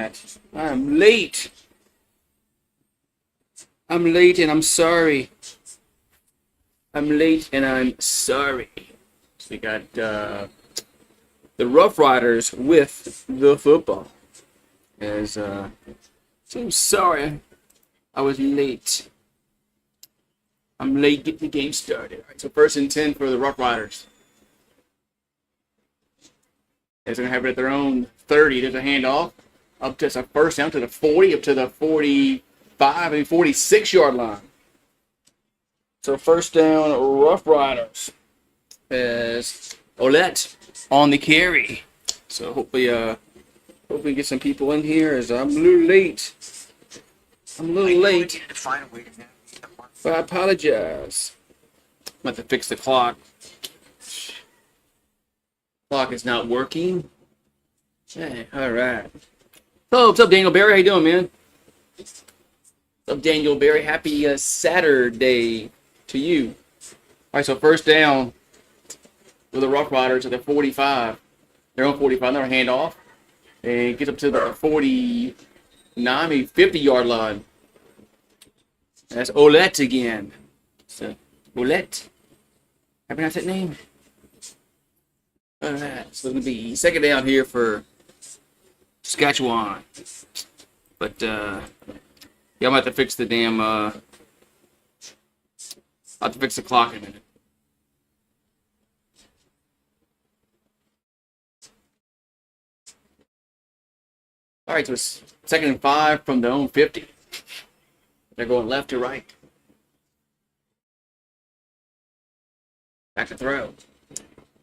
that. I'm late. I'm late and I'm sorry. I'm late and I'm sorry. So we got the Roughriders with the football. So I'm sorry I was late. I'm late getting the game started. All right, so 1st and 10 for the Roughriders. They're going to have it at their own 30. There's a handoff up to a first down to the 40, up to the 45 and 46-yard line. So first down, Roughriders as Olette on the carry. So hopefully get some people in here as I'm a little late. But I apologize. I'm about to fix the clock. Clock is not working. Hey, all right. So, what's up, Daniel Barry? How you doing, man? What's up, Daniel Barry? Happy Saturday to you. All right, so first down with the Roughriders at the 45. They're on 45. They're handoff. And gets up to the 49, maybe 50-yard line. That's Olette again. So, Olette. How do I pronounce that name? Alright, so it's going to be second down here for Saskatchewan. But, yeah, I'm going to have to fix the damn, I'll have to fix the clock in a minute. Alright, so it's 2nd and 5 from their own 50. They're going left to right. Back to throw.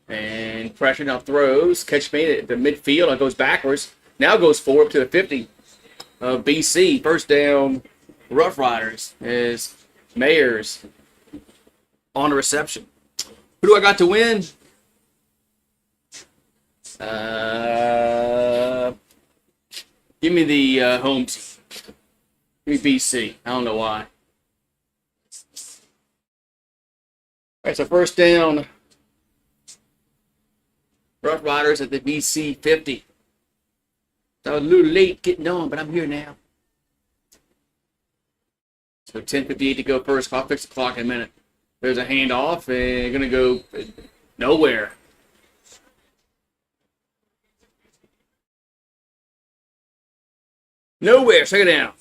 And pressure now throws. Catch made at the midfield. It goes backwards. Now goes forward to the 50 of BC. First down, Roughriders is Mayers on the reception. Who do I got to win? Give me the home team. Give me BC. I don't know why. All right, so first down, Roughriders at the BC 50. So I was a little late getting on, but I'm here now. So 10:58 to go first. I'll fix the clock in a minute. There's a handoff, and going to go nowhere. Nowhere. Second down.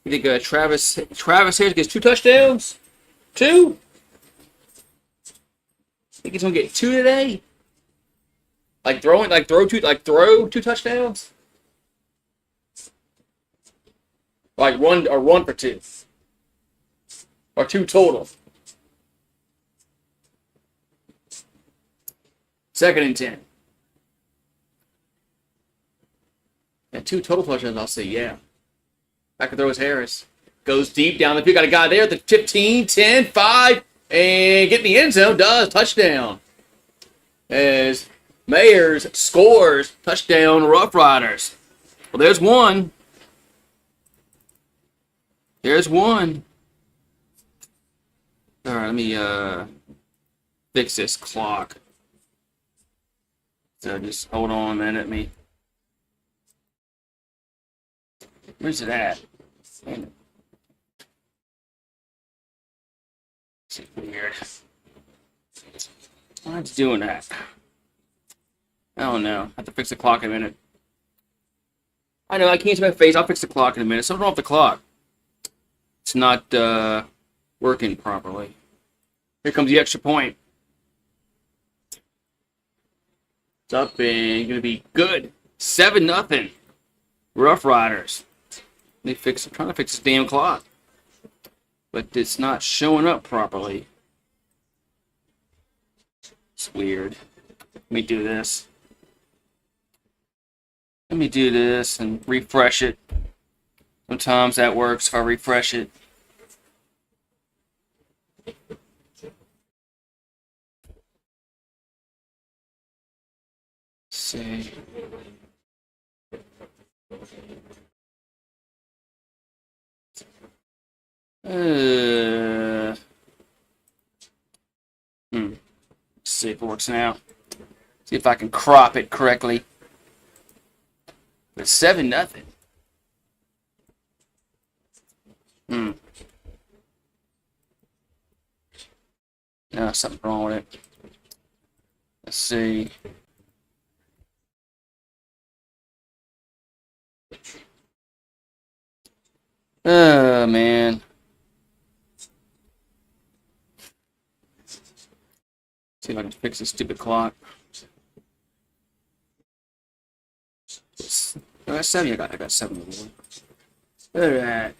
You think Travis Harris gets 2 touchdowns? 2? Think he's gonna get 2 today? Throw 2 touchdowns? Run for 2. Or 2 total. 2nd and 10. And 2 total touchdowns, I'll say, yeah. Back to throw is Harris. Goes deep down the field. Got a guy there at the 15, 10, 5, and get in the end zone. Does. Touchdown. As Mayers scores. Touchdown, Roughriders. Well, there's one. There's one. All right, let me fix this clock. So just hold on a minute. Where's it at? Damn it. It's weird. Why it's doing that? I don't know. I have to fix the clock in a minute. I know, I can't see my face. I'll fix the clock in a minute. Something wrong with the clock. It's not working properly. Here comes the extra point. It's up and going to be good. 7-0. Roughriders. I'm trying to fix this damn clock. But it's not showing up properly. It's weird. Let me do this. Let me do this and refresh it. Sometimes that works if I refresh it. Let's see. Let's see if it works now. See if I can crop it correctly. It's 7-0. No, something wrong with it. Let's see. Oh, man. See if I can fix this stupid clock. I got 7. I got 7. All right.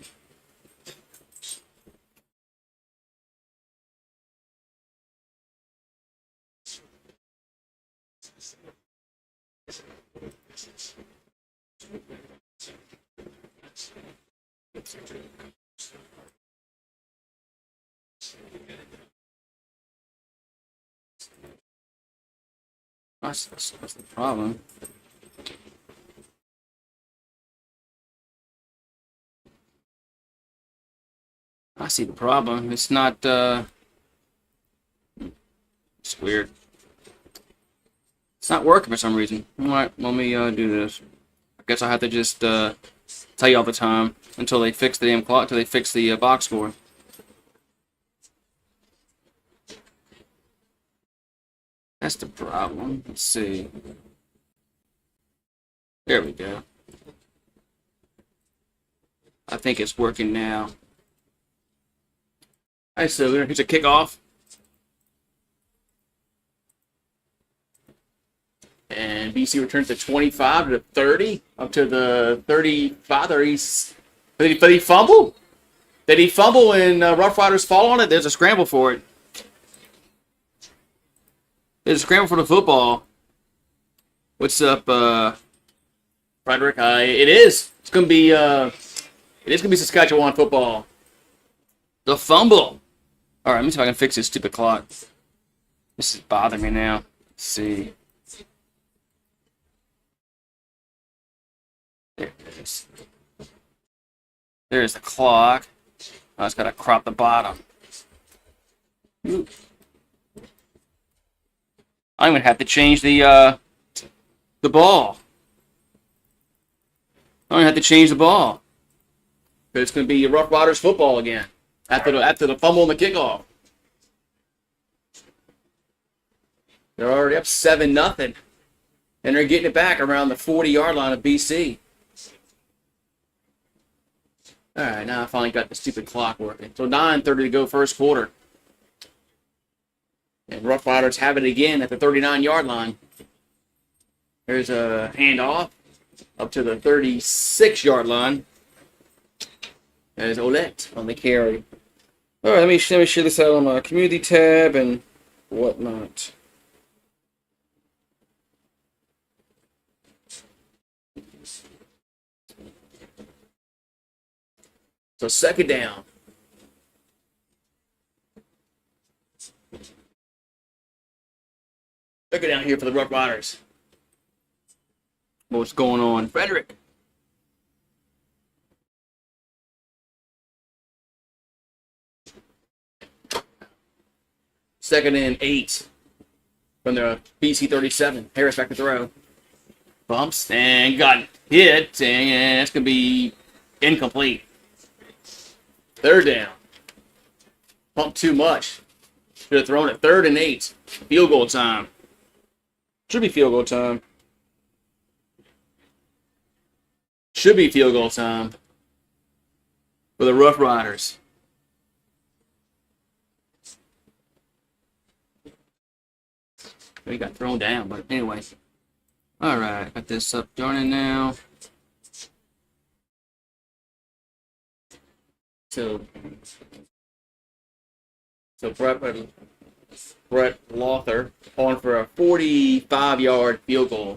That's the problem. I see the problem. It's not, it's weird. It's not working for some reason. All right, let me do this. I guess I'll have to just tell you all the time until they fix the damn clock, until they fix the box score. That's the problem. Let's see. There we go. I think it's working now. Alright, so we're going to kickoff. And BC returns to 25 to 30, up to the 35. Did he fumble? Did he fumble and Roughriders fall on it? There's a scramble for it. There's a scramble for the football. What's up, Frederick? It is. It's gonna be. It is gonna be Saskatchewan football. The fumble. All right, let me see if I can fix this stupid clock. This is bothering me now. Let's see. There it is. There's the clock. I just gotta crop the bottom. Ooh. I'm gonna have to change the ball. I'm gonna have to change the ball. But it's gonna be Roughriders football again after the fumble and the kickoff. They're already up 7-0, and they're getting it back around the 40-yard line of BC. All right, now I finally got the stupid clock working. So 9:30 to go, first quarter. And Roughriders have it again at the 39-yard line. There's a handoff up to the 36-yard line. There's Olette on the carry. All right, let me share this out on my community tab and whatnot. So second down. Second down here for the Roughriders. What's going on, Frederick? Second and 8 from the BC 37. Harris back to throw. Bumps and got hit, and that's going to be incomplete. Third down. Pumped too much. Should have thrown it. 3rd and 8. Field goal time. Should be field goal time. Should be field goal time for the Roughriders. He got thrown down, but anyway. All right, got this up running now. So Brett Lawther on for a 45-yard field goal.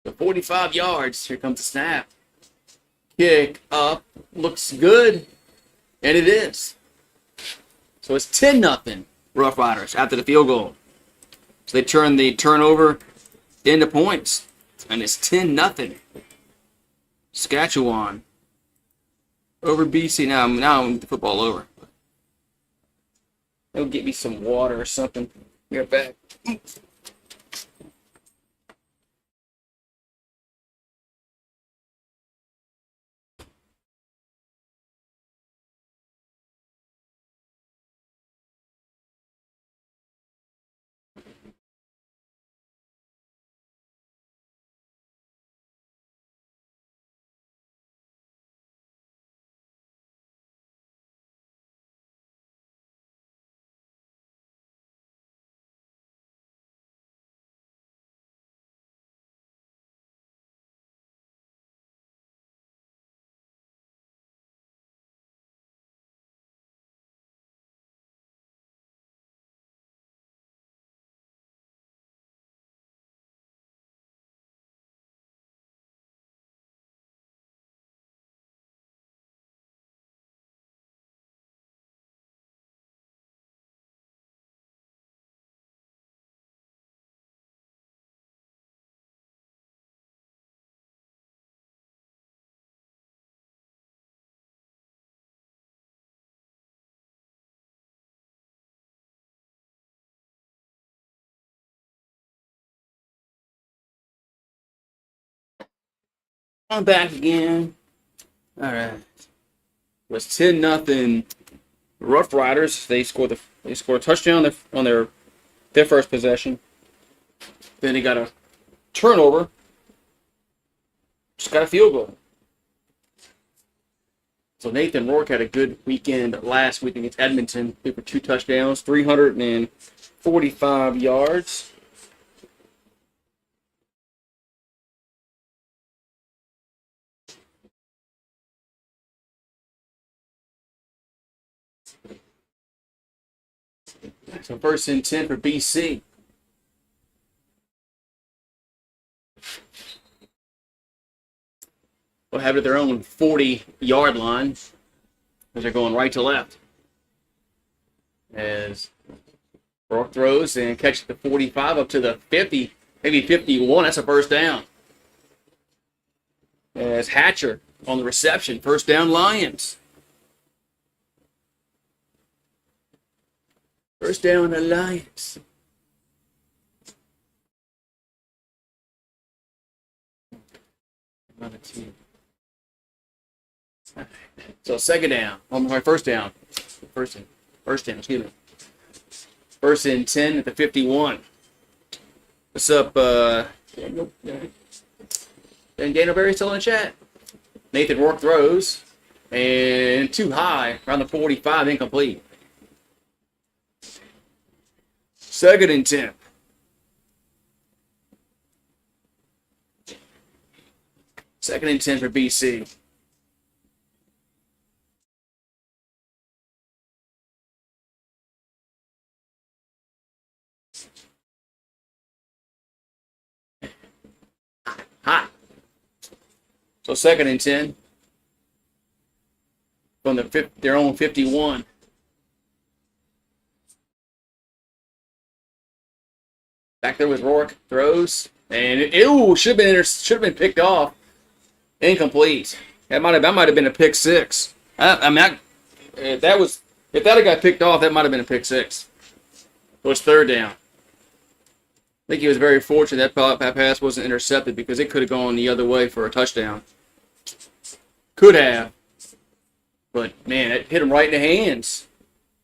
So 45 yards. Here comes the snap. Kick up. Looks good. And it is. So it's 10-0 Roughriders after the field goal. So they turn the turnover into points. And it's 10-0. Saskatchewan over BC. Now the football over. They'll get me some water or something. You're back. I'm back again. All right. It was 10-0 Rough Riders. They scored a touchdown on their first possession. Then they got a turnover. Just got a field goal. So Nathan Rourke had a good weekend last week against Edmonton. He for 2 touchdowns, 345 yards. So 1st and 10 for BC. They'll have it at their own 40-yard line as they're going right to left. As Rourke throws and catches the 45 up to the 50, maybe 51. That's a first down. As Hatcher on the reception. First down, Lions. First down, the Lions. Another team. So 2nd down. First down. First down, excuse me. 1st and 10 at the 51. What's up, Daniel? And Daniel Berry still in the chat. Nathan Rourke throws. And too high. Around the 45, incomplete. 2nd and 10. Second and 10 for BC. Hot. So 2nd and 10 from their own 51. Back there with Rourke, throws, and should have been picked off. Incomplete. That might have been a pick 6. If that had got picked off, that might have been a pick 6. It was 3rd down. I think he was very fortunate that pass wasn't intercepted because it could have gone the other way for a touchdown. Could have. But, man, it hit him right in the hands.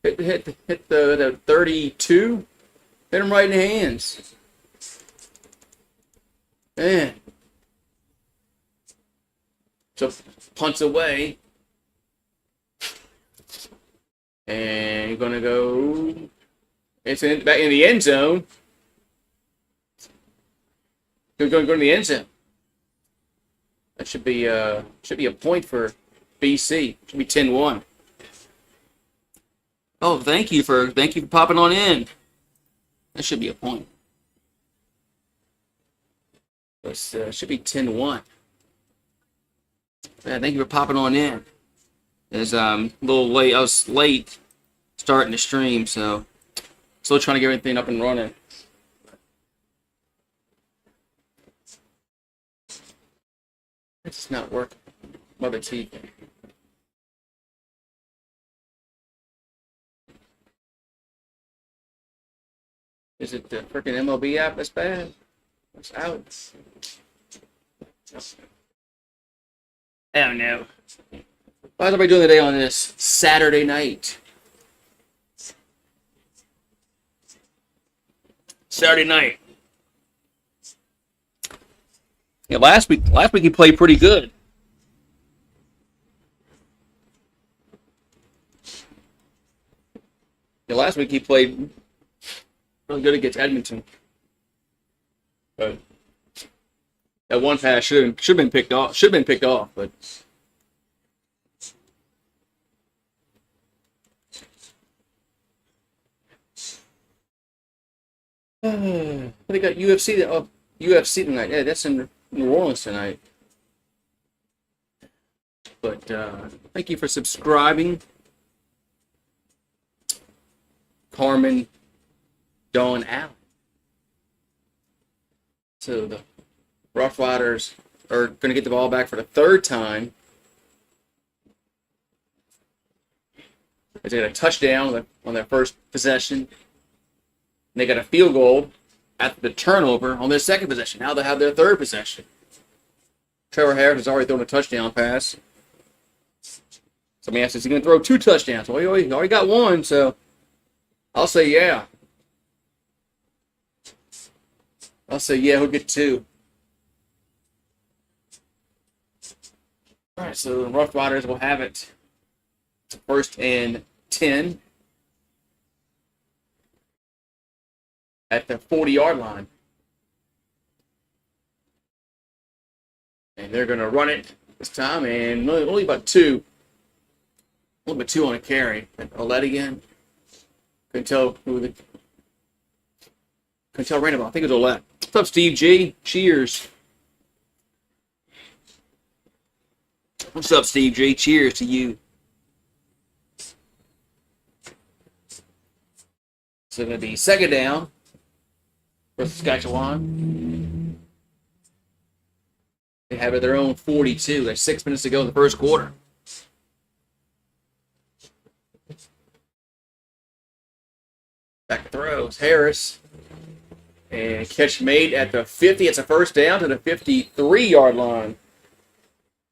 Hit the 32. Hit him right in the hands. Man. So, punts away. And you're going to go. It's back in the end zone. Going to go to the end zone. That should be a point for BC. Should be 10-1. Oh, thank you for popping on in. That should be a point. It should be 10-1. Yeah, thank you for popping on in. As a little late. I was late starting the stream, so still trying to get everything up and running. It's just not working. Mother TV. Is it the freaking MLB app that's bad? It's out. I don't know. How's everybody doing today on this Saturday night? Saturday night. Yeah, last week he played pretty good. Yeah, last week he played really good against Edmonton. But that one pass should have been picked off. Should have been picked off, but they got UFC tonight. Yeah, that's in New Orleans tonight. But thank you for subscribing, Carmen, Dawn, Allen. So the Rough Riders are going to get the ball back for the third time. They got a touchdown on their first possession. They got a field goal after the turnover on their second possession. Now they have their third possession. Trevor Harris has already thrown a touchdown pass. Somebody asked, is he going to throw 2 touchdowns? Well, he already got one, so I'll say yeah. He'll get 2. All right, so the Rough Riders will have it. It's 1st and 10 at the 40-yard line. And they're going to run it this time, and only about 2. Only about 2 on a carry. Olet again. Couldn't tell random. I think it was Olet. What's up, Steve G? Cheers. What's up, Steve G? Cheers to you. So it's going to be 2nd down for Saskatchewan. They have it their own 42. There's 6 minutes to go in the first quarter. Back to throws. Harris. And catch made at the 50. It's a 1st down to the 53-yard line. I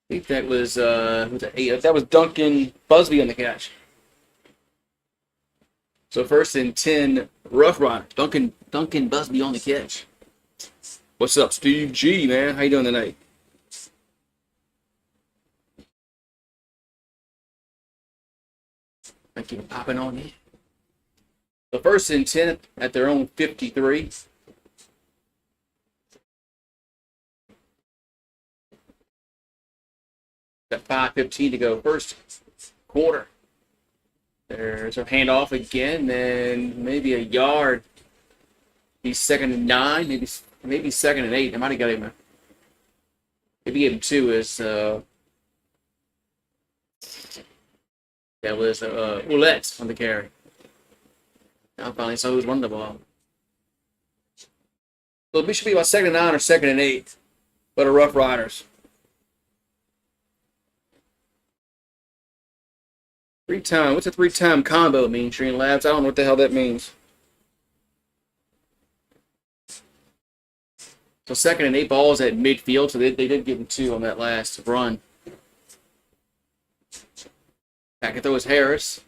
think that was that was Duncan Busby on the catch. So 1st and 10, Rough Riders. Duncan Busby on the catch. What's up, Steve G, man? How you doing tonight? Thank you for popping on in. So 1st and 10 at their own 53. Got 5:15 to go. First quarter. There's a handoff again, then maybe a yard. He's 2nd and 9, maybe 2nd and 8. I might have got him. Maybe gave him 2 as that was Roulette on the carry. Now finally saw who's running the ball. So it should be about 2nd and 9 or 2nd and 8 for the Rough Riders. 3-time. What's a 3-time combo mean, Shreen Labs? I don't know what the hell that means. So 2nd and 8 balls at midfield, so they did give him 2 on that last run. Back to throw is Harris.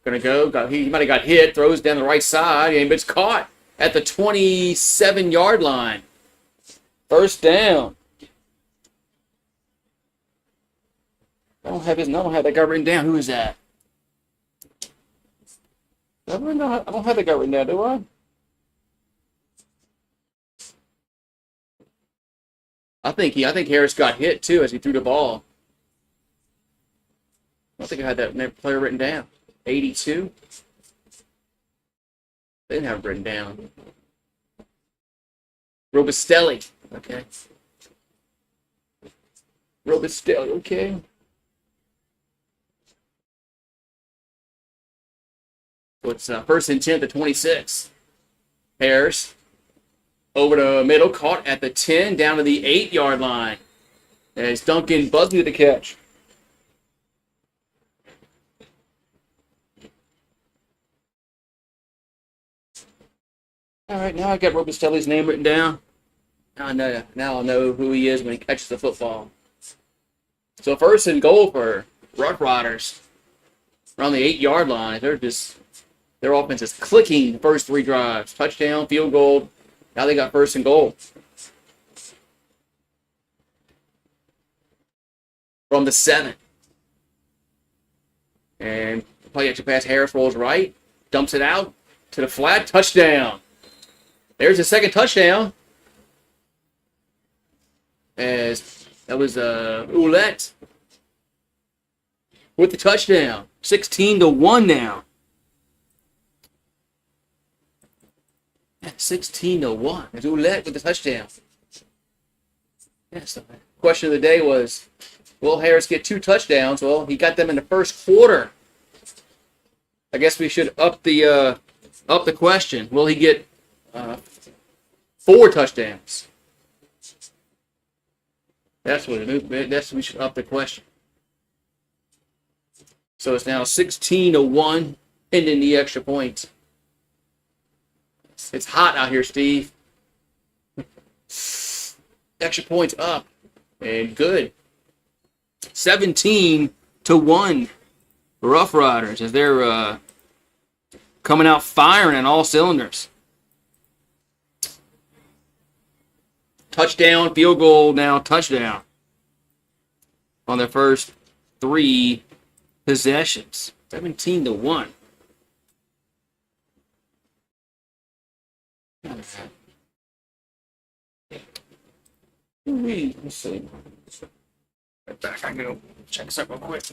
Gonna go. He might have got hit. Throws down the right side, and it's caught at the 27-yard line. 1st down. I don't have that guy written down. Who is that? I don't have that guy written down, do I? I think Harris got hit too as he threw the ball. I don't think I had that player written down. 82. They didn't have it written down. Robustelli. Okay. Robustelli. Okay. So it's 1st and 10 to 26. Harris over the middle, caught at the 10, down to the 8-yard line. As Duncan Busby to catch. All right, now I got Robustelli's name written down. Now I'll know who he is when he catches the football. So first and goal for Roughriders around the 8-yard line. Their offense is clicking the first 3 drives. Touchdown, field goal. Now they got first and goal. From the 7. And play action pass. Harris rolls right. Dumps it out to the flat. Touchdown. There's the second touchdown. As that was Ouellette with the touchdown. 16-1 now. 16-1. There's Ouellette with the touchdown. Yes. The question of the day was, will Harris get 2 touchdowns? Well, he got them in the first quarter. I guess we should up the question. Will he get 4 touchdowns? That's what we should up the question. So it's now 16-1, ending the extra point. It's hot out here, Steve. Extra points up and good. 17-1, Roughriders, as they're coming out firing on all cylinders. Touchdown, field goal, now touchdown on their first 3 possessions. 17-1. Let's see. Right back. I can go check this out real quick.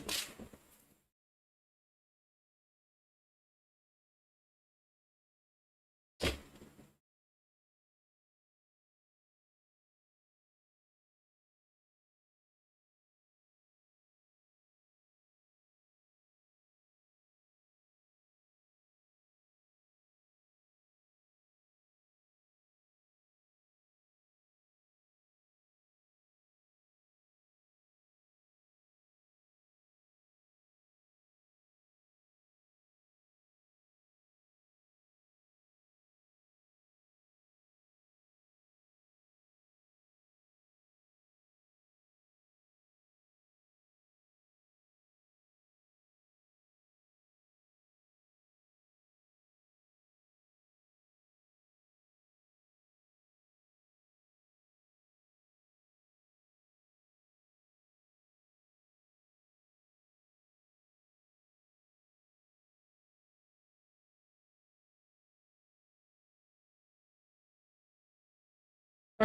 So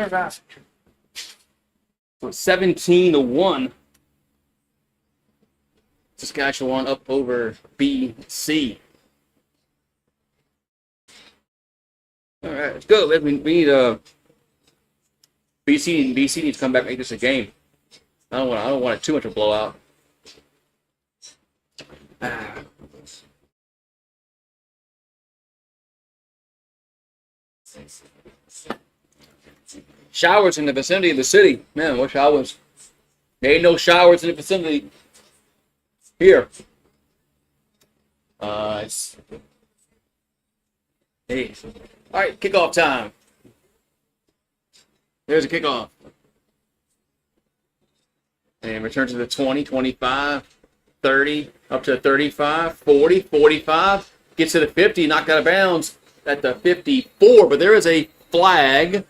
17-1. Saskatchewan up over BC. All right, let's go. We need BC needs to come back and make this a game. I don't want it too much of a blowout. Showers in the vicinity of the city. Man, what showers? There ain't no showers in the vicinity here. Hey. All right, kickoff time. There's a kickoff. And return to the 20, 25, 30, up to 35, 40, 45. Gets to the 50, knocked out of bounds at the 54. But there is a flag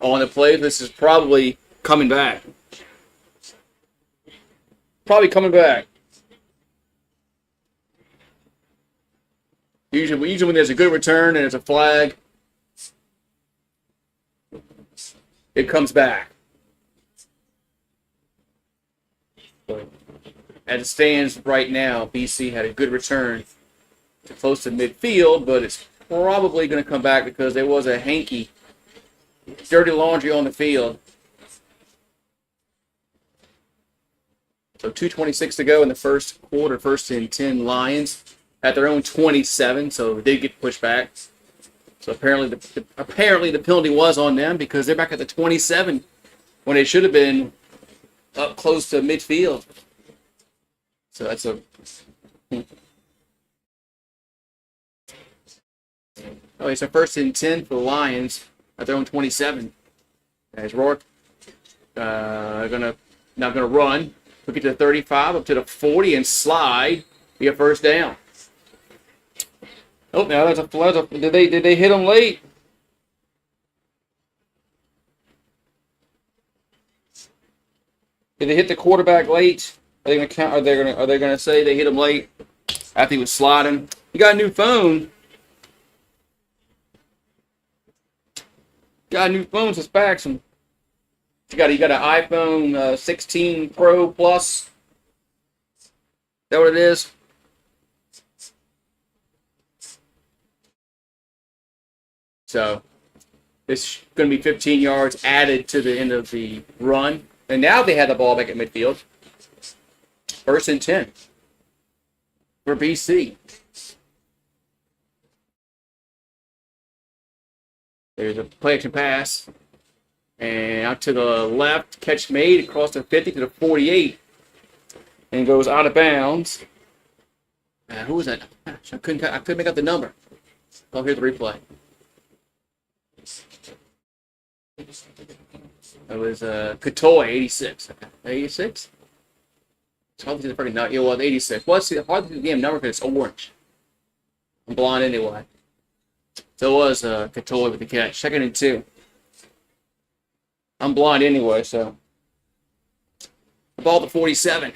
on the play. This is probably coming back. Probably coming back. Usually when there's a good return and there's a flag, it comes back. But as it stands right now, BC had a good return to close to midfield, but it's probably going to come back because there was a hanky, dirty laundry on the field. So 2:26 to go in the first quarter. First and 10 Lions at their own 27, so they get pushed back. So apparently the penalty was on them because they're back at the 27 when they should have been up close to midfield. So that's a Oh, it's a 1st and 10 for the Lions at their own 27. As Rourke now gonna run. Look at the 35 up to the 40 and slide. Be a 1st down. Oh, now did they hit him late? Did they hit the quarterback late? Are they gonna count? Are they gonna say they hit him late after he was sliding? You got a new phone. Got a new phone, so specs. You got an iPhone 16 Pro Plus. Is that what it is? So it's going to be 15 yards added to the end of the run. And now they had the ball back at midfield. 1st and 10 for BC. There's a play action pass. And out to the left, catch made across the 50 to the 48. And goes out of bounds. Who was that? I couldn't make out the number. Oh, here's the replay. It was Katoy, 86. 86? It's hard to see the freaking number. It was 86. Well, it's hard to see the damn number because it's orange. I'm blind anyway. So it was Katoy with the catch. 2nd and 2. I'm blind anyway, so. The ball to 47.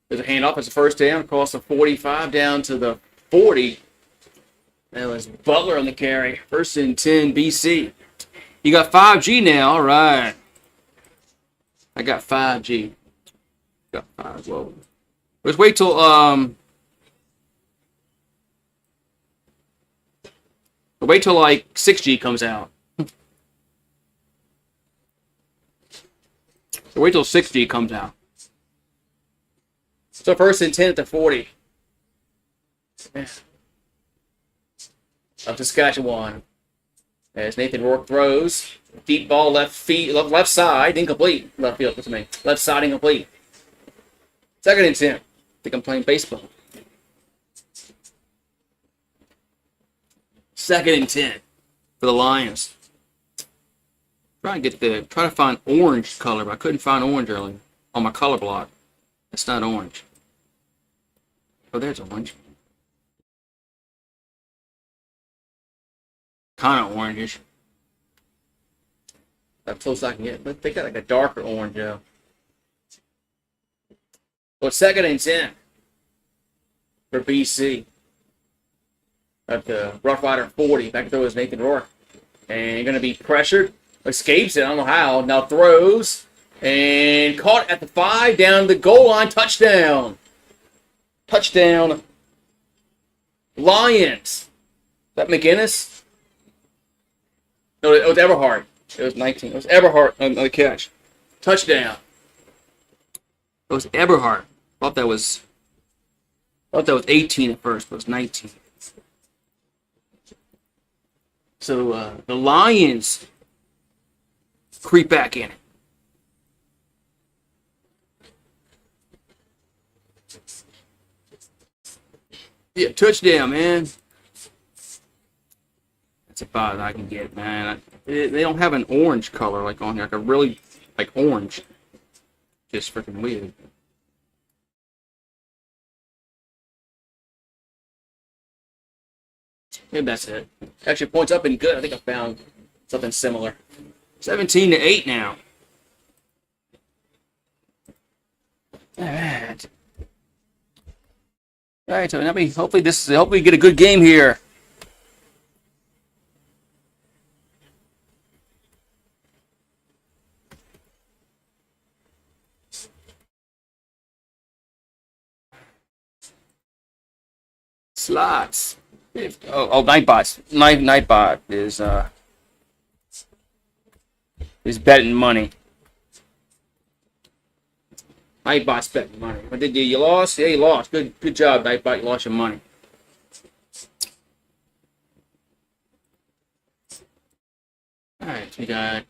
There's a handoff. It's a 1st down across the 45 down to the 40. That was Butler on the carry. 1st and 10 BC. You got 5G now. All right. I got 5G. Got 5. Whoa. Let's wait till like 6G comes out. So wait till 6G comes out. So 1st and 10 at the 40. Yeah. Up to Saskatchewan. As Nathan Rourke throws. Deep ball left side. Incomplete. Left field. What's the name? Left side incomplete. 2nd and 10. I think I'm playing baseball. 2nd and 10 for the Lions. Try to find orange color, but I couldn't find orange earlier on my color block. It's not orange. Oh, there's orange. Kind of orangish. That's close I can get, but they got like a darker orange, though. Well, 2nd and 10 for BC. At the Roughrider 40. Back throw is Nathan Rourke. And going to be pressured. Escapes it. I don't know how. Now throws. And caught at the 5. Down the goal line. Touchdown. Touchdown. Lions. Is that McGinnis? No, it was Everhart. It was 19. It was Everhart on the catch. Touchdown. It was Everhart. Thought that was 18 at first, but it was 19. So the Lions creep back in it. Yeah, touchdown, man. That's about it I can get, man. They don't have an orange color like on here, like a really like orange. Just freaking weird. Maybe that's it. Actually, points up and good. I think I found something similar. 17-8 now. All right. All right. So hopefully we get a good game here. Slots. Nightbot. Nightbot is betting money. Nightbot's betting money. What did you lost? Yeah, you lost. Good job, Nightbot. You lost your money. All right, we got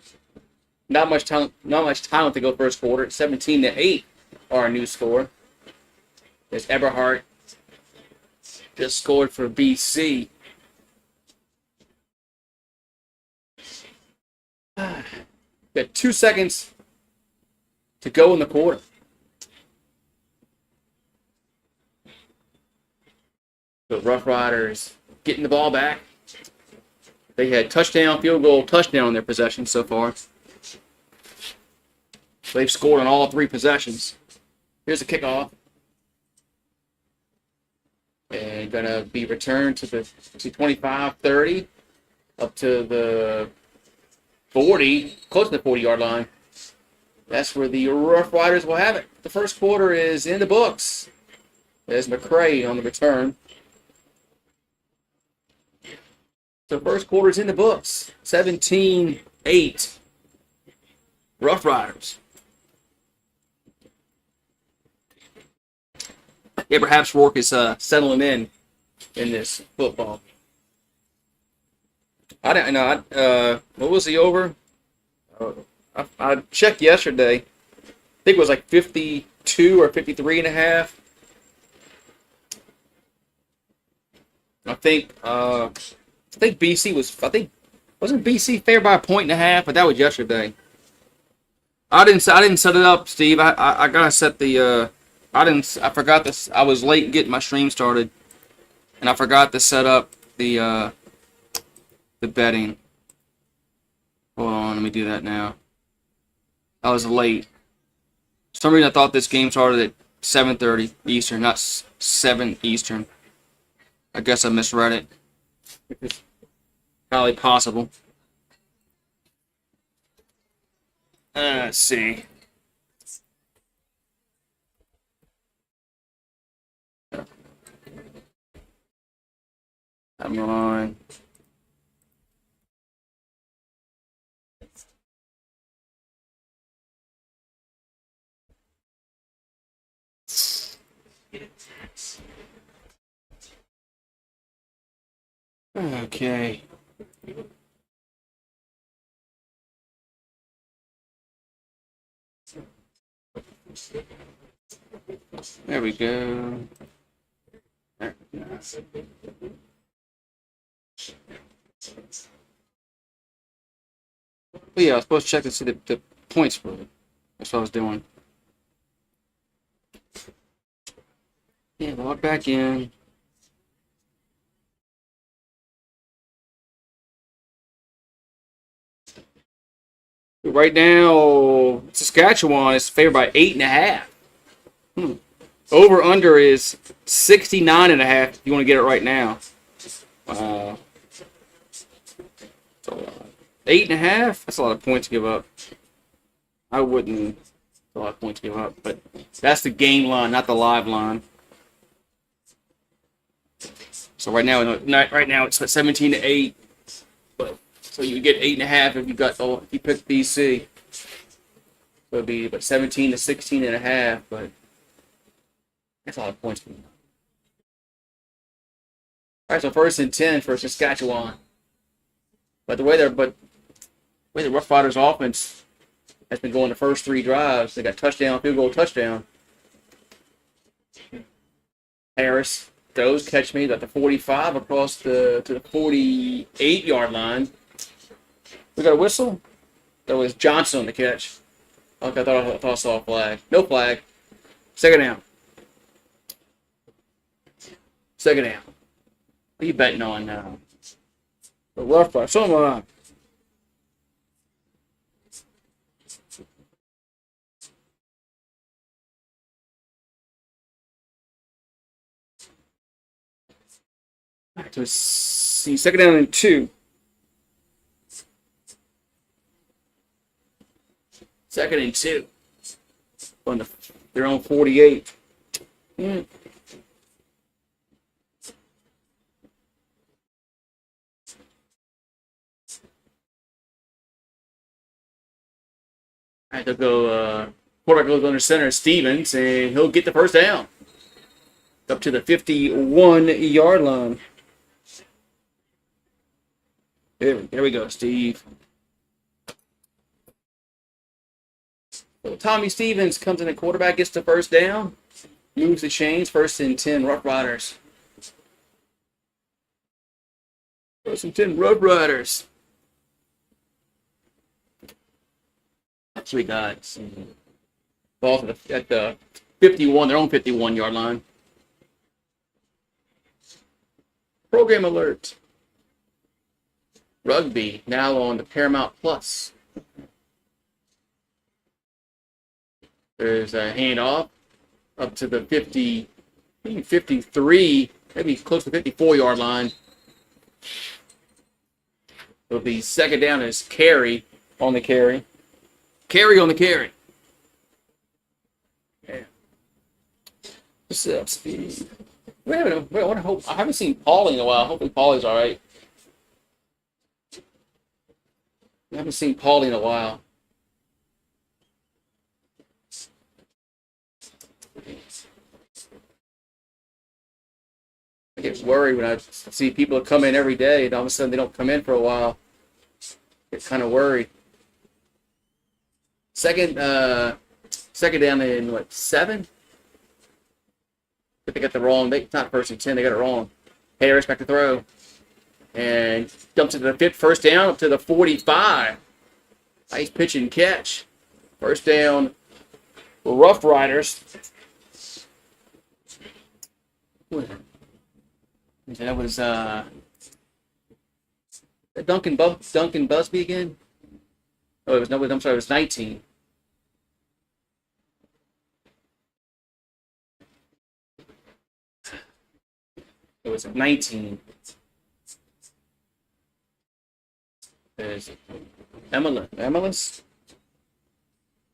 not much time to go first quarter. 17-8, our new score. There's Eberhardt just scored for BC. Got 2 seconds to go in the quarter. The Rough Riders getting the ball back. They had touchdown, field goal, touchdown in their possession so far. They've scored on all 3 possessions. Here's a kickoff. And gonna be returned to the 25-30, up to the 40, close to the 40-yard line. That's where the Rough Riders will have it. The first quarter is in the books. There's McCray on the return. So first quarter's in the books. 17-8. Rough Riders. Yeah, perhaps Rourke is settling in this football. I didn't know. What was the over? I checked yesterday. I think it was like 52 or 53 and a half. I think BC was. Wasn't BC fair by a point and a half, but that was yesterday. I didn't set it up, Steve. I gotta set the. I forgot this. I was late getting my stream started, and I forgot to set up the betting. Hold on, let me do that now. I was late. For some reason I thought this game started at 7:30 Eastern, not 7 Eastern. I guess I misread it. It's probably possible. Let's see. I'm on. Okay. There we go. But yeah, I was supposed to check to see the point spread. That's what I was doing. Yeah, log back in. Right now, Saskatchewan is favored by 8.5. Over under is 69.5. If you want to get it right now. 8.5. That's a lot of points to give up. I wouldn't. That's a lot of points to give up, but that's the game line, not the live line. So right now it's at 17-8, but so you get 8.5 if you pick BC. So it'd be about 17 to 16.5, but that's a lot of points. All right, so 1st and 10 for Saskatchewan. But the way the Rough Riders offense has been going the first 3 drives, they got touchdown, field goal, touchdown. Harris throws, catch me at the 45 across to the 48-yard line. We got a whistle. That was Johnson on the catch. Okay, I thought I saw a flag. No flag. Second down. Second down. What are you betting on now? The Rough Riders. So am I. All right, so see, 2nd down and 2. 2nd and 2. On their own 48. All right, they'll go. Quarterback goes under center, Stevens, and he'll get the first down. Up to the 51-yard line. There we go, Steve. So Tommy Stevens comes in at quarterback, gets the first down, moves the chains. 1st and 10, Rough Riders. 1st and 10, Rough Riders. So we got some balls at the 51, their own 51-yard line. Program alert. Rugby now on the Paramount Plus. There's a handoff up to the 50, maybe 53, maybe close to 54-yard line. It'll be second down as carry on the carry. Carry on the carry. Yeah. What's up, Speed? I haven't seen Paulie in a while. Hopefully Paulie's all right. I haven't seen Paulie in a while. I get worried when I see people come in every day and all of a sudden they don't come in for a while. Get kind of worried. Second down in what, 7? But they got the wrong. It's not first and 10. They got it wrong. Harris back to throw, and dumps it to the first down up to the 45. Nice pitch and catch. First down. Rough Riders. That was Duncan Busby again. Oh, I'm sorry. It was 19. It was 19. There's Emilis. It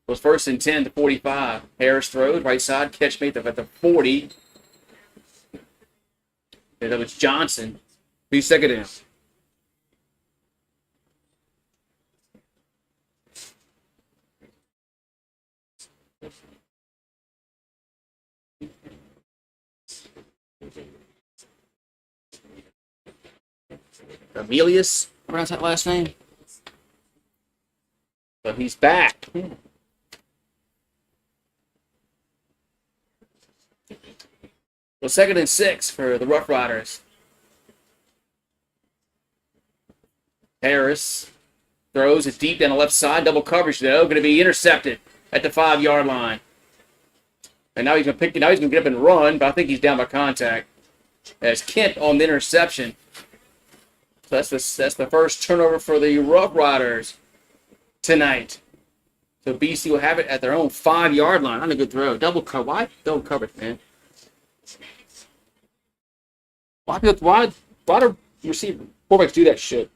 was first and 10 to 45. Harris throws, right side, catch made at the 40. And that was Johnson. Be second down. Emilius, pronounce that last name. But he's back. Well, second and 6 for the Rough Riders. Harris throws it deep down the left side. Double coverage, though. Going to be intercepted at the 5-yard line. And now he's going to pick. Now he's going to get up and run, but I think he's down by contact. As Kent on the interception. So that's the first turnover for the Rough Riders tonight. So BC will have it at their own 5-yard line. Not a good throw. Double cover. Why? Double coverage, man. Why do receiver quarterbacks do that shit?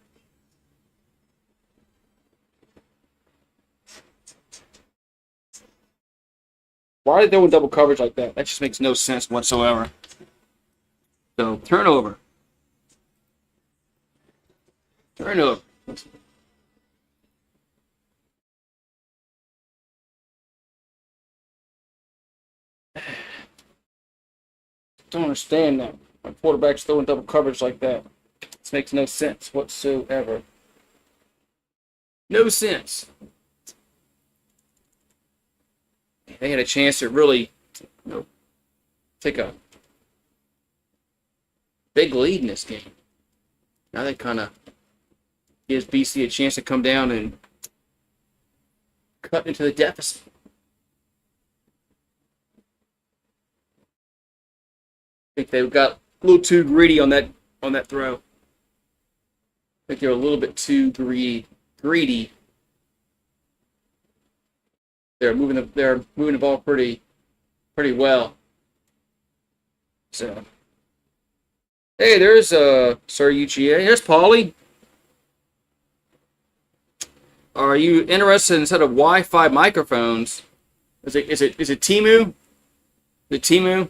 Why are they doing double coverage like that? That just makes no sense whatsoever. So, turnover. Turnover. Don't understand that. My quarterback's throwing double coverage like that. This makes no sense whatsoever. No sense. They had a chance to really, take a big lead in this game. Now that kind of gives BC a chance to come down and cut into the deficit. I think they got a little too greedy on that throw. I think they're a little bit too greedy. They're moving the ball pretty well. So, hey, there's Sir UGA. There's Paulie. Are you interested in a set of Wi-Fi microphones? Is it Temu? The Temu?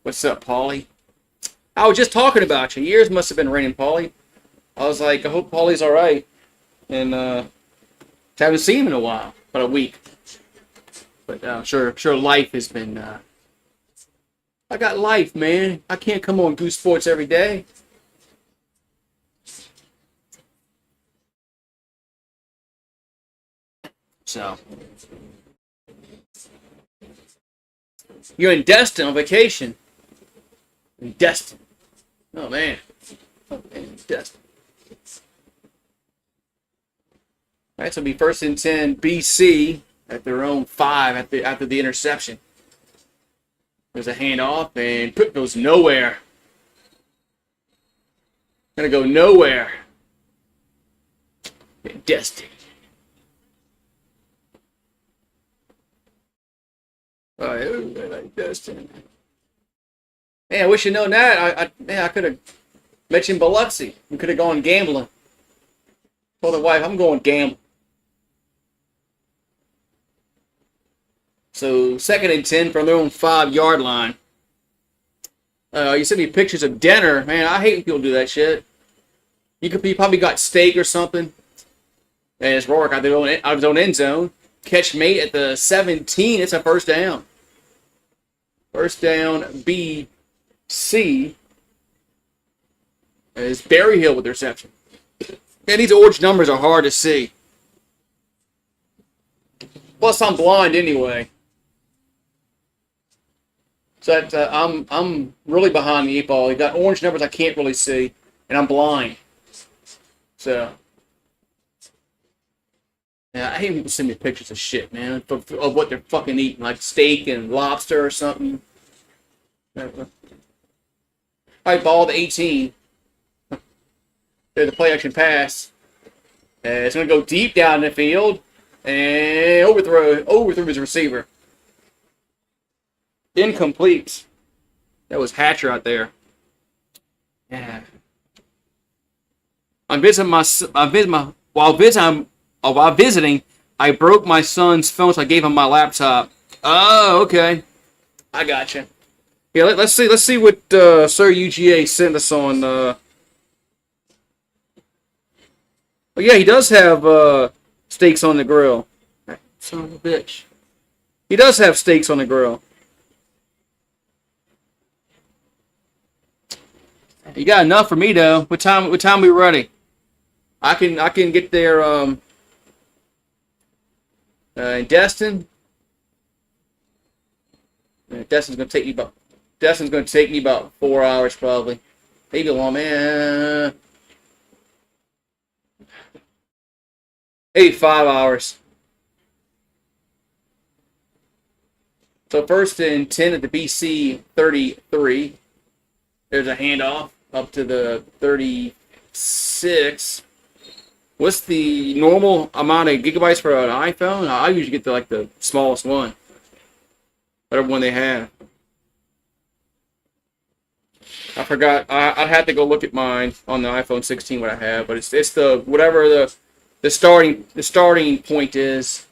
What's up, Paulie? I was just talking about you. Years must have been raining, Paulie. I was like, I hope Paulie's all right. And haven't seen him in a while, about a week. But I'm sure life has been. I got life, man. I can't come on GooseSports every day. So, you're in Destin on vacation. In Destin. Oh, man. Destin. All right, so it'll be 1st and 10 BC at their own 5 after the interception. There's a handoff, and Put goes nowhere. Gonna go nowhere. Destined. All right, Destined. Man, I wish you'd known that. I could have mentioned Biloxi. We could have gone gambling. Told the wife, I'm going gambling. So 2nd and 10 from their own 5-yard line. You sent me pictures of dinner. Man, I hate when people do that shit. You probably got steak or something. And it's Rourke out of his own end zone. Catch mate at the 17. It's a 1st down. 1st down, BC. Is Berryhill with the reception. Man, these orange numbers are hard to see. Plus, I'm blind anyway. So that, I'm really behind the 8 ball. You got orange numbers I can't really see, and I'm blind. So, yeah, I hate when people send me pictures of shit, man, of what they're fucking eating, like steak and lobster or something. All right, ball to 18. There's the play action pass. It's going to go deep down the field and overthrow his receiver. Incomplete. That was Hatcher out there. Yeah. While visiting, I broke my son's phone, so I gave him my laptop. Oh, okay. I gotcha. Yeah, let's see what Sir UGA sent us on. Oh yeah, he does have steaks on the grill. Son of a bitch. He does have steaks on the grill. You got enough for me though. What time we ready? I can get there in Destin. Destin's gonna take me about 4 hours probably. Maybe a long man. Maybe 5 hours. So 1st and 10 at the BC 33. There's a handoff up to the 36. What's the normal amount of gigabytes for an iPhone? I usually get the smallest one. Whatever one they have. I forgot. I'd have to go look at mine on the iPhone 16 what I have, but it's the whatever the starting point is.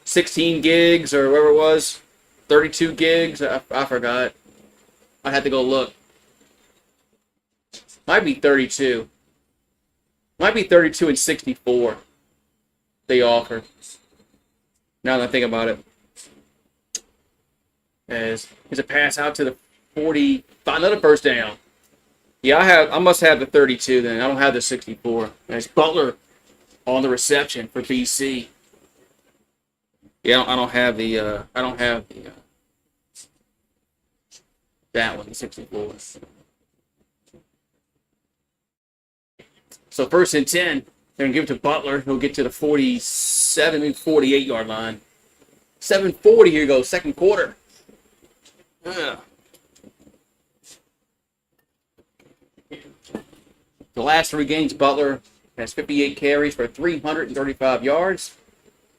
16 gigs or whatever it was. 32 gigs. I forgot. I'd have to go look. Might be 32. Might be 32 and 64. They offer. Now that I think about it. As a pass out to the 45. Another 1st down. Yeah, I must have the 32 then. I don't have the 64. There's Butler on the reception for BC. Yeah, I don't have the that one, the 64. So 1st and 10, they're going to give it to Butler. He'll get to the 47, maybe 48-yard line. 7:40 here goes, 2nd quarter. The last 3 games, Butler has 58 carries for 335 yards.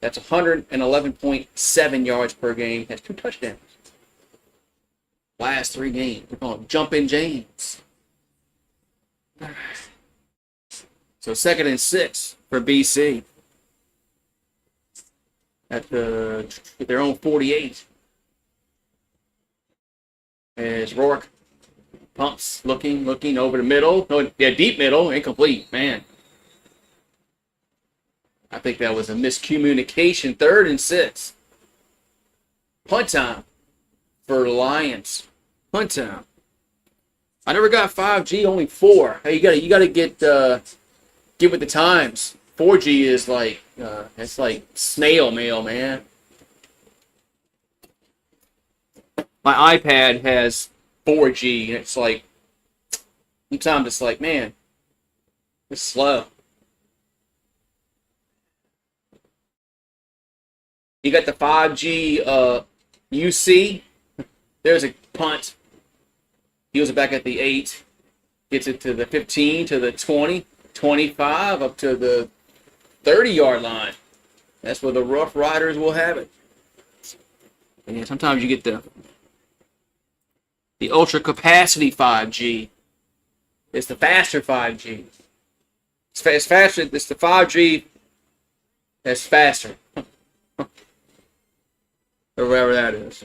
That's 111.7 yards per game. Has 2 touchdowns. Last 3 games. We're calling Jumpin' James. So 2nd and 6 for BC. At their own 48. As Rourke pumps, looking over the middle. No, yeah, deep middle, incomplete. Man. I think that was a miscommunication. 3rd and 6. Punt time for the Lions. Punt time. I never got 5G, only 4. Hey, you gotta get with the times. 4G is like it's like snail mail, man. My iPad has 4G, and it's like sometimes it's like, man, it's slow. You got the 5G UC. There's a punt. Heels it back at the 8. Gets it to the 15, to the 20, 25, up to the 30-yard line. That's where the Rough Riders will have it. And yeah, sometimes you get the ultra capacity 5G. It's the faster 5G. It's faster. It's the 5G that's faster. Or whatever that is.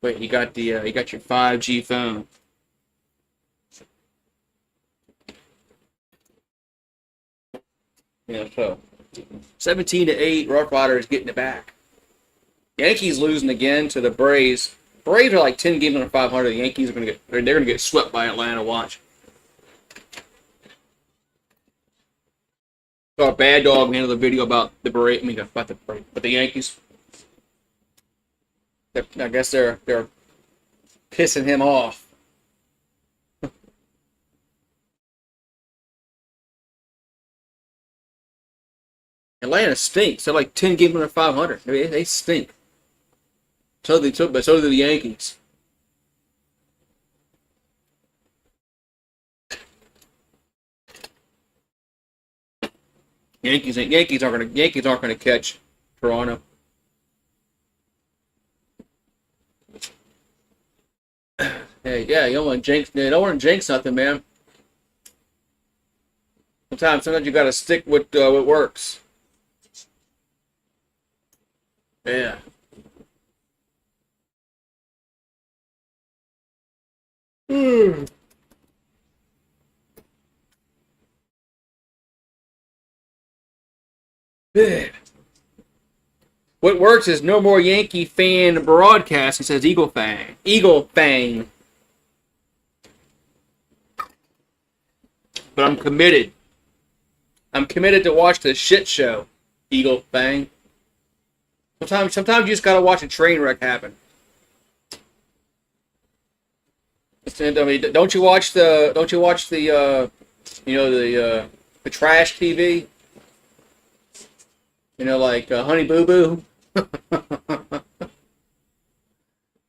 Wait, you got your 5G phone. Yeah, so 17-8, Rough Riders getting it back. Yankees losing again to the Braves. Braves are like 10 games under 500. The Yankees are they're gonna get swept by Atlanta. Watch. So Bad Dog made another video about the Braves. I mean, about the Yankees. I guess they're pissing him off. Atlanta stinks. They're like 10 games under 500. I mean, they stink. But so do the Yankees. Yankees aren't gonna catch Toronto. Hey, yeah, you don't want to jinx nothing, man. Sometimes you gotta stick with what works. Yeah. Hmm. Yeah. What works is no more Yankee fan broadcast. He says Eagle Fang. Eagle Fang. But I'm committed. I'm committed to watch the shit show. Eagle Fang. Sometimes you just gotta watch a train wreck happen. I mean, don't you watch the the trash TV? Like Honey Boo Boo.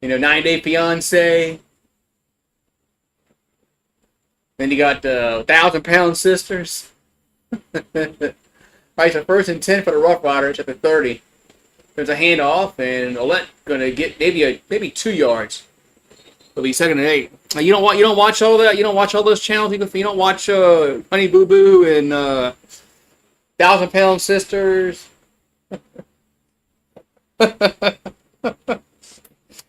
9-Day Fiance. Then you got the 1,000-Pound Sisters. Right, so 1st and 10 for the Rough Riders at the 30. There's a handoff, and Olet gonna get maybe 2 yards. It'll be 2nd and 8. You don't watch all that. You don't watch all those channels. You don't watch Honey Boo Boo and 1,000-Pound Sisters.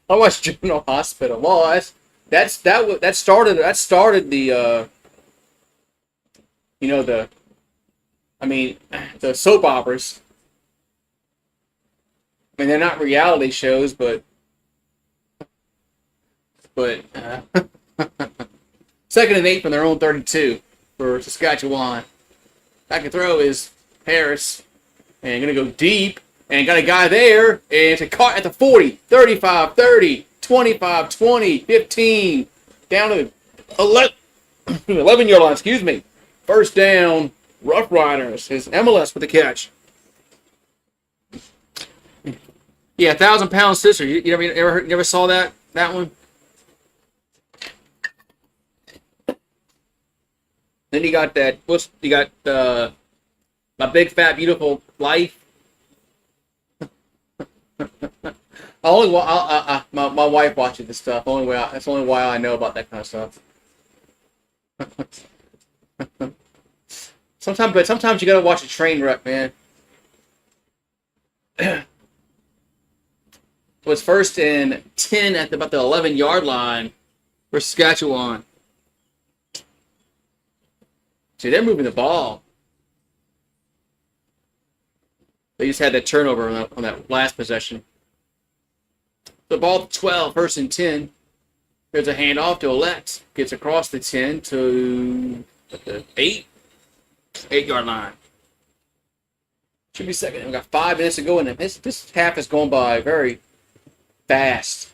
I watched Juvenile Hospital. Well, that started the the soap operas. I mean, they're not reality shows, but 2nd and 8 from their own 32 for Saskatchewan. Back to throw is Harris, and gonna go deep. And got a guy there, and it's a caught at the 40, 35, 30, 25, 20, 15, down to the 11-yard line, excuse me. 1st down, Rough Riders. His MLS with the catch. Yeah, 1,000-Pound Sister. You never saw that one? Then you got My Big Fat Beautiful Life. My wife watches this stuff. That's the only way I know about that kind of stuff. Sometimes you gotta watch a train wreck, man. So it's 1st and 10 at about the 11-yard line for Saskatchewan. See, they're moving the ball. They just had that turnover on that last possession. The ball to 12, 1st and 10. There's a handoff to Olet. Gets across the 10 to the 8-yard line. Should be 2nd. We've got 5 minutes to go, and this half is going by very fast.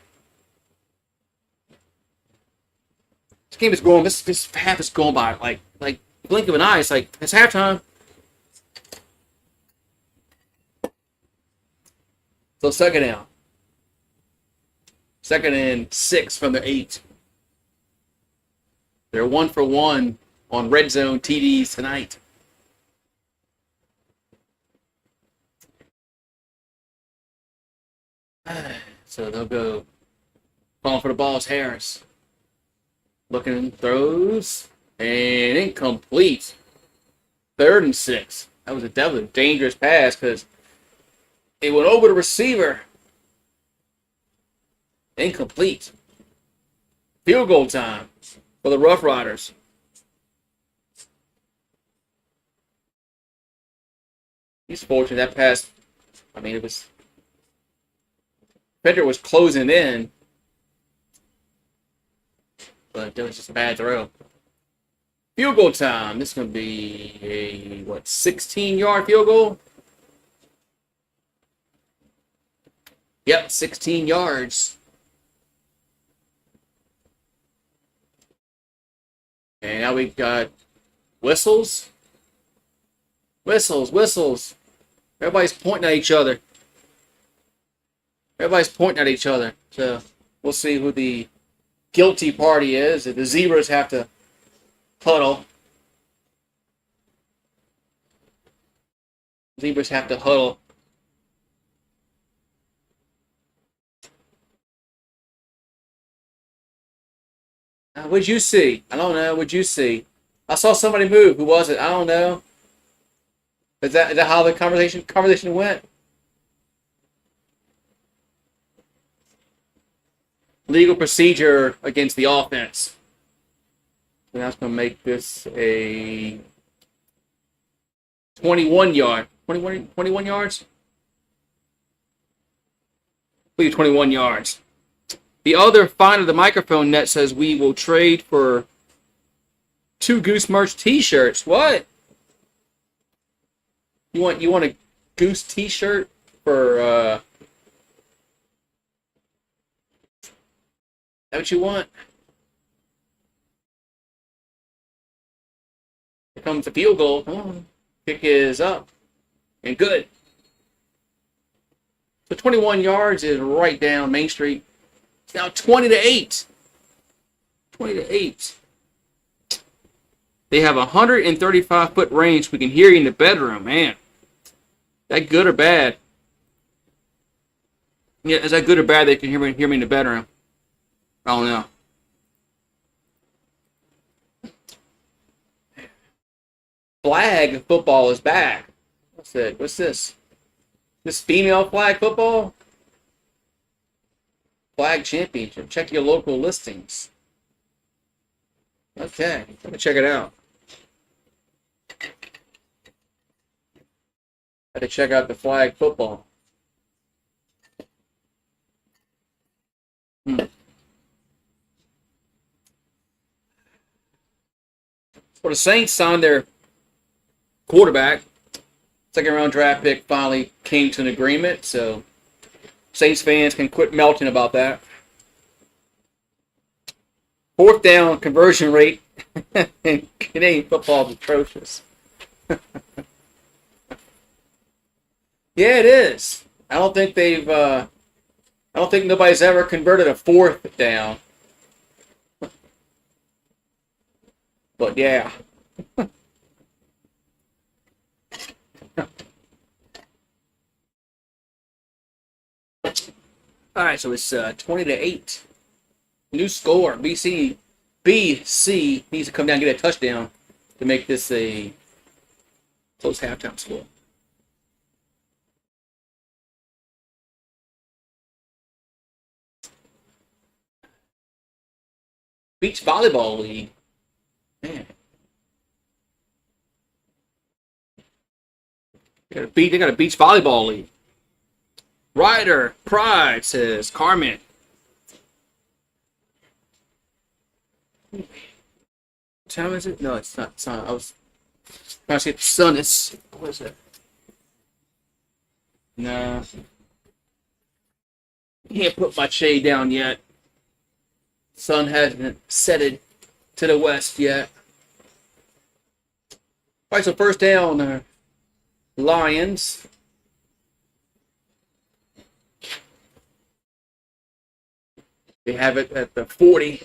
This half is going by like blink of an eye. It's halftime. So second down. 2nd and 6 from their 8. They're 1 for 1 on red zone TDs tonight. So they'll go calling for the ball is Harris. Looking, throws, and incomplete. 3rd and 6. That was a definitely dangerous pass because it went over the receiver. Incomplete. Field goal time for the Roughriders. He's fortunate that pass. I mean, it was. Frederick was closing in, but that was just a bad throw. Field goal time. This is going to be a, 16-yard field goal? Yep, 16 yards. And now we've got whistles. Whistles. Everybody's pointing at each other. So we'll see who the guilty party is. If the Zebras have to huddle. What'd you see? I don't know. What'd you see? I saw somebody move. Who was it? I don't know. Is that how the conversation went? Legal procedure against the offense. And that's going to make this a 21 yards. I believe 21 yards. The other fine of the microphone net says we will trade for 2 Goose merch T-shirts. What? You want a Goose T-shirt for? Is that what you want? Here comes the field goal. Oh, kick is up and good. So 21 yards is right down Main Street. It's now 20-8. 20-8. They have a 135-foot range. We can hear you in the bedroom, man. That good or bad? Yeah, is that good or bad? They can hear me in the bedroom. I don't know. Flag football is back. What's this? This female flag football? Flag championship. Check your local listings. Okay, let me check it out. Had to check out the flag football. Well, the Saints signed their quarterback. 2nd-round draft pick finally came to an agreement, so Saints fans can quit melting about that. 4th down conversion rate in Canadian football is atrocious. Yeah, it is. I don't think nobody's ever converted a 4th down. But yeah. All right, so it's 20-8. New score. BC needs to come down and get a touchdown to make this a close halftime score. Beach Volleyball League. Man. They got a beach volleyball league. Ryder Pride says Carmen. What time is it? No, it's not. It's not. I was trying to see if the sun is. What is it? No. Can't put my shade down yet. Sun hasn't set it to the west yet. All right, so first down, Lions. They have it at the 40.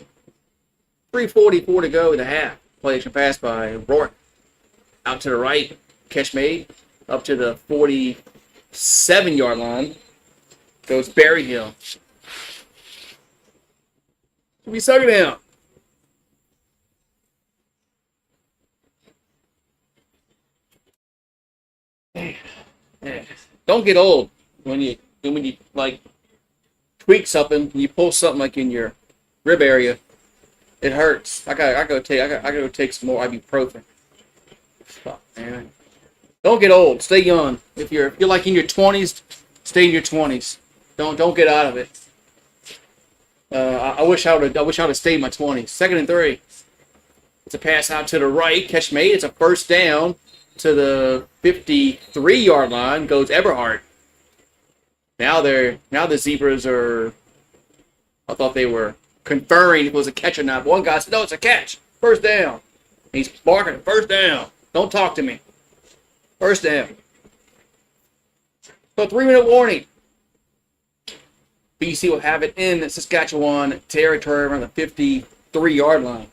3:44 to go in the half. Play action pass by Rourke. Out to the right. Catch made. Up to the 47-yard line. Goes Berryhill. We suck it down. Don't get old when you like tweak something. You pull something like in your rib area. It hurts. I gotta go take some more ibuprofen. Fuck, man. Don't get old. Stay young. If you're like in your 20s, stay in your 20s. Don't get out of it. I wish I would have stayed in my 20s. 2nd and 3. It's a pass out to the right. Catch made. It's a first down to the 53-yard line. Goes Eberhardt. Now the Zebras are. I thought they were conferring if it was a catch or not. One guy said, "No, it's a catch. First down." He's barking, "First down. Don't talk to me. First down." So 3-minute warning. BC will have it in Saskatchewan territory around the 53-yard line.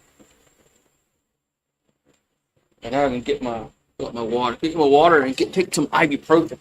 And now I can get my water. Get my water and take some ibuprofen.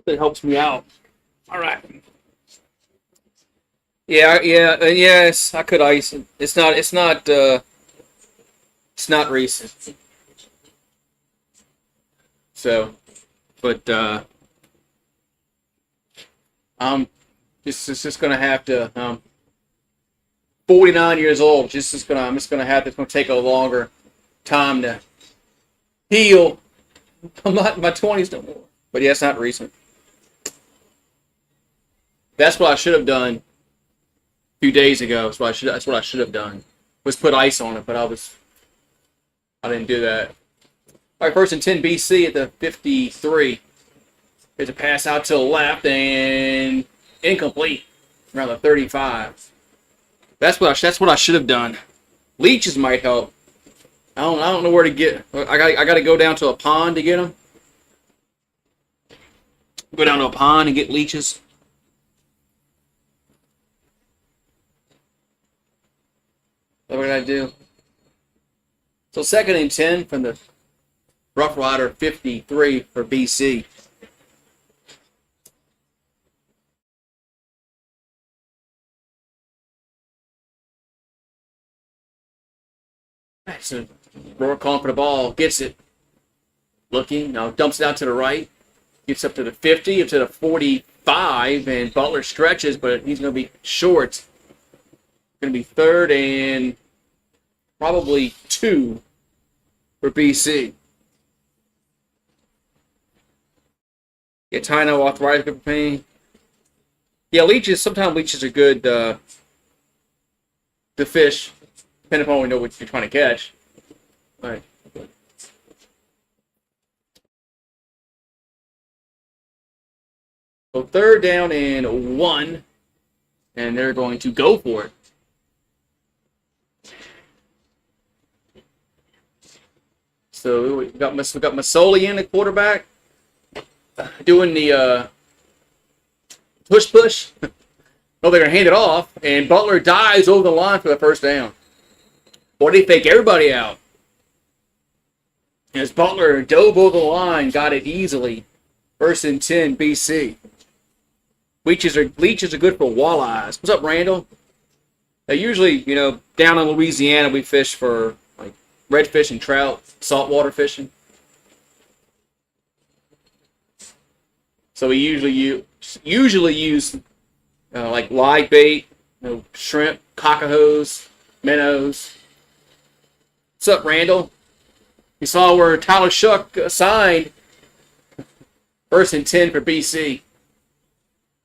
That helps me out. All right. Yes, I could ice it. It's not recent. So, but just gonna have to 49 years old. I'm just gonna have to. It's gonna take a longer time to heal. I'm not in my 20s no more. But yeah, it's not recent. That's what I should have done a few days ago. That's what I should have done. Was put ice on it, but I didn't do that. All right, 1st and 10 BC at the 53. There's a pass out to the left and incomplete around the 35. That's what I should have done. Leeches might help. I don't know where to get. I got to go down to a pond to get them. Go down to a pond and get leeches. That's what I do. So 2nd and 10 from the Rough Rider 53 for BC. So Rourke calling for the ball, gets it. Looking, now dumps it out to the right. Gets up to the 50, up to the 45, and Butler stretches, but he's going to be short. Going to be 3rd and probably 2 for BC. Yeah, Tino arthritis, good pain. Yeah, sometimes leeches are good to fish, depending upon what you're trying to catch. All right. So 3rd down and 1, and they're going to go for it. So we got Masoli in the quarterback, doing the push. Oh, they're gonna hand it off, and Butler dives over the line for the first down. Or they fake everybody out. As Butler dove over the line, got it easily. 1st and 10, BC. Leeches are good for walleyes. What's up, Randall? Usually, down in Louisiana, we fish for like redfish and trout, saltwater fishing. So we usually use like live bait, shrimp, cockahos, minnows. What's up, Randall? You saw where Tyler Shuck signed 1st and 10 for BC.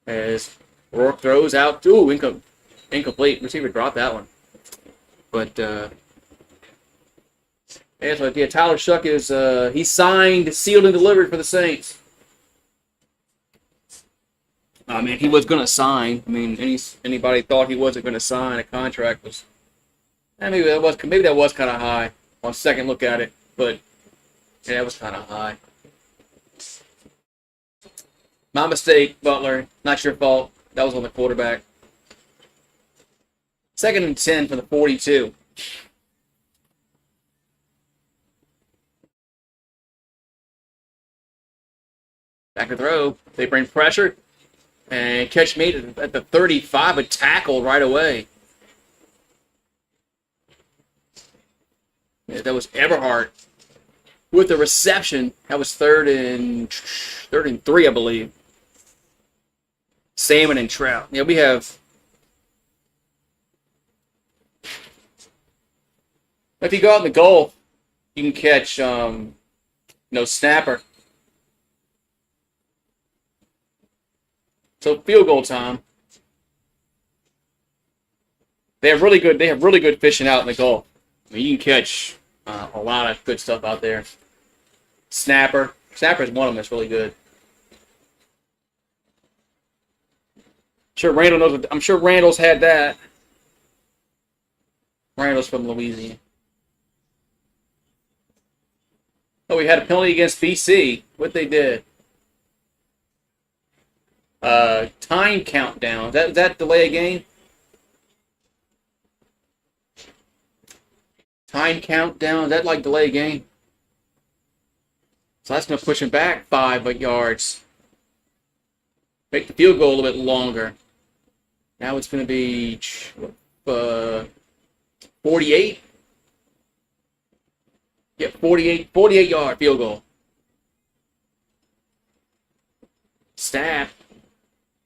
As Rourke throws out. Ooh, incomplete. Receiver dropped that one. But, Tyler Shuck is, he signed, sealed, and delivered for the Saints. Oh, man, he was going to sign. I mean, anybody thought he wasn't going to sign a contract was... maybe that was kind of high on second look at it. But, yeah, that was kind of high. My mistake, Butler. Not your fault. That was on the quarterback. 2nd and 10 for the 42. Back to throw. They bring pressure. And catch made at the 35. A tackle right away. Yeah, that was Everhart. With the reception, that was 3rd and 3, I believe. Salmon and trout. Yeah, we have. If you go out in the Gulf, you can catch, snapper. So field goal time. They have really good fishing out in the Gulf. I mean, you can catch a lot of good stuff out there. Snapper. Snapper is one of them that's really good. I'm sure Randall's had that. Randall's from Louisiana. Oh, we had a penalty against BC. What they did? Time countdown. That delay a game? Time countdown. Is that like delay a game? So that's going to push him back 5 yards. Make the field goal a little bit longer. Now it's going to be 48. Yeah, 48-yard field goal. Snap.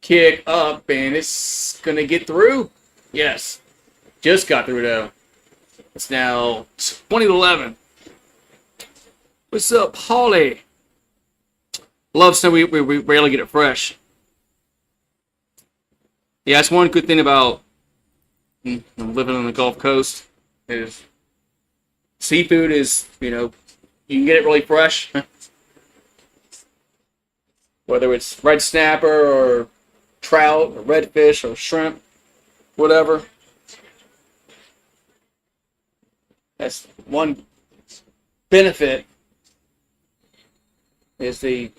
Kick up, and it's going to get through. Yes. Just got through, though. It's now 20-11. What's up, Holly? Love snow. We rarely get it fresh. Yeah, that's one good thing about living on the Gulf Coast is seafood is, you can get it really fresh. Whether it's red snapper or trout or redfish or shrimp, whatever. That's one benefit is the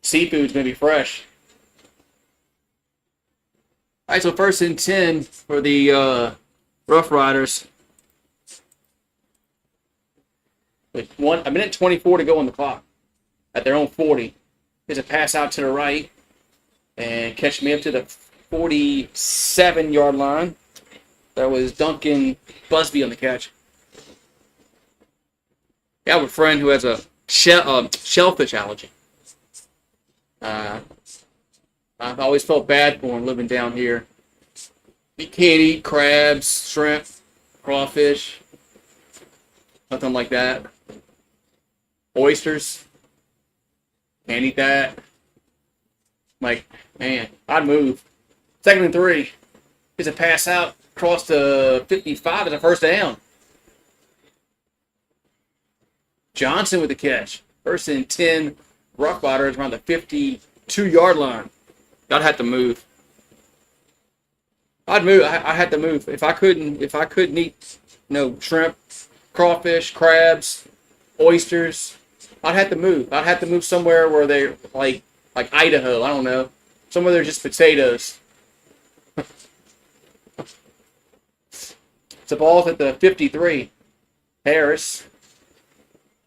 seafood's going to be fresh. All right, so 1st and 10 for the Roughriders. With 1 minute 24 to go on the clock at their own 40. There's a pass out to the right and catch me up to the 47-yard line. That was Duncan Busby on the catch. I have a friend who has a shellfish allergy. I've always felt bad for him living down here. He can't eat crabs, shrimp, crawfish, nothing like that. Oysters, can't eat that. Like, man, I'd move. 2nd and 3. It's a pass out across the 55 as a 1st down. Johnson with the catch. 1st and 10. Roughriders around the 52-yard line. I'd have to move. I'd move. I had to move. If I couldn't eat, shrimp, crawfish, crabs, oysters, I'd have to move. I'd have to move somewhere where they're like Idaho. I don't know. Somewhere there's just potatoes. The ball's at the 53. Harris.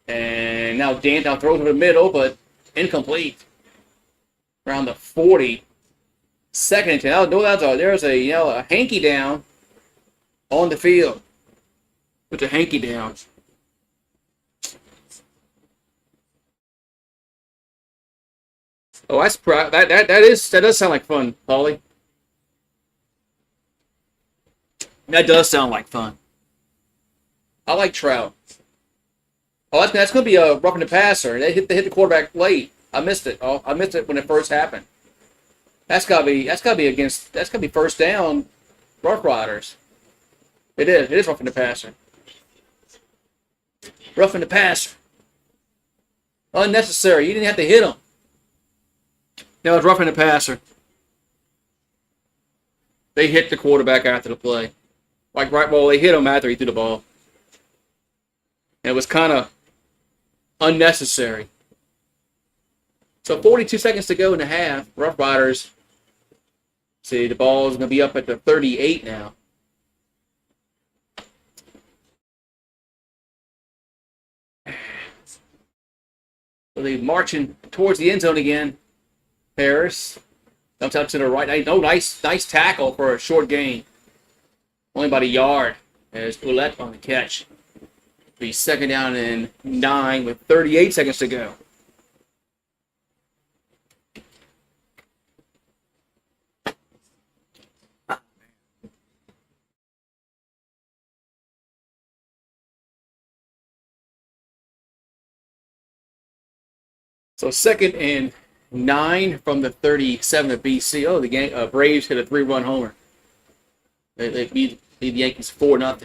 And now Dan now throws over the middle, but incomplete. Around the 40. Second and 10. There's a hanky down on the field. With the hanky down. Oh, that does sound like fun, Paulie. That does sound like fun. I like Trout. Oh, that's going to be a roughing the passer. They hit the quarterback late. I missed it. Oh, I missed it when it first happened. That's got to be first down. Roughriders. It is. It is roughing the passer. Roughing the passer. Unnecessary. You didn't have to hit him. Now it's roughing the passer. They hit the quarterback after the play. They hit him after he threw the ball. And it was kind of unnecessary. So 42 seconds to go in the half. Rough Riders. See, the ball is going to be up at the 38 now. So they're marching towards the end zone again. Harris dumps out to the right. Nice tackle for a short gain. Only about a yard. There's Poulet on the catch. Be second down and 9 with 38 seconds to go. So second and 9 from the 37 of BC. Oh, the Braves hit a 3-run homer. They beat the Yankees 4-0.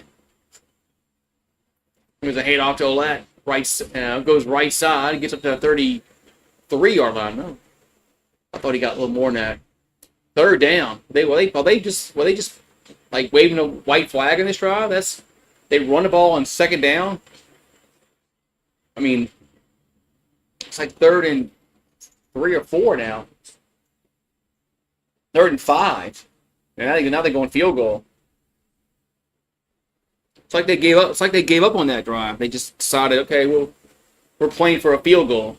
There's a handoff to Ouellette. Goes right side. He gets up to the 33-yard line. No, I thought he got a little more than that. Third down. Were they just like waving a white flag in this drive? They run the ball on second down. I mean, it's like 3rd and 3 or 4 now. 3rd and 5. And now they're going field goal. It's like they gave up. It's like they gave up on that drive. They just decided, okay, we're playing for a field goal.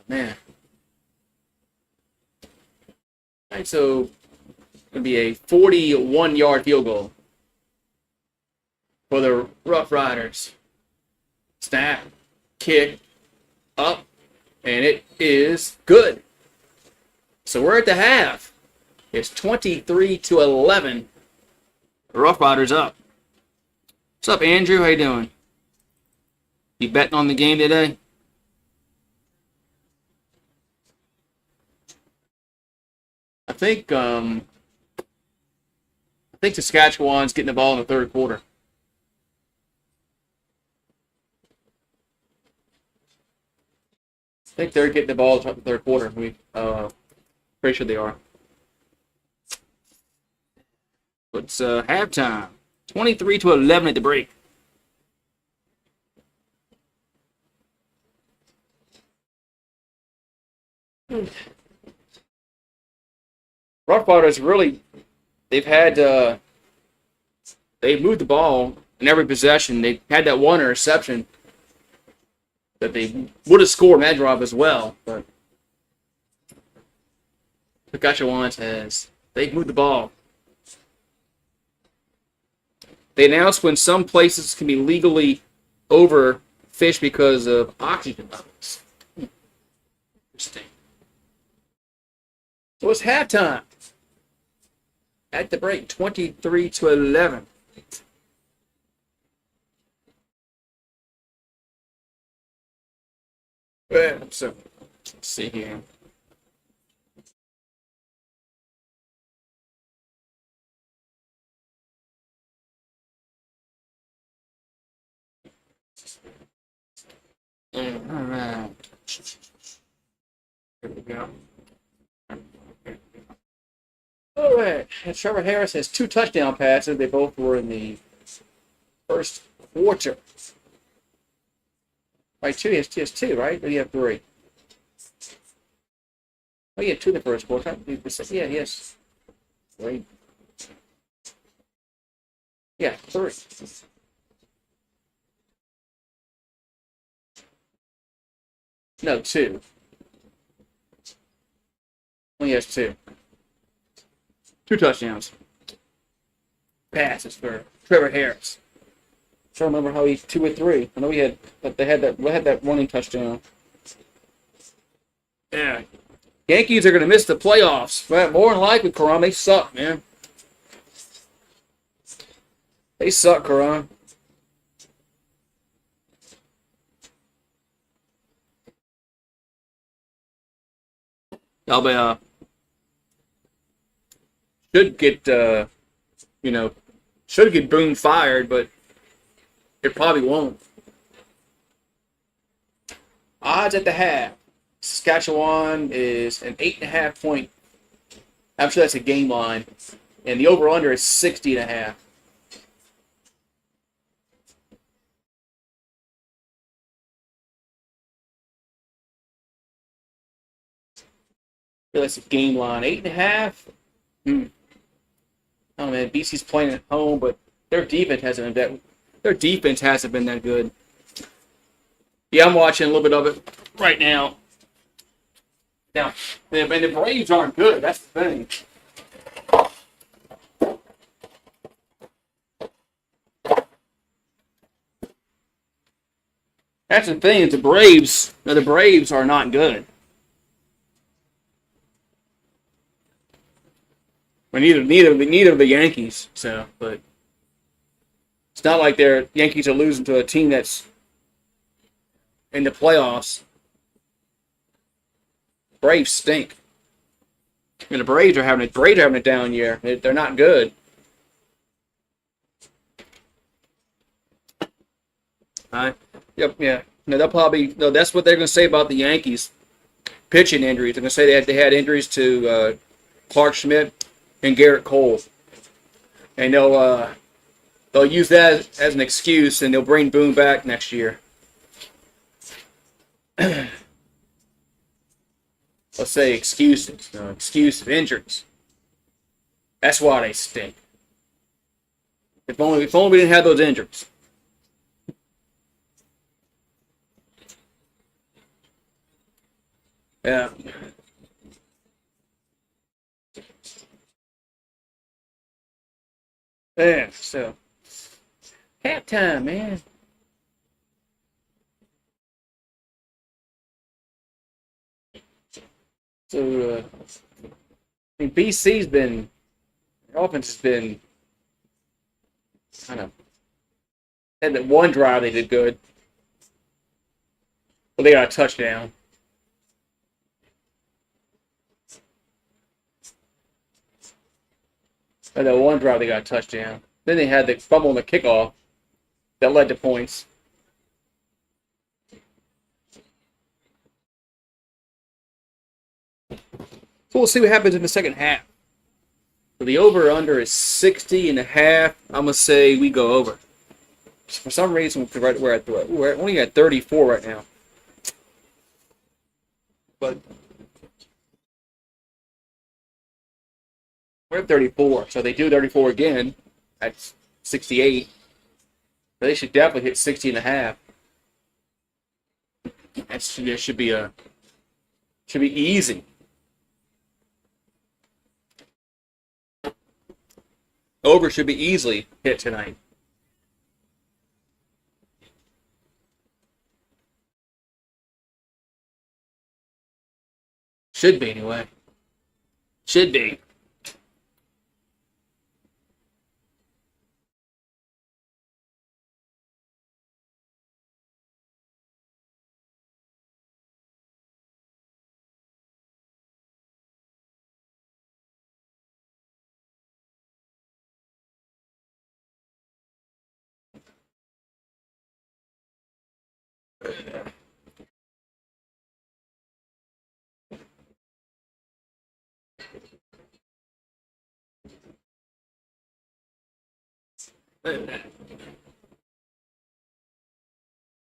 Man. All right, so it's going to be a 41-yard field goal for the Rough Riders. Snap, kick, up, and it is good. So we're at the half. It's 23-11. The Rough Riders up. What's up, Andrew? How you doing? You betting on the game today? I think Saskatchewan's getting the ball in the third quarter. I think they're getting the ball in the third quarter. Pretty sure they are. It's halftime. 23-11 at the break. Rough Riders they've moved the ball in every possession. They had that one interception that they would have scored in that drive as well, but Saskatchewan's they've moved the ball. They announced when some places can be legally overfished because of oxygen levels. Interesting. So it's halftime. At the break, 23-11. So let's see here. All right. Here we go. All right. And Trevor Harris has 2 touchdown passes. They both were in the first quarter. Right, 2. He has 2, right? Or do you have 3? Oh, you had 2 in the first quarter. Yeah, yes. 3. Yeah, 3. No, 2. Only has 2. 2 touchdowns. Passes for Trevor Harris. I don't remember how he's 2 or 3. I know he had, but they had that running touchdown. Yeah. Yankees are going to miss the playoffs. But more than likely, Karan, they suck, man. They suck, Karan. Alabama should get, you know, should get Boone fired, but it probably won't. Odds at the half. Saskatchewan is an 8.5 point. I'm sure that's a game line. And the over-under is 60.5. That's a game line. 8.5. Oh man, BC's playing at home, but their defense hasn't been that. Their defense hasn't been that good. Yeah, I'm watching a little bit of it right now. Now, and the Braves aren't good. That's the thing. That's the thing. The Braves are not good. But neither of the Yankees. So, but it's not like their Yankees are losing to a team that's in the playoffs. Braves stink. And the Braves are having a down year. They're not good. Yep, yeah. No, that's what they're going to say about the Yankees pitching injuries. They're going to say they had injuries to Clark Schmidt and Garrett Cole, and they'll use that as an excuse, and they'll bring Boone back next year. Let's say excuses. No, excuse of injuries. That's why they stink. If only we didn't have those injuries. Yeah. Yeah. So halftime, man. So I mean, BC's been their offense has been kind of had that one drive they did good, but they got a touchdown. And that one drive they got a touchdown. Then they had the fumble on the kickoff that led to points. So we'll see what happens in the second half. So the over-under is 60.5. I'm gonna say we go over. For some reason, we're only at 34 right now. But we're at 34, so they do 34 again at 68. They should definitely hit 60.5. That should be easy. Over should be easily hit tonight. Should be anyway. Should be.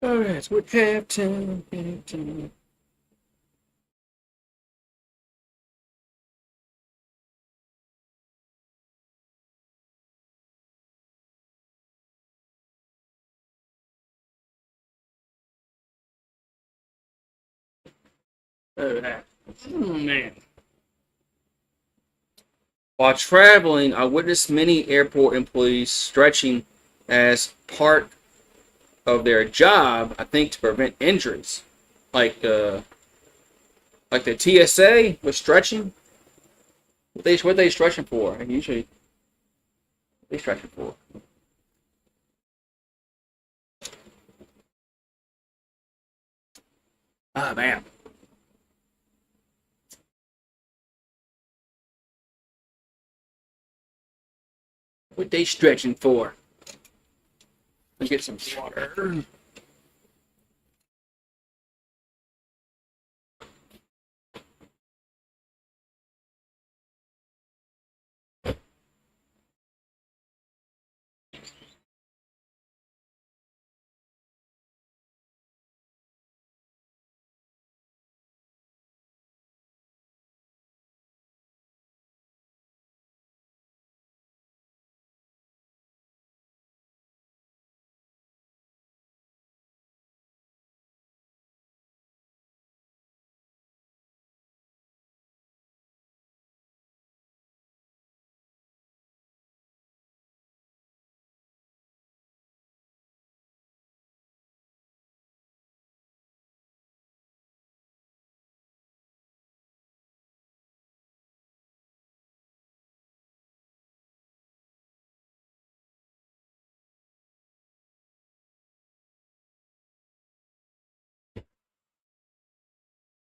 All right, so we're halftime. Oh, man. While traveling, I witnessed many airport employees stretching as part of their job, I think to prevent injuries. Like the TSA was stretching. What they stretching for? And usually they stretching for. Ah, man. What they stretching for? Let's get some water.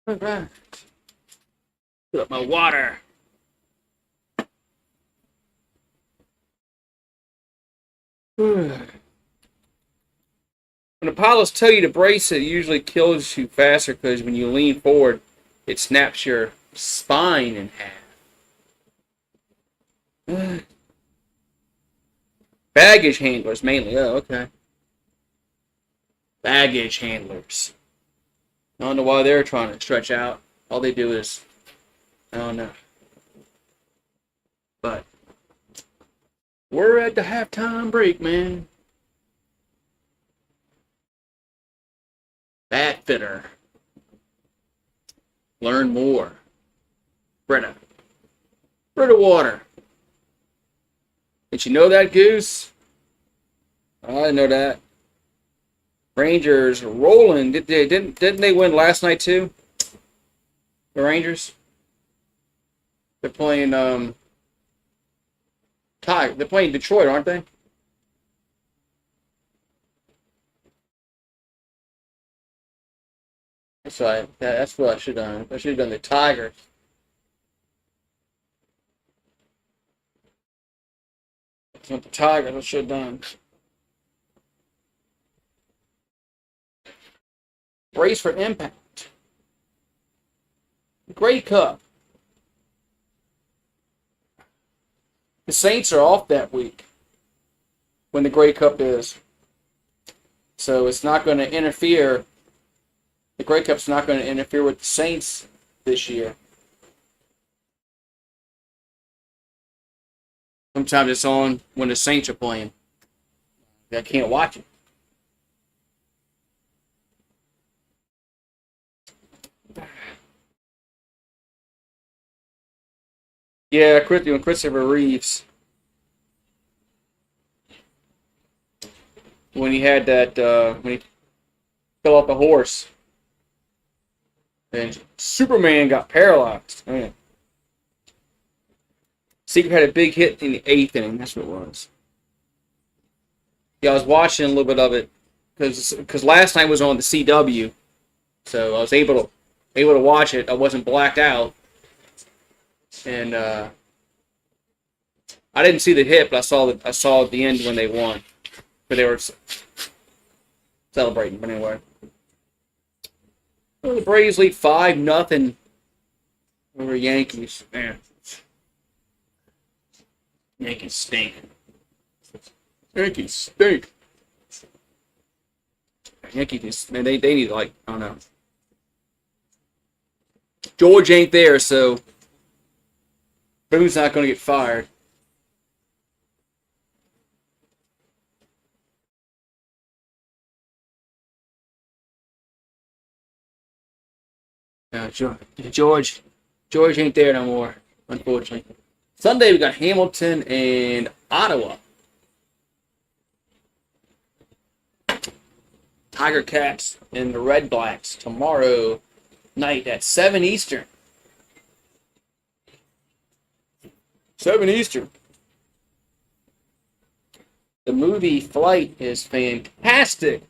All right. Fill up my water. When the pilots tell you to brace, it usually kills you faster because when you lean forward, it snaps your spine in half. Baggage handlers mainly. Oh, okay. Baggage handlers. I don't know why they're trying to stretch out. All they do is, I don't know. But we're at the halftime break, man. Bat fitter. Learn more. Brita. Brita water. Did you know that, Goose? I didn't know that. Rangers rolling. Didn't they win last night too? The Rangers. They're playing They're playing Detroit, aren't they? That's right. Yeah, that's what I should have done. I should have done the Tigers. That's not the Tigers. I should have done. Brace for impact. Grey Cup. The Saints are off that week when the Grey Cup is. So it's not going to interfere. The Grey Cup's not going to interfere with the Saints this year. Sometimes it's on when the Saints are playing. I can't watch it. Yeah, Christopher Reeves. When he had that, when he fell off the horse. And Superman got paralyzed. Man. Secret had a big hit in the 8th inning. That's what it was. Yeah, I was watching a little bit of it because last night was on the CW, so I was able to watch it. I wasn't blacked out, and I didn't see the hit, but I saw at the end when they won, but they were celebrating. But anyway, well, the Braves lead 5-0 over Yankees. Man, Yankees stink. Yankees stink. Yankees, man, they need, like, I don't know. George ain't there, so Boone's not going to get fired. George ain't there no more, unfortunately. Sunday we got Hamilton and Ottawa. Tiger Cats and the Red Blacks tomorrow night at 7 Eastern. 7 Eastern. The movie Flight is fantastic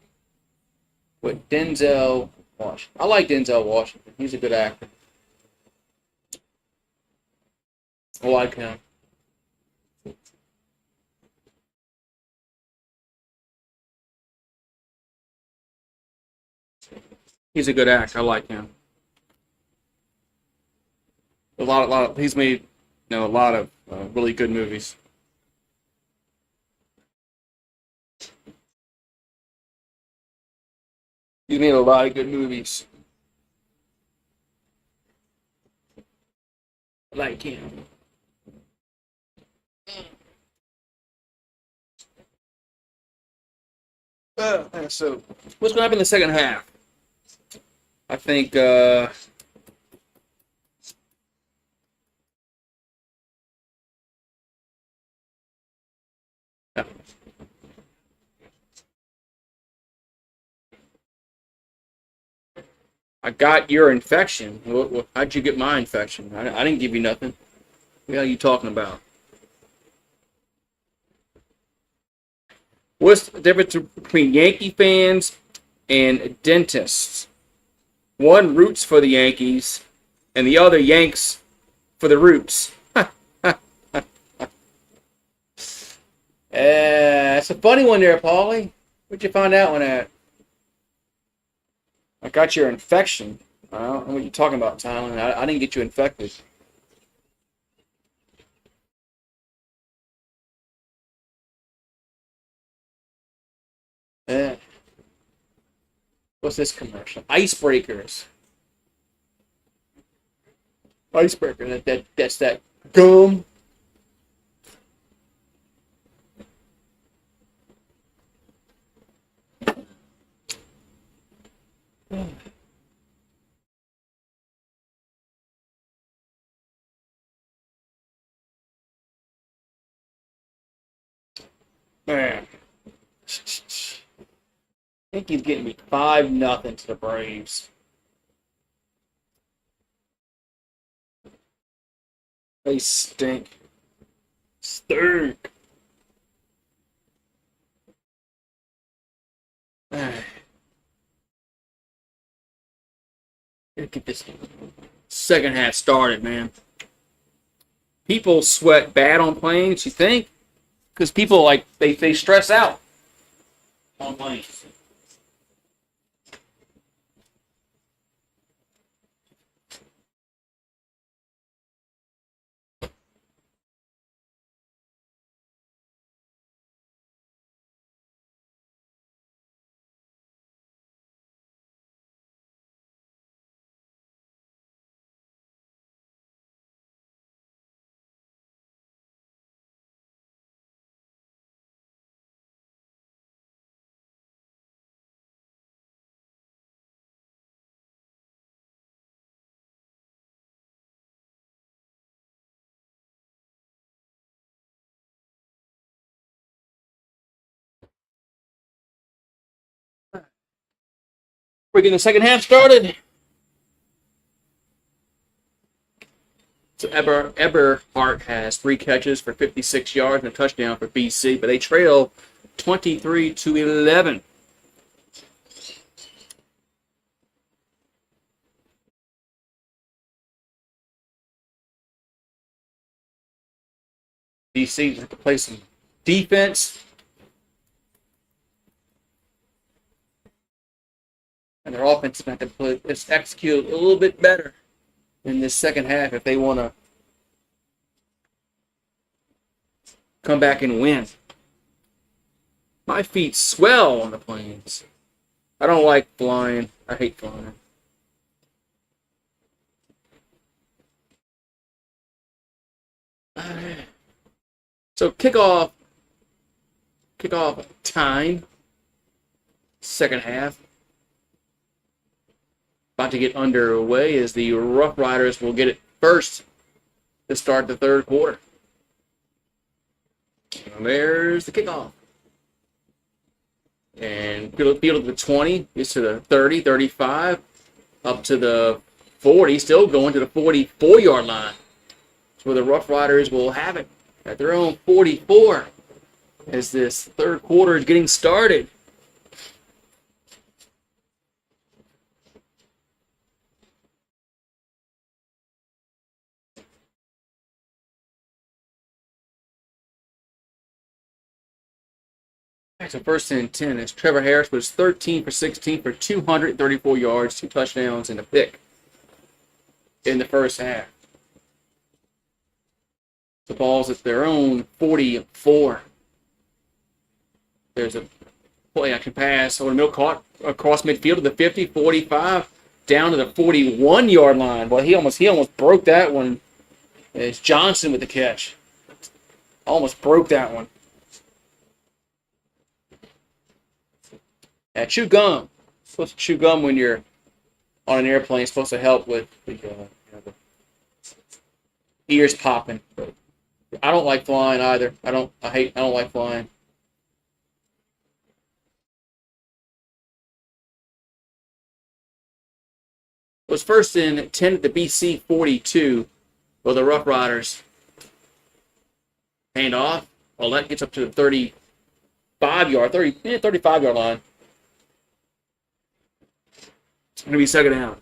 with Denzel Washington. I like Denzel Washington. He's a good actor. I like him. He's a good actor. I like him. He's made, a lot of really good movies. He's made a lot of good movies. I like him. So, what's going to happen in the second half? I think I got your infection. How'd you get my infection? I didn't give you nothing. What are you talking about? What's the difference between Yankee fans and dentists? One roots for the Yankees, and the other yanks for the roots. That's a funny one there, Paulie. Where'd you find that one at? I got your infection. I don't know what you're talking about, Tyler. I didn't get you infected. Yeah. What's this commercial? Icebreakers. Icebreaker. That's that gum. Man. I think he's getting me 5-0 to the Braves. They stink. Stink. Get this second half started, man. People sweat bad on planes, you think? Because people, they stress out on planes. We're getting the second half started. So Eberhardt has 3 catches for 56 yards and a touchdown for BC, but they trail 23-11. BC have to play some defense. And their offense is going to have to execute a little bit better in this second half if they want to come back and win. My feet swell on the planes. I don't like flying. I hate flying. So kickoff time, second half. about to get underway as the Rough Riders will get it first to start the third quarter. And there's the kickoff. And field at the 20, gets to the 30, 35, up to the 40, still going to the 44-yard line. That's where the Rough Riders will have it at their own 44 as this third quarter is getting started. So first and 10 is Trevor Harris was 13 for 16 for 234 yards, 2 touchdowns, and a pick in the first half. The ball's at their own 44. There's a play action pass over the middle, caught across midfield to the 50, 45, down to the 41-yard line. Well, he almost broke that one. It's Johnson with the catch. Almost broke that one. Chew gum. Supposed to chew gum when you're on an airplane. It's supposed to help with the ears popping. But I don't like flying either. I don't like flying. It was first and 10 at the BC 42 for the Rough Riders. Hand off. Well, that gets up to the 35-yard line. It's going to be second down.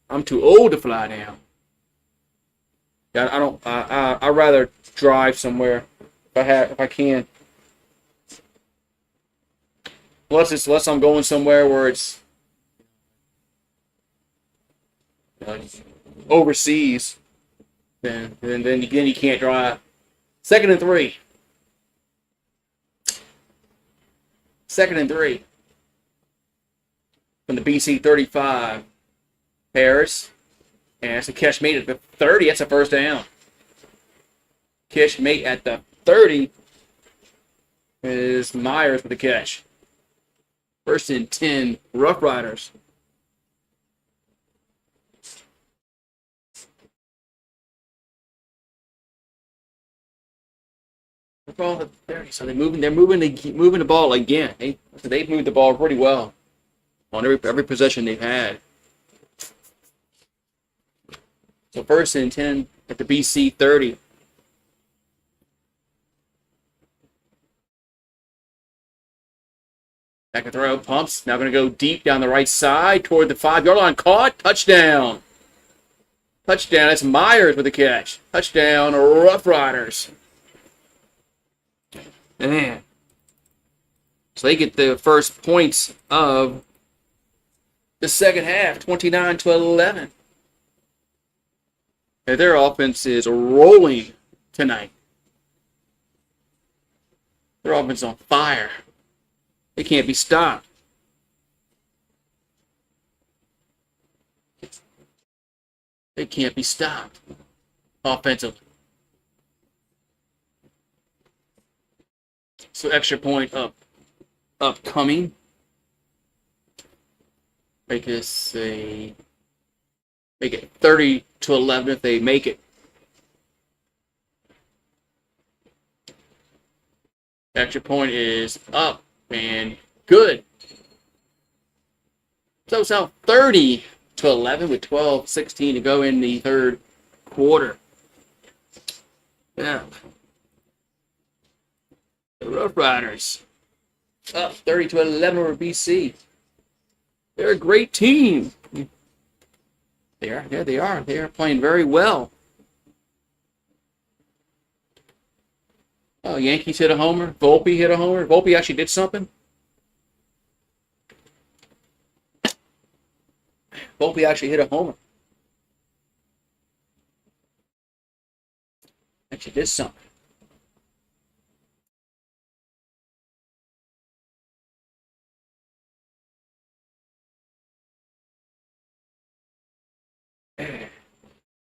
I'm too old to fly down. I'd rather drive somewhere if I can. Unless I'm going somewhere where it's overseas, then you can't drive. Second and 3. Second and 3. From the BC 35. Harris. And it's a catch made at the 30. That's a first down. Catch made at the 30 is Myers with the catch. First and 10, Rough Riders. Ball at 30. So they're moving the ball again. They've moved the ball pretty well on every possession they've had. So first and 10 at the BC 30. Back to throw, pumps. Now going to go deep down the right side toward the 5-yard line. Caught, touchdown. Touchdown. That's Myers with the catch. Touchdown, Rough Riders. Man. So they get the first points of the second half, 29-11. And their offense is rolling tonight. Their offense is on fire. They can't be stopped. They can't be stopped offensively. So extra point upcoming. Make it 30-11 if they make it. Extra point is up and good. So it's now 30-11 with 12:16 to go in the third quarter. Yeah. The Rough Riders up 30-11 over BC. They're a great team. They are. Yeah, they are. They are playing very well. Oh, Yankees hit a homer. Volpe hit a homer. Volpe actually did something. Volpe actually hit a homer. Actually did something.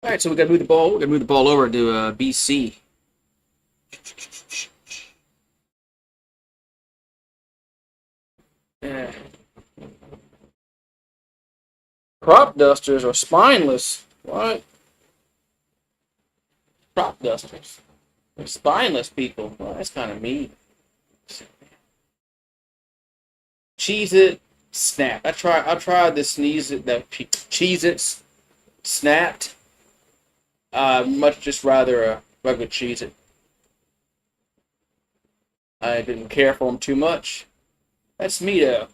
All right, so we got to move the ball. We're gonna move the ball over to BC. Crop dusters are spineless. What? Crop dusters. They're spineless people. Well, that's kind of mean. Cheese It Snap. I tried the Cheese It Snapped. Much just rather a regular Cheese It. I didn't care for them too much. That's me though.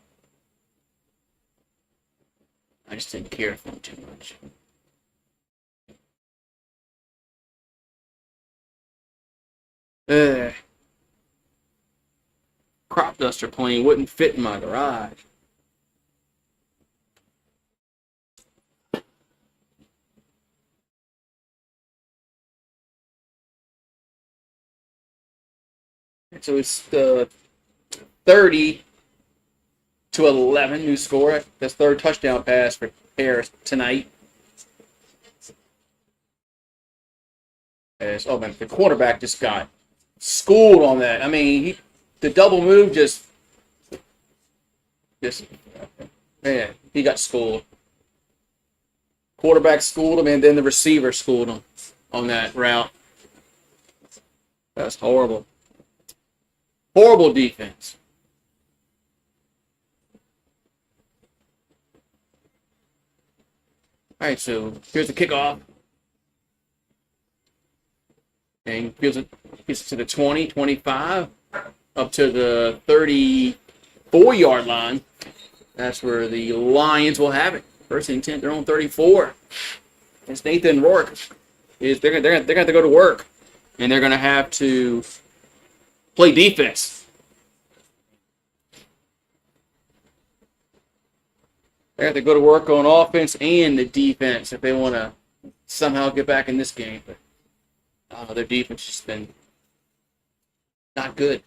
I just didn't care for them too much. Crop duster plane wouldn't fit in my garage. So it's the 30-11 new score. That's third touchdown pass for Harris tonight. Oh man, the quarterback just got schooled on that. I mean, the double move just man, he got schooled. Quarterback schooled him, and then the receiver schooled him on that route. That's horrible. Horrible defense. All right, so here's the kickoff. And gets it to the 20, 25, up to the 34-yard line. That's where the Lions will have it. First and 10, they're on 34. It's Nathan Rourke. They're gonna have to go to work, and they're gonna have to play defense. They have to go to work on offense and the defense if they want to somehow get back in this game. But their defense has been not good.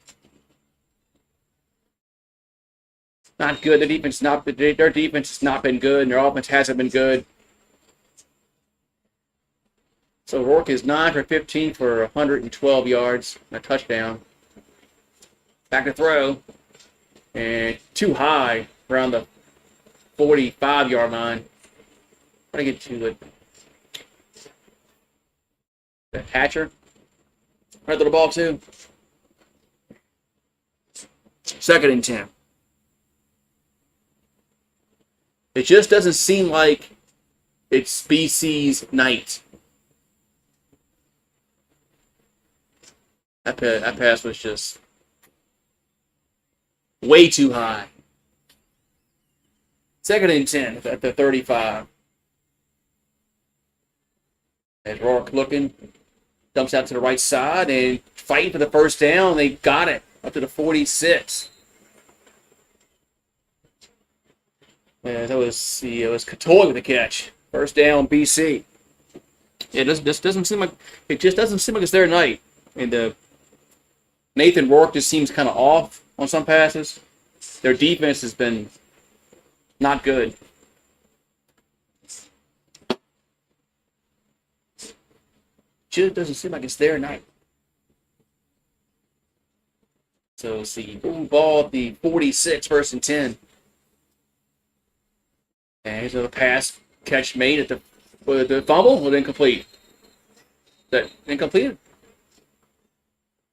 Not good. Their defense has not been good, and their offense hasn't been good. So Rourke is 9 for 15 for 112 yards, and a touchdown. Back to throw, and too high around the 45-yard line. Try to get to it. The Hatcher. Right to the ball too. Second and 10. It just doesn't seem like it's BC's night. That pass was just way too high. Second and 10 at the 35. As Rourke looking, dumps out to the right side and fighting for the first down. They got it up to the 46. And it was Catoy with the catch. First down, BC. It just doesn't seem like it's their night. And Nathan Rourke just seems kind of off on some passes. Their defense has been not good. Just doesn't seem like it's their night. So see, ball at the 46, first and 10. And here's a pass catch made at the fumble was incomplete. That incomplete?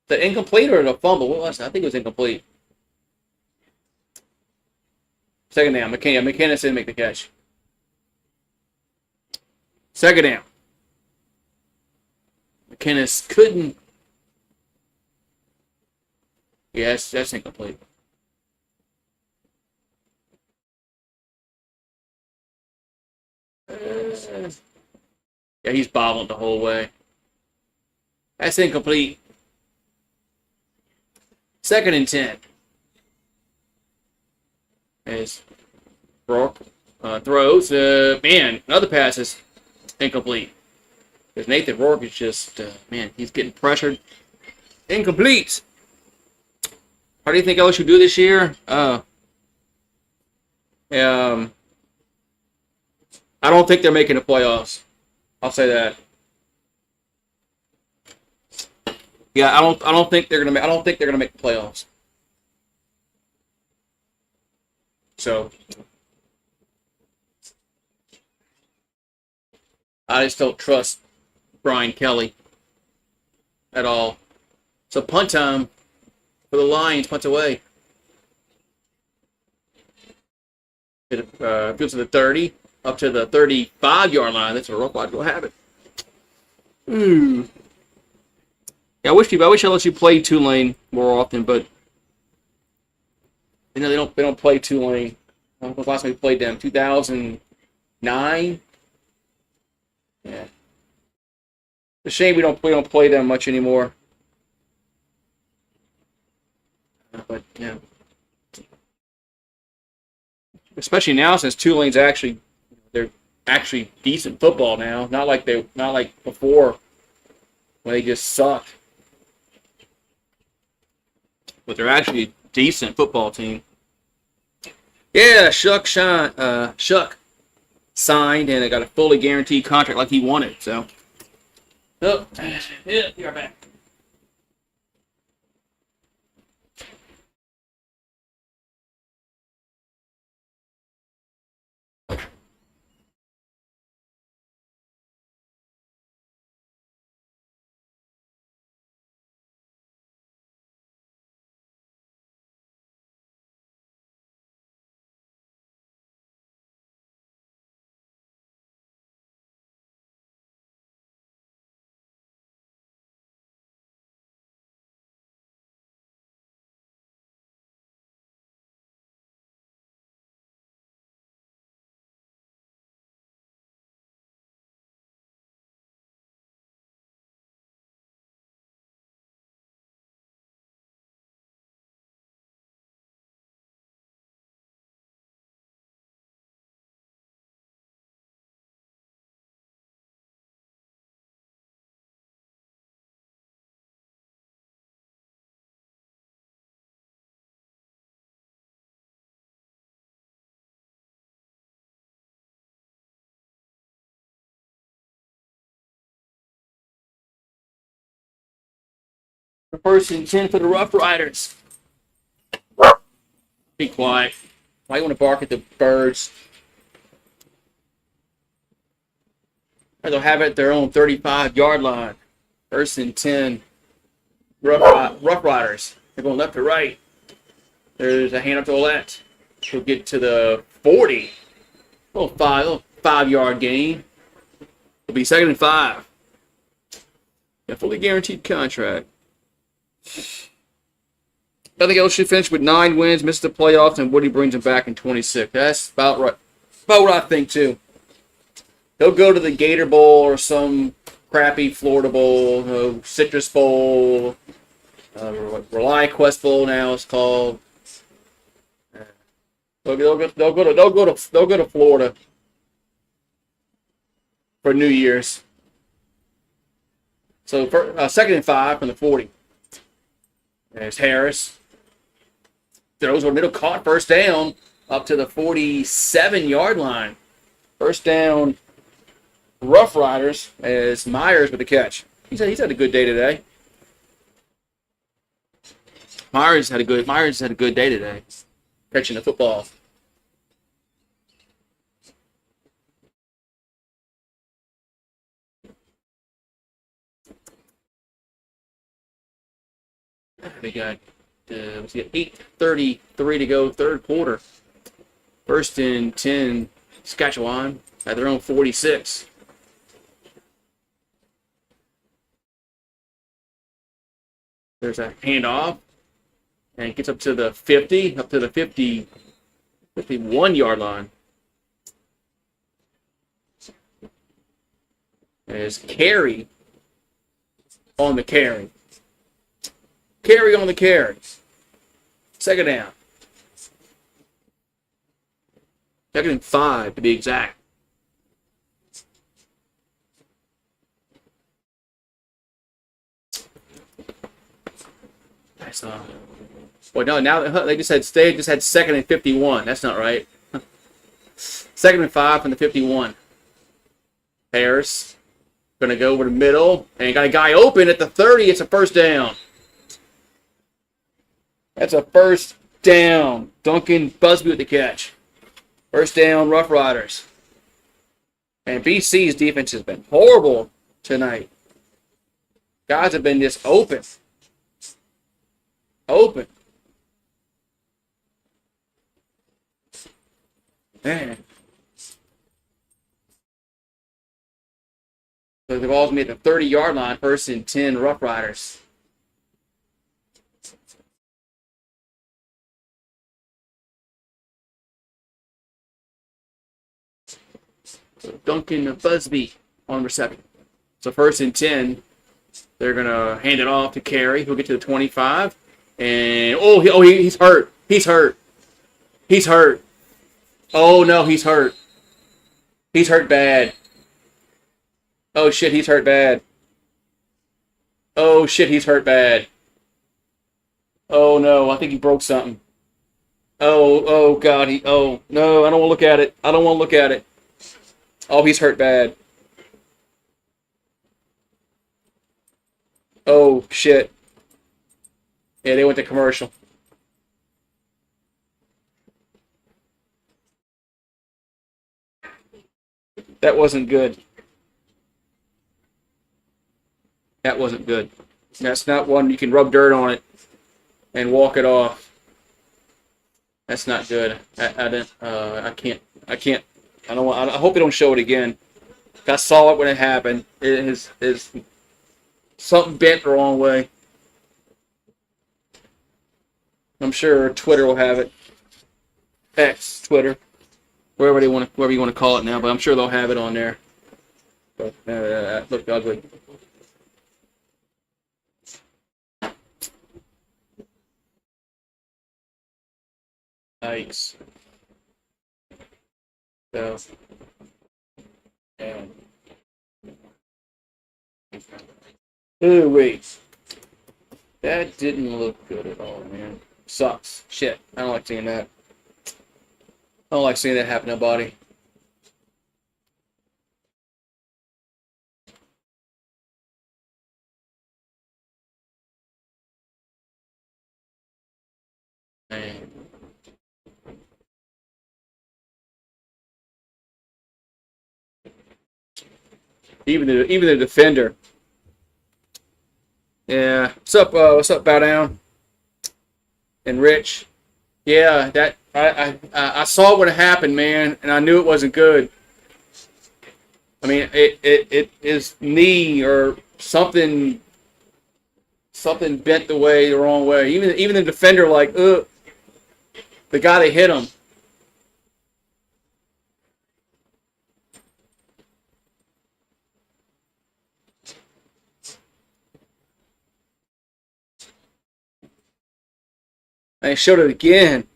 The incomplete or the fumble? What was it? I think it was incomplete. Second down. McKinnis didn't make the catch. Second down. McKinnis couldn't. Yes, that's incomplete. Yeah, he's bobbled the whole way. That's incomplete. Second and 10. As Rourke throws. Another pass is incomplete. Because Nathan Rourke is just, he's getting pressured. Incomplete. How do you think LSU do this year? I don't think they're making the playoffs. I'll say that. Yeah, I don't think they're gonna make the playoffs. So I just don't trust Brian Kelly at all. So punt time for the Lions. Punt away. Goes to the 30, up to the 35-yard line. That's where Roughriders will have it. Yeah, I wish I let you play Tulane more often, but they don't play Tulane. When was the last time we played them? 2009. Yeah. It's a shame we don't play them much anymore. But yeah. Especially now since Tulane's they're actually decent football now. Not like before when they just sucked. But they're actually a decent football team. Yeah, Shuck signed and got a fully guaranteed contract like he wanted. So, yeah, you're back. The first and 10 for the Roughriders. Be quiet. Why you want to bark at the birds? They'll have it at their own 35-yard line. First and 10. Roughriders. They're going left to right. There's a hand up to the left. She'll get to the 40. Little 5-yard gain. It'll be 2nd and 5. A fully guaranteed contract. I think LSU finished with 9 wins, missed the playoffs, and Woody brings them back in 26. That's about right. About what I think, too. They'll go to the Gator Bowl or some crappy Florida Bowl, Citrus Bowl, ReliaQuest Bowl now it's called. They'll go to Florida for New Year's. So 2nd and 5 from the 40. There's Harris. Throws over middle, caught, first down, up to the 47-yard line. First down, Roughriders, as Myers with the catch. He's had a good day today. Myers had a good day today, catching the football. We got 8:33 to go, third quarter. First and 10, Saskatchewan at their own 46. There's a handoff, and it gets up to the 50, up to the 51-yard line. There's carry on the carry. Carry on the carry. 2nd down. 2nd and 5 to be exact. That's well, no, now they just had 2nd and 51. That's not right. 2nd and 5 from the 51. Harris gonna go over the middle and got a guy open at the 30. It's a first down. That's a first down. Duncan Busby with the catch. First down, Roughriders. And BC's defense has been horrible tonight. Guys have been just open. Open. Man. So the ball's made at the 30-yard line, first and 10 Rough Riders. So Duncan Busby on reception. So first and 10. They're going to hand it off to Carey. He'll get to the 25. And, he's hurt. He's hurt. He's hurt. Oh, no, he's hurt. He's hurt bad. Oh, shit, he's hurt bad. Oh, shit, he's hurt bad. Oh, no, I think he broke something. Oh, God, no, I don't want to look at it. I don't want to look at it. Oh, he's hurt bad. Oh, shit. Yeah, they went to commercial. That wasn't good. That wasn't good. That's not one you can rub dirt on it and walk it off. That's not good. I can't. I don't want. I hope they don't show it again. I saw it when it happened. It is something bent the wrong way. I'm sure Twitter will have it. X, Twitter, wherever you want to call it now, but I'm sure they'll have it on there. But that looked ugly. Yikes. So, and oh wait, that didn't look good at all, man. Sucks. Shit. I don't like seeing that. I don't like seeing that happen to nobody. Man. Even the defender. Yeah. What's up, Bow Down? And Rich. Yeah, that I saw what happened, man, and I knew it wasn't good. I mean, it his knee or something bent the wrong way. Even the defender, like, the guy that hit him. And they showed it again.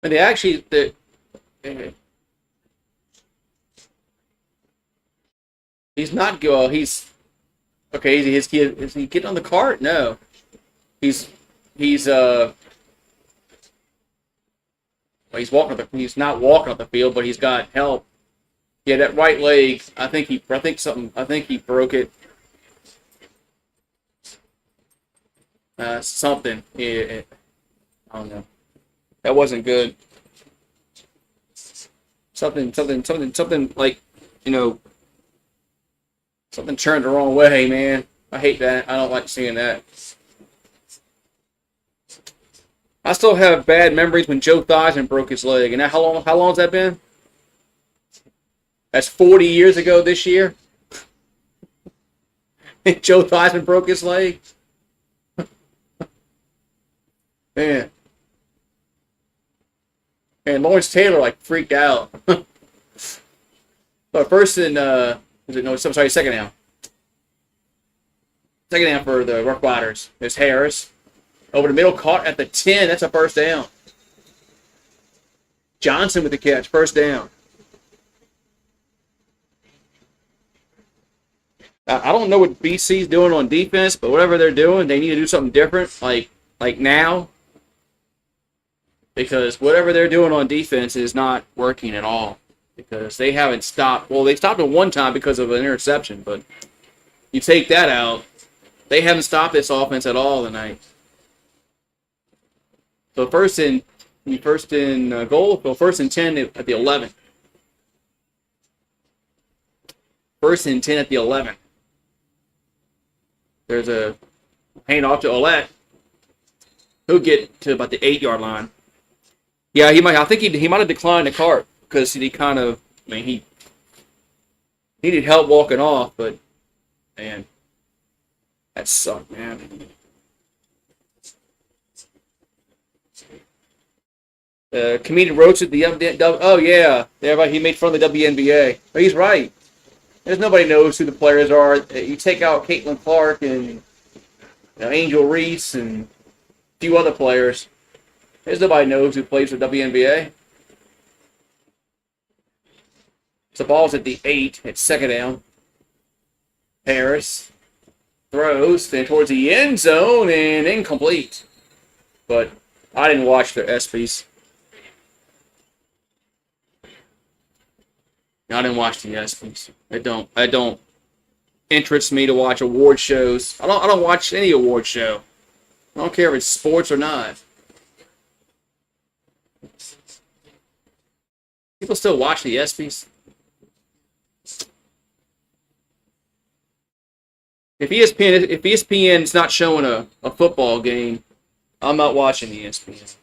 And they actually he's not go. He's okay. Is he getting on the cart? No. He's well, he's not walking up the field, but he's got help. Yeah, that right leg. I think he broke it. Something. Yeah, I don't know. That wasn't good. Something like, something turned the wrong way, man. I hate that. I don't like seeing that. I still have bad memories when Joe Theismann broke his leg. And how long has that been? That's 40 years ago this year. Joe Theismann broke his leg. Man. And Lawrence Taylor freaked out. But first second down. Second down for the Rough Riders. There's Harris. Over the middle, caught at the 10. That's a first down. Johnson with the catch. First down. I don't know what BC's doing on defense, but whatever they're doing, they need to do something different, like now. Because whatever they're doing on defense is not working at all. Because they haven't stopped. Well, they stopped at one time because of an interception, but you take that out, They haven't stopped this offense at all tonight. So first in goal. So first and 10 at the 11. First and 10 at the 11. There's a hand off to Olette. He'll get to about the 8-yard line. Yeah, he might. I think he might have declined the cart because he kind of. I mean, he needed help walking off, but man, that sucked, man. Comedian roasted the oh yeah, everybody he made fun of the WNBA. But he's right. There's nobody knows who the players are. You take out Caitlin Clark and Angel Reese and a few other players. There's nobody knows who plays for WNBA. So the ball's at the 8. It's second down. Harris throws towards the end zone and incomplete. But I didn't watch the ESPYs. I didn't watch the ESPYs. It don't interest me to watch award shows. I don't watch any award show. I don't care if it's sports or not. People still watch the ESPYs. If ESPN's not showing a football game, I'm not watching the ESPN.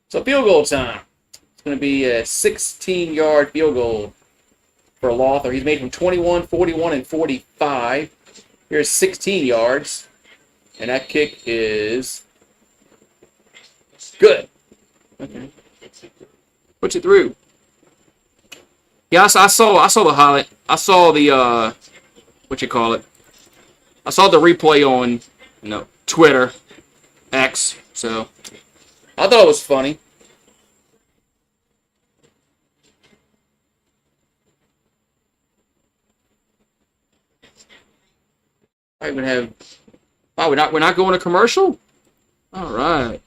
So field goal time. It's going to be a 16-yard field goal for Lothar. He's made from 21, 41, and 45. Here's 16 yards. And that kick is good. Okay. Puts it through. Yeah, I saw the highlight. I saw the what you call it. I saw the replay on Twitter, X. So I thought it was funny. All right, we're gonna have. Oh, we're not going to commercial. All right,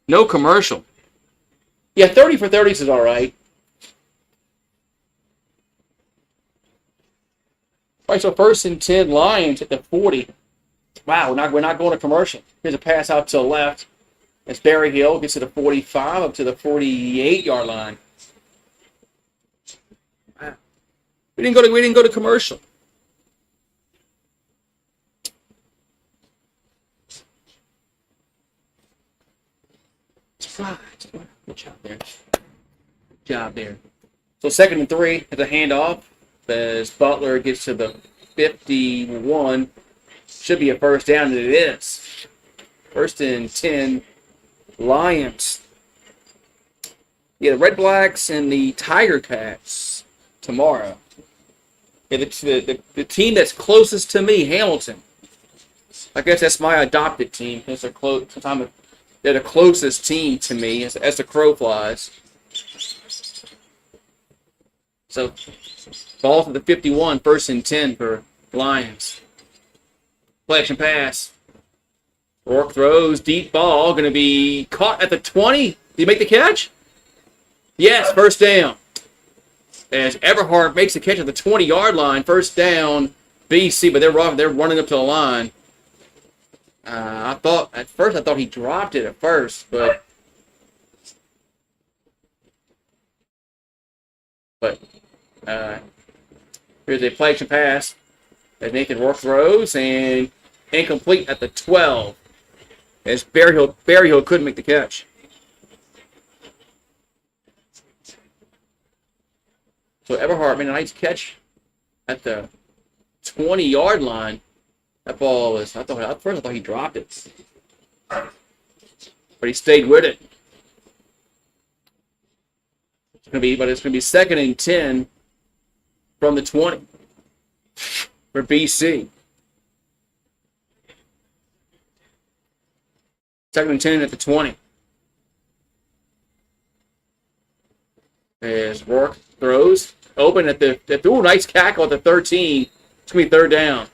no commercial. Yeah, 30 for 30s is all right. All right, so first and 10 Lions at the 40. Wow, we're not going to commercial. Here's a pass out to the left. It's Berryhill, gets to the 45 up to the 48-yard line. Wow. We didn't go to commercial. Good job there. Good job there. So second and 3 at the handoff. As Butler gets to the 51, should be a first down, and it is. First and 10, Lions. Yeah, the Red Blacks and the Tiger Cats tomorrow. Yeah, the team that's closest to me, Hamilton. I guess that's my adopted team. They're the closest team to me as the crow flies. So, ball to the 51, first and 10 for Lions. Play action pass. Rourke throws, deep ball, going to be caught at the 20. Did he make the catch? Yes, first down. As Everhart makes the catch at the 20-yard line, first down, BC, but they're running up to the line. At first I thought he dropped it at first, but here's a play action pass as Nathan Rourke throws and incomplete at the 12 as Berryhill couldn't make the catch. So Everhart made a nice catch at the 20-yard line. That ball was, at first I thought he dropped it. But he stayed with it. It's going to be second and 10 from the 20 for BC. Second and 10 at the 20. As Rourke throws. Open at the nice cackle at the 13. It's going to be third down.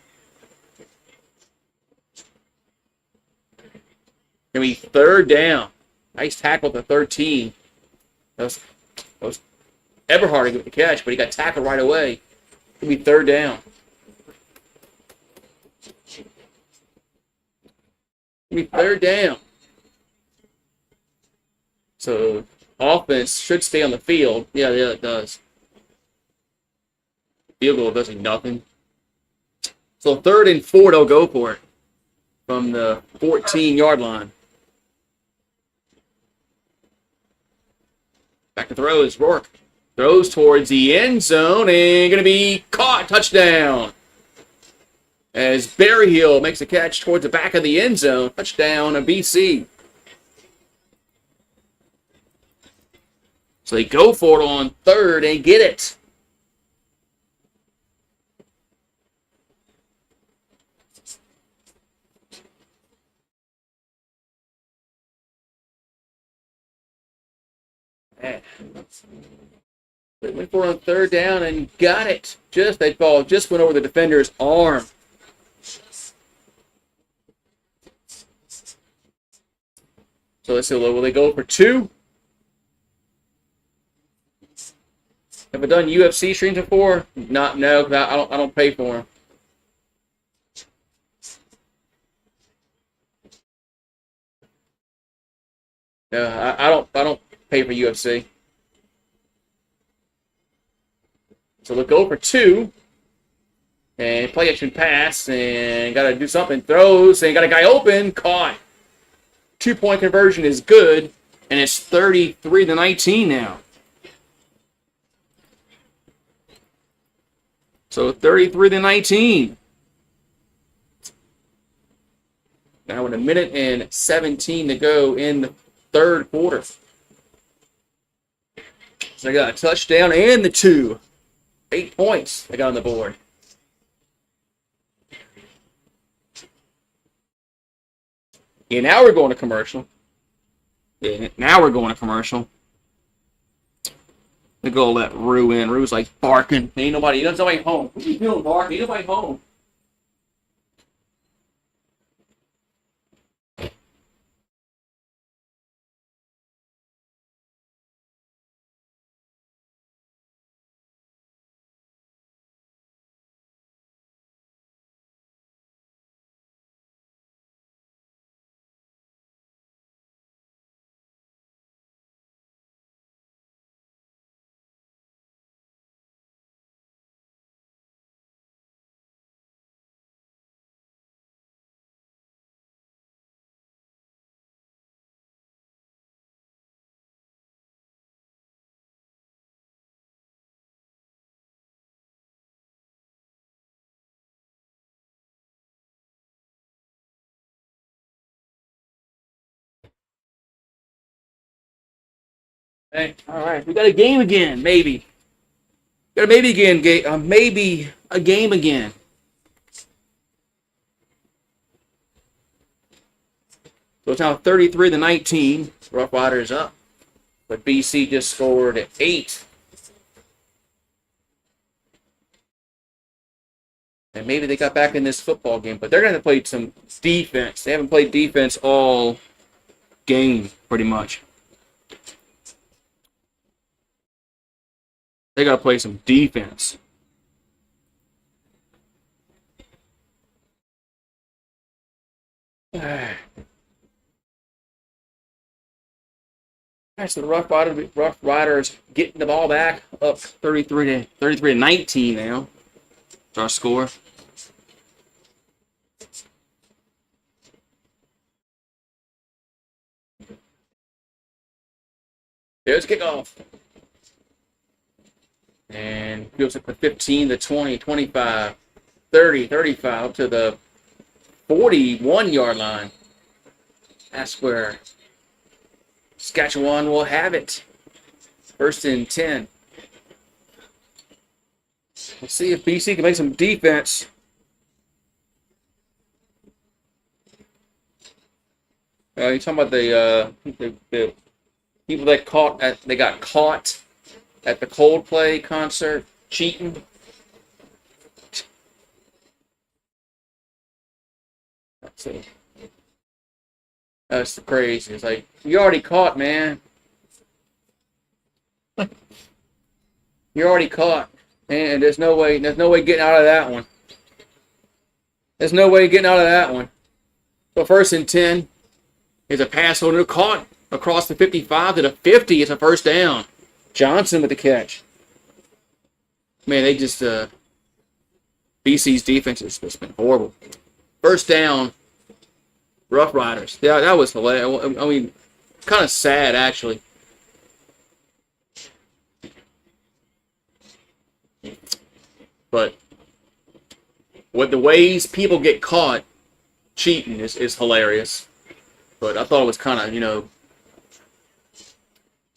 Going to be third down. Nice tackle at the 13. That was Everhart to get the catch, but he got tackled right away. It's going to be third down. Give me third down. So offense should stay on the field. Yeah, it does. Field goal does nothing. So 3rd and 4, they'll go for it from the 14-yard line. Back to throws. Rourke throws towards the end zone and going to be caught. Touchdown. As Berryhill makes a catch towards the back of the end zone. Touchdown of BC. So they go for it on 3rd and get it. They went for it on 3rd down and got it. That ball just went over the defender's arm. So let's see, will they go for 2? Have I done UFC streams before? No, because I don't pay for them. No, I don't pay for UFC. So they'll go for 2. And play action pass. And got to do something. Throws. And got a guy open. Caught. 2-point conversion is good. And it's 33-19 now. So 33-19. Now with 1:17 to go in the 3rd quarter. So they got a touchdown and the 2. 8 points they got on the board. Yeah, now we're going to commercial. They go let Rue in. Rue's like barking. Ain't nobody home. What are you doing, Bark? Ain't nobody home. Hey, all right, we got a game again, maybe. Got a maybe again, maybe a game again. So it's now 33-19. Rough Riders up, but BC just scored 8. And maybe they got back in this football game, but they're going to play some defense. They haven't played defense all game, pretty much. They got to play some defense. All right, so the Rough Riders getting the ball back, up 33-19 now. That's our score. There's kickoff. And goes up to 15, the 20, 25, 30, 35, up to the 41-yard line. That's where Saskatchewan will have it. 1st and 10. Let's see if BC can make some defense. You're talking about the people that got caught at the Coldplay concert cheating. Let's see. That's crazy. It's like, you already caught, man. You're already caught. And there's no way getting out of that one. There's no way getting out of that one. So 1st and 10 is a pass holder caught across the 55 to the 50. It's a first down. Johnson with the catch. Man, they just BC's defense has just been horrible. First down, Rough Riders. Yeah, that was hilarious. I mean, kind of sad actually. But with the ways people get caught cheating is hilarious. But I thought it was kind of,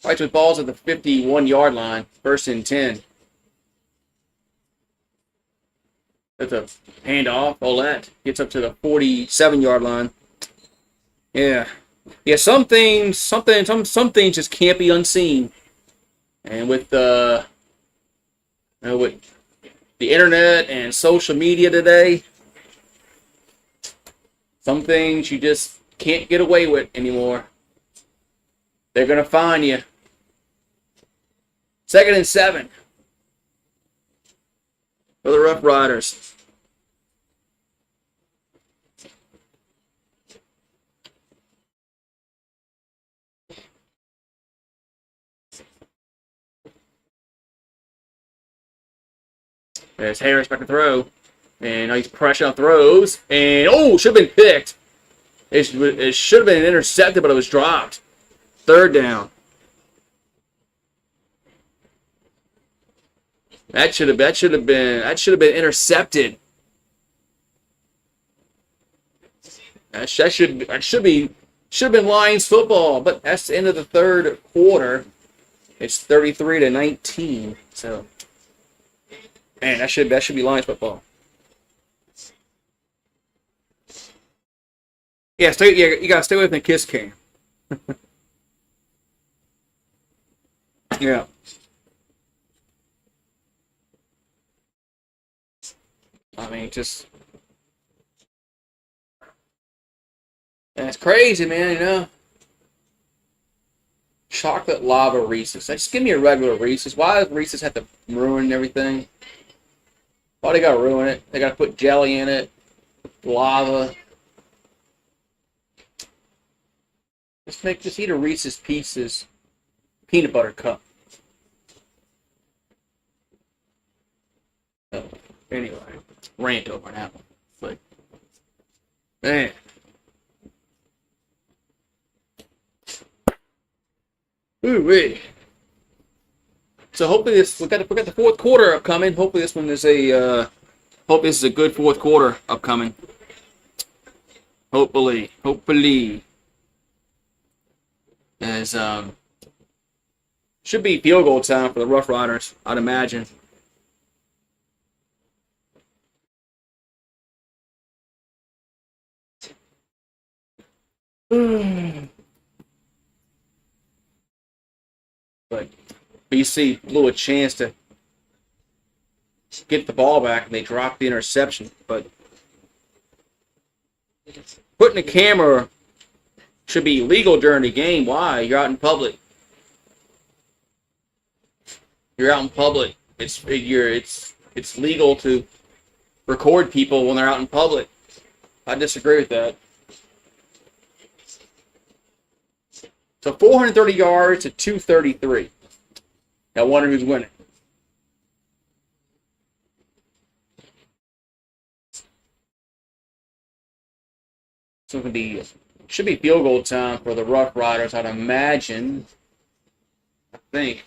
right with balls at the 51-yard line, 1st and 10. That's a handoff. Olette gets up to the 47-yard line. Yeah. Yeah, some things just can't be unseen. And with with the internet and social media today, some things you just can't get away with anymore. They're going to find you. 2nd and 7 for the Rough Riders. There's Harris back to throw. And he's pressure on throws. And, should have been picked. It should have been intercepted, but it was dropped. 3rd down. That should have been intercepted. That should have been Lions football, but that's the end of the 3rd quarter. It's 33-19. So, man, that should be Lions football. Yeah, you gotta stay away from the kiss cam. Yeah. I mean, that's crazy, man, Chocolate lava Reese's. Just give me a regular Reese's. Why does Reese's have to ruin everything? Why they gotta ruin it? They gotta put jelly in it, lava. Just eat a Reese's Pieces peanut butter cup. Anyway, rant over that one. But man. Ooh-wee. So hopefully we got the 4th quarter upcoming. Hopefully this one is hope this is a good 4th quarter upcoming. Hopefully. As should be field goal time for the Rough Riders, I'd imagine. But BC blew a chance to get the ball back, and they dropped the interception. But putting a camera should be legal during the game. Why? You're out in public. It's legal to record people when they're out in public. I disagree with that. So 430 yards to 233. I wonder who's winning. So should be field goal time for the Rough Riders, I'd imagine. I think.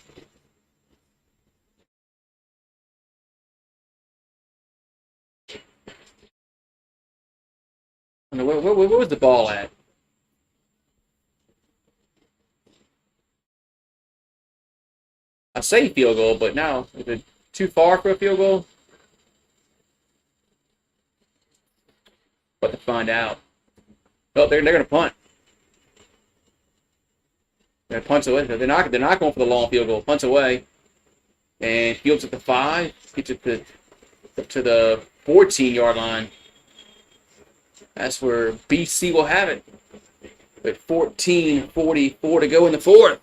I mean, where was the ball at? I say field goal, but now is it too far for a field goal? But to find out. Oh, they're going to punt. They're punts away. They're not going for the long field goal. Punts away, and Fields at the 5. Gets it to the 14-yard line. That's where BC will have it. With 14:44 to go in the 4th.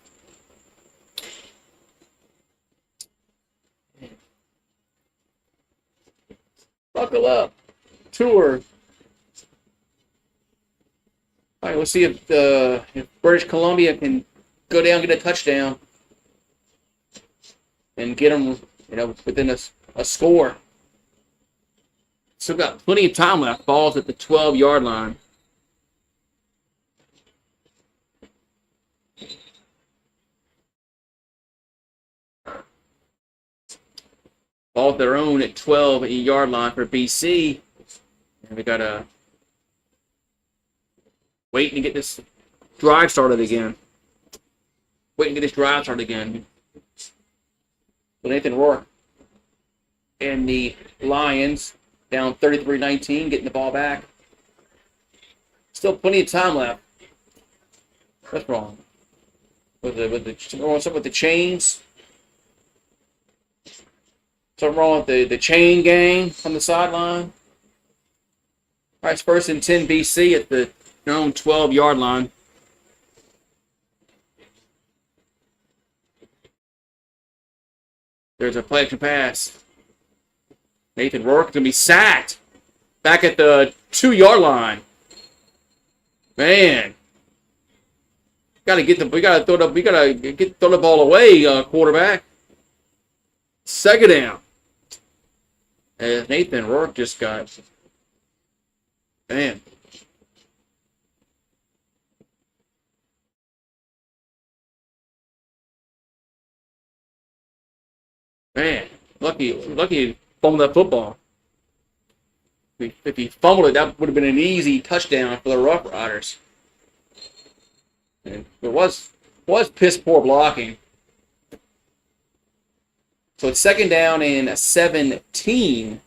Buckle up. Tour. All right, we'll see if British Columbia can go down, get a touchdown, and get them, within a score. Still got plenty of time left. Ball's at the 12-yard line. Ball at their own at 12-yard line for BC. And we got to wait to get this drive started again. Waiting to get this drive started again. But Nathan Rourke and the Lions down 33-19, getting the ball back. Still plenty of time left. What's wrong? Something with the chains? Something wrong with the chain gang on the sideline? All right, it's 1st and 10 BC at their own 12-yard line. There's a play action pass. Nathan Rourke going to be sacked back at the 2-yard line. Man, we gotta throw the ball away, quarterback. 2nd down. As Nathan Rourke just got, man. Man, lucky fumbled that football. If he fumbled it, that would have been an easy touchdown for the Rough Riders. And it was piss poor blocking. So it's 2nd down and 17.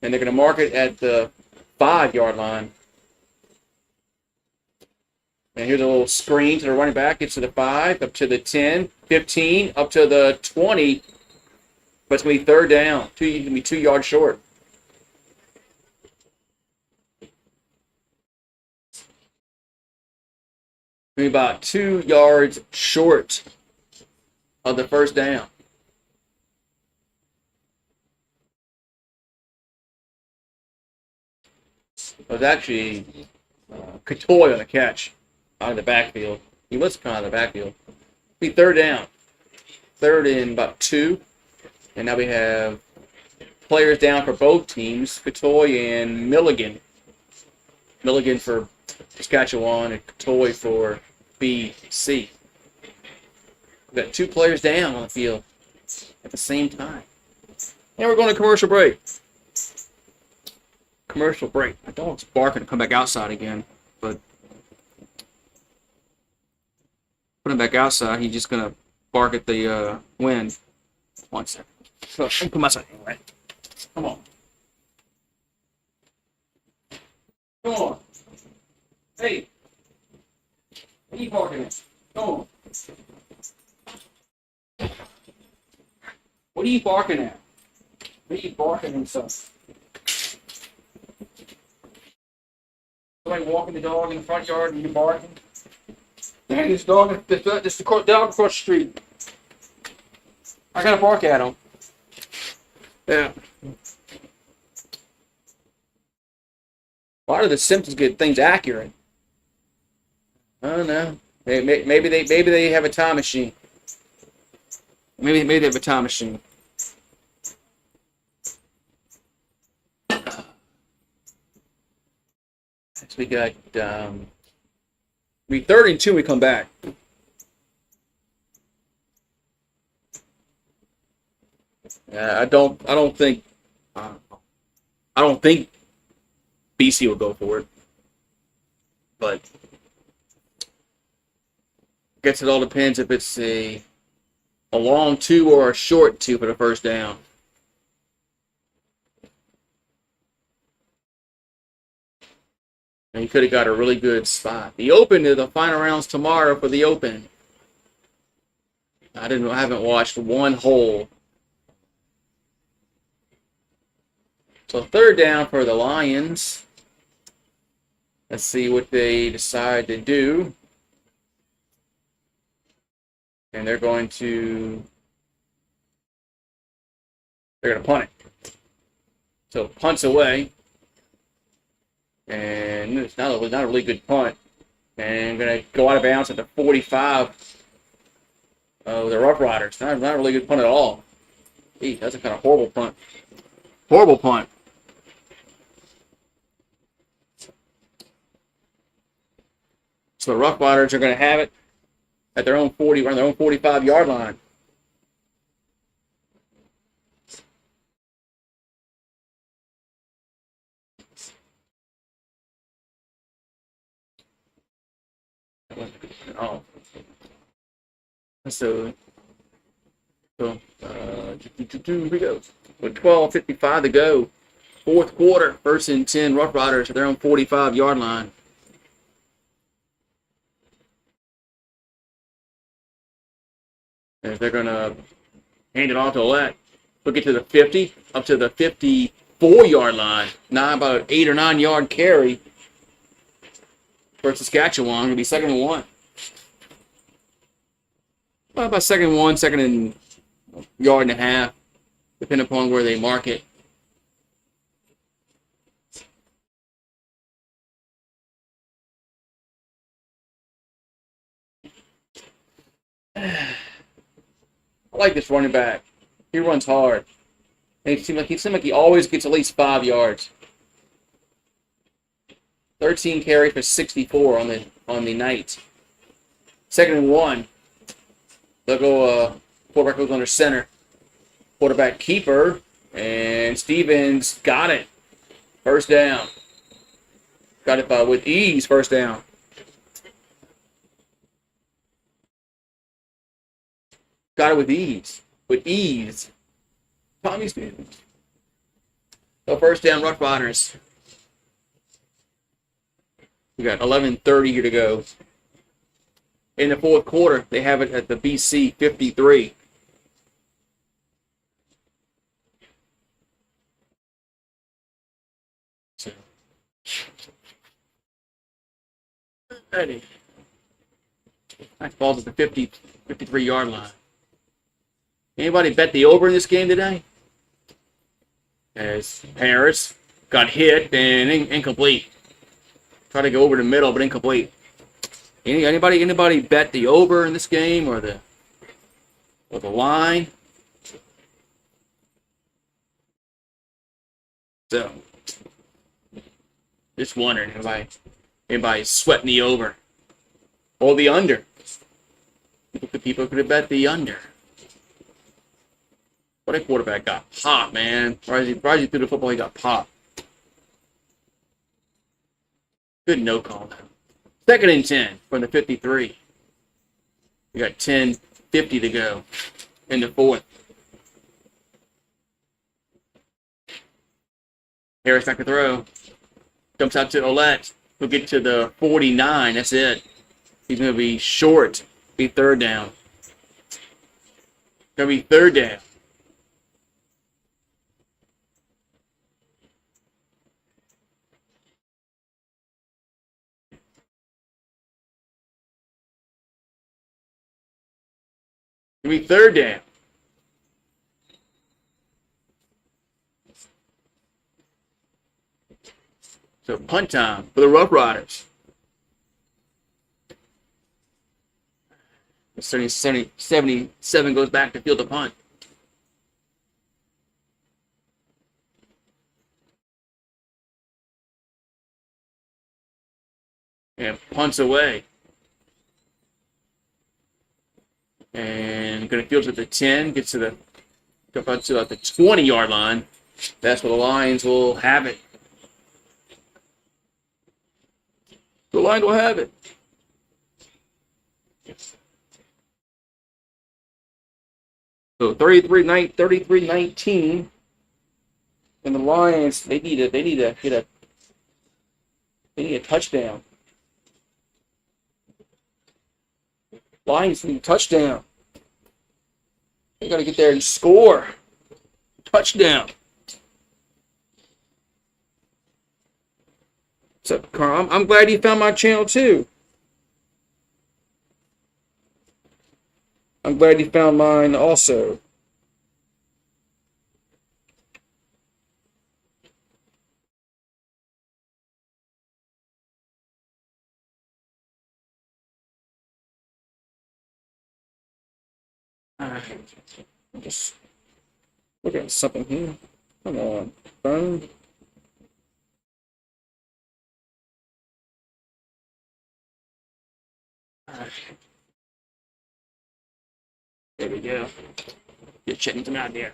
And they're going to mark it at the 5-yard line. And here's a little screen to the running back. Gets to the 5, up to the 10, 15, up to the 20. But it's going to be 3rd down. It's going to be 2 yards short. Going to be about 2 yards short of the 1st down. It was actually Catoy on the catch out of the backfield. He was kind of the backfield. Be 3rd down. 3rd and about 2. And now we have players down for both teams, Catoy and Milligan. Milligan for Saskatchewan and Catoy for BC. We've got 2 players down on the field at the same time. And we're going to commercial break. Commercial break. My dog's barking to come back outside again, but put him back outside. He's just going to bark at the wind. 1 second. So, come outside anyway. Come on. Come on. Hey. What are you barking at? Come on. What are you barking at? What are you barking at, son? Somebody walking the dog in the front yard and you're barking? Dang, this dog, this dog across the street. I gotta bark at him. Yeah. Why do the Simpsons get things accurate? I don't know. Maybe they have a time machine. Maybe they have a time machine. So we got we 3rd and 2 when we come back. I don't think BC will go for it, but I guess it all depends if it's a long 2 or a short 2 for the 1st down. And you could have got a really good spot. The Open is the final rounds tomorrow for the Open. I haven't watched one hole. So 3rd down for the Lions. Let's see what they decide to do. And they're going to punt it. So punts away. And it's not a really good punt. And going to go out of bounds at the 45 of the Roughriders. Not a really good punt at all. Gee, that's a kind of horrible punt. Horrible punt. So the Roughriders are going to have it at their own 40, on their own 45-yard line. Oh. So here we go. With 12:55 to go. Fourth quarter, 1st and 10, Roughriders at their own 45-yard line. As they're going to hand it off to Olet. We'll get to the 50, up to the 54-yard line. Now about an 8 or 9 yard carry for Saskatchewan. It'll be 2nd and 1. Well, about 2nd and 1, 2nd and yard and a half, depending upon where they mark it. I like this running back. He runs hard. And it seems like he always gets at least 5 yards. 13 carry for 64 on the night. 2nd and 1. They'll go. Quarterback goes under center. Quarterback keeper, and Stevens got it. 1st down. Got it with ease. 1st down. Got it with ease. With ease. Tommy Stevens. So 1st down, Roughriders. We got 11:30 here to go. In the 4th quarter, they have it at the BC 53. So, ready. That falls at the 53-yard line. Anybody bet the over in this game today? As Harris got hit and incomplete. Try to go over the middle, but incomplete. Anybody bet the over in this game or the line? So, just wondering, anybody sweating the over or the under? People could have bet the under. But a quarterback got popped, man. Right as he threw the football, he got popped. Good no call now. 2nd and 10 from the 53. We got 10:50 to go in the 4th. Harris back to throw. Dumps out to Olet. We'll get to the 49. That's it. He's going to be short. Be 3rd down. Going to be 3rd down. Going to be 3rd down. So punt time for the Roughriders. 77 goes back to field the punt. And punts away. And going to field at the 10, gets to the 20-yard line. That's where the Lions will have it. The Lions will have it. So 33-19. And the Lions, they need a touchdown. Lions need a touchdown. They got to get there and score. Touchdown. What's up, Carl? I'm glad you found my channel too. I'm glad you found mine also. Just look at something here. Come on, phone. There we go. Just checking them out there.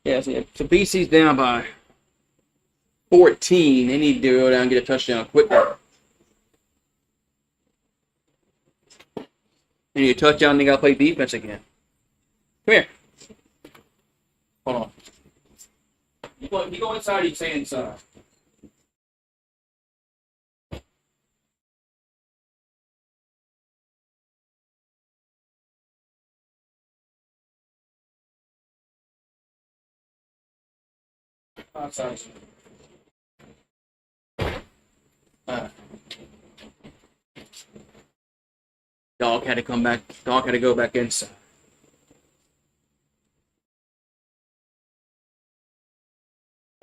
Yeah, so BC's down by 14. They need to go down and get a touchdown quickly. They need a touchdown, they got to play defense again. Come here. Hold on. You go inside, you stay inside. Outside. Dog had to come back. Dog had to go back inside.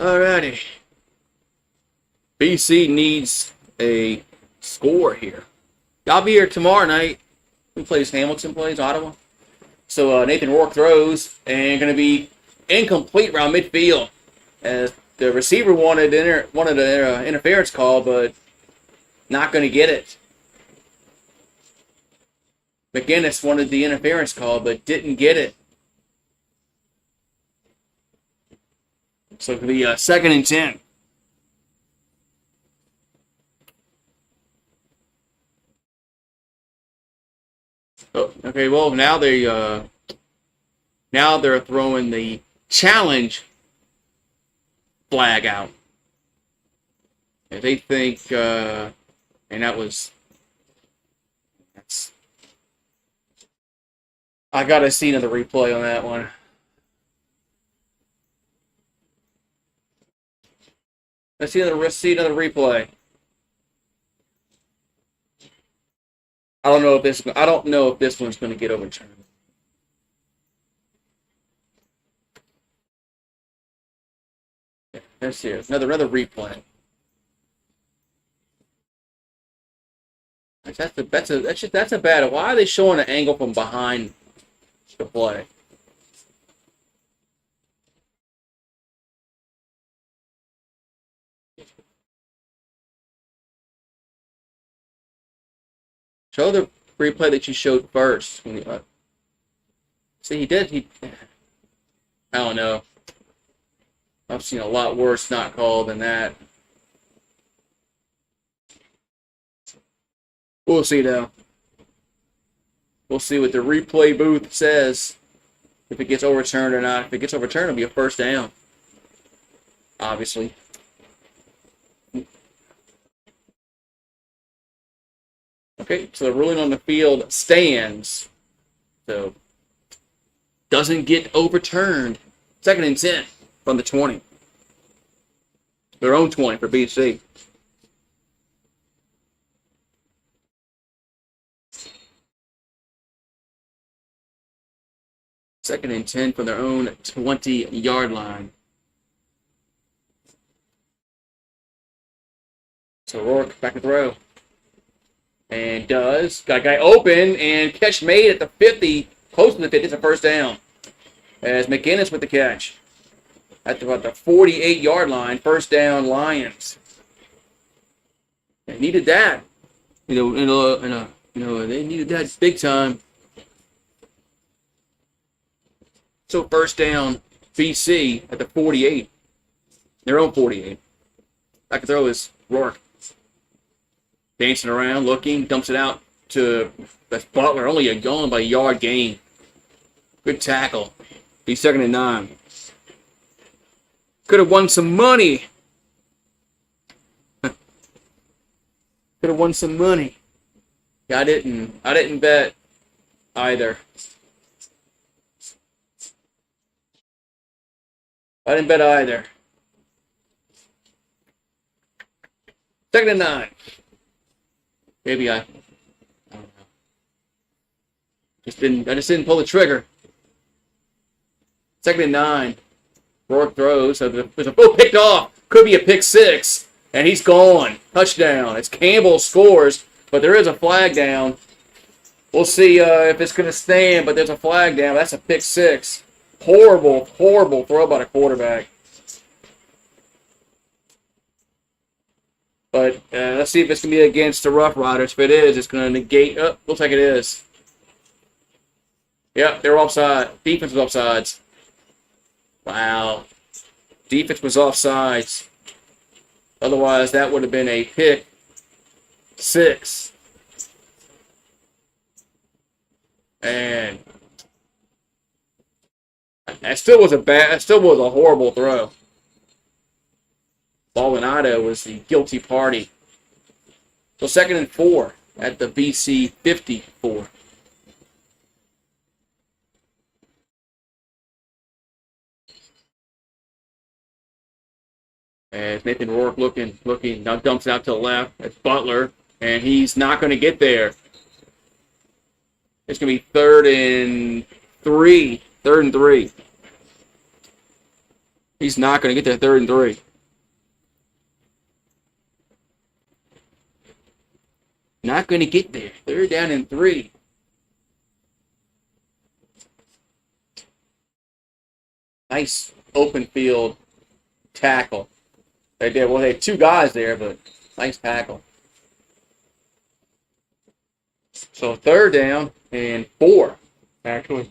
Alrighty. BC needs a score here. I'll be here tomorrow night. Who plays? Hamilton plays Ottawa. So Nathan Rourke throws and going to be incomplete around midfield, as the receiver wanted an interference call, but not going to get it. McGinnis wanted the interference call, but didn't get it. So it could be 2nd and 10. Oh, okay, well now they're throwing the challenge flag out. And they think, and that's. I gotta see another replay on that one. Let's see another replay. I don't know if this one's going to get overturned. Let's see another replay. That's a bad. Why are they showing an angle from behind the play? Show the replay that you showed first. See, he did. I don't know. I've seen a lot worse not called than that. We'll see now. We'll see what the replay booth says. If it gets overturned or not. If it gets overturned, it'll be a first down. Obviously. Okay, so the ruling on the field stands. So, doesn't get overturned. 2nd and 10 from the 20. Their own 20 for BC. Second and 10 from their own 20-yard line. So Rourke back to throw. And does. Got a guy open, and catch made at the 50. Close to the 50. It's a first down. As McGinnis with the catch. At about the 48-yard line. First down, Lions. They needed that. They needed that big time. So first down, BC at the 48. Their own 48. Back to throw is Rourke. Dancing around, looking, dumps it out to that's Butler. Only going by a yard gain. Good tackle. Be 2nd and 9. Could have won some money. Could have won some money. Yeah, I didn't bet either. I didn't bet either. 2nd and 9. Maybe I don't know. I just didn't pull the trigger. 2nd and 9. Rourke throws. So there's a picked off. Could be a pick 6. And he's gone. Touchdown. It's Campbell scores, but there is a flag down. We'll see if it's going to stand, but there's a flag down. That's a pick six. Horrible, horrible throw by the quarterback. But let's see if it's going to be against the Rough Riders. If it is, it's going to negate. Oh, looks like it is. Yep, they're offside. Defense was offsides. Wow. Defense was offsides. Otherwise, that would have been a pick six. And that still was a horrible throw. Baldonado was the guilty party. So 2nd and 4 at the BC 54. As Nathan Rourke looking, now dumps it out to the left. It's Butler, and he's not going to get there. It's going to be 3rd and 3. 3rd and 3. He's not going to get there. 3rd and 3. Not going to get there. 3rd down and 3. Nice open field tackle. They did. Well, they had 2 guys there, but nice tackle. So 3rd down and 4, actually.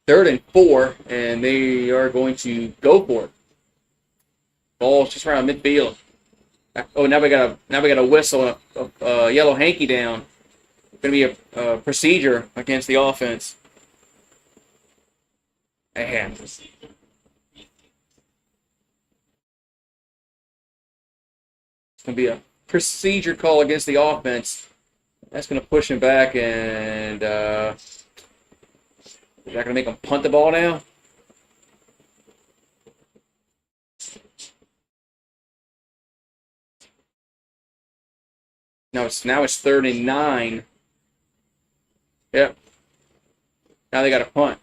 3rd and 4, and they are going to go for it. Ball's just around midfield. Oh, now we got a whistle, a yellow hanky down. Going to be a procedure against the offense. And it's going to be a procedure call against the offense. That's going to push him back, and is that going to make him punt the ball now? Now it's 3rd and 9. Yep. Now they got a punt.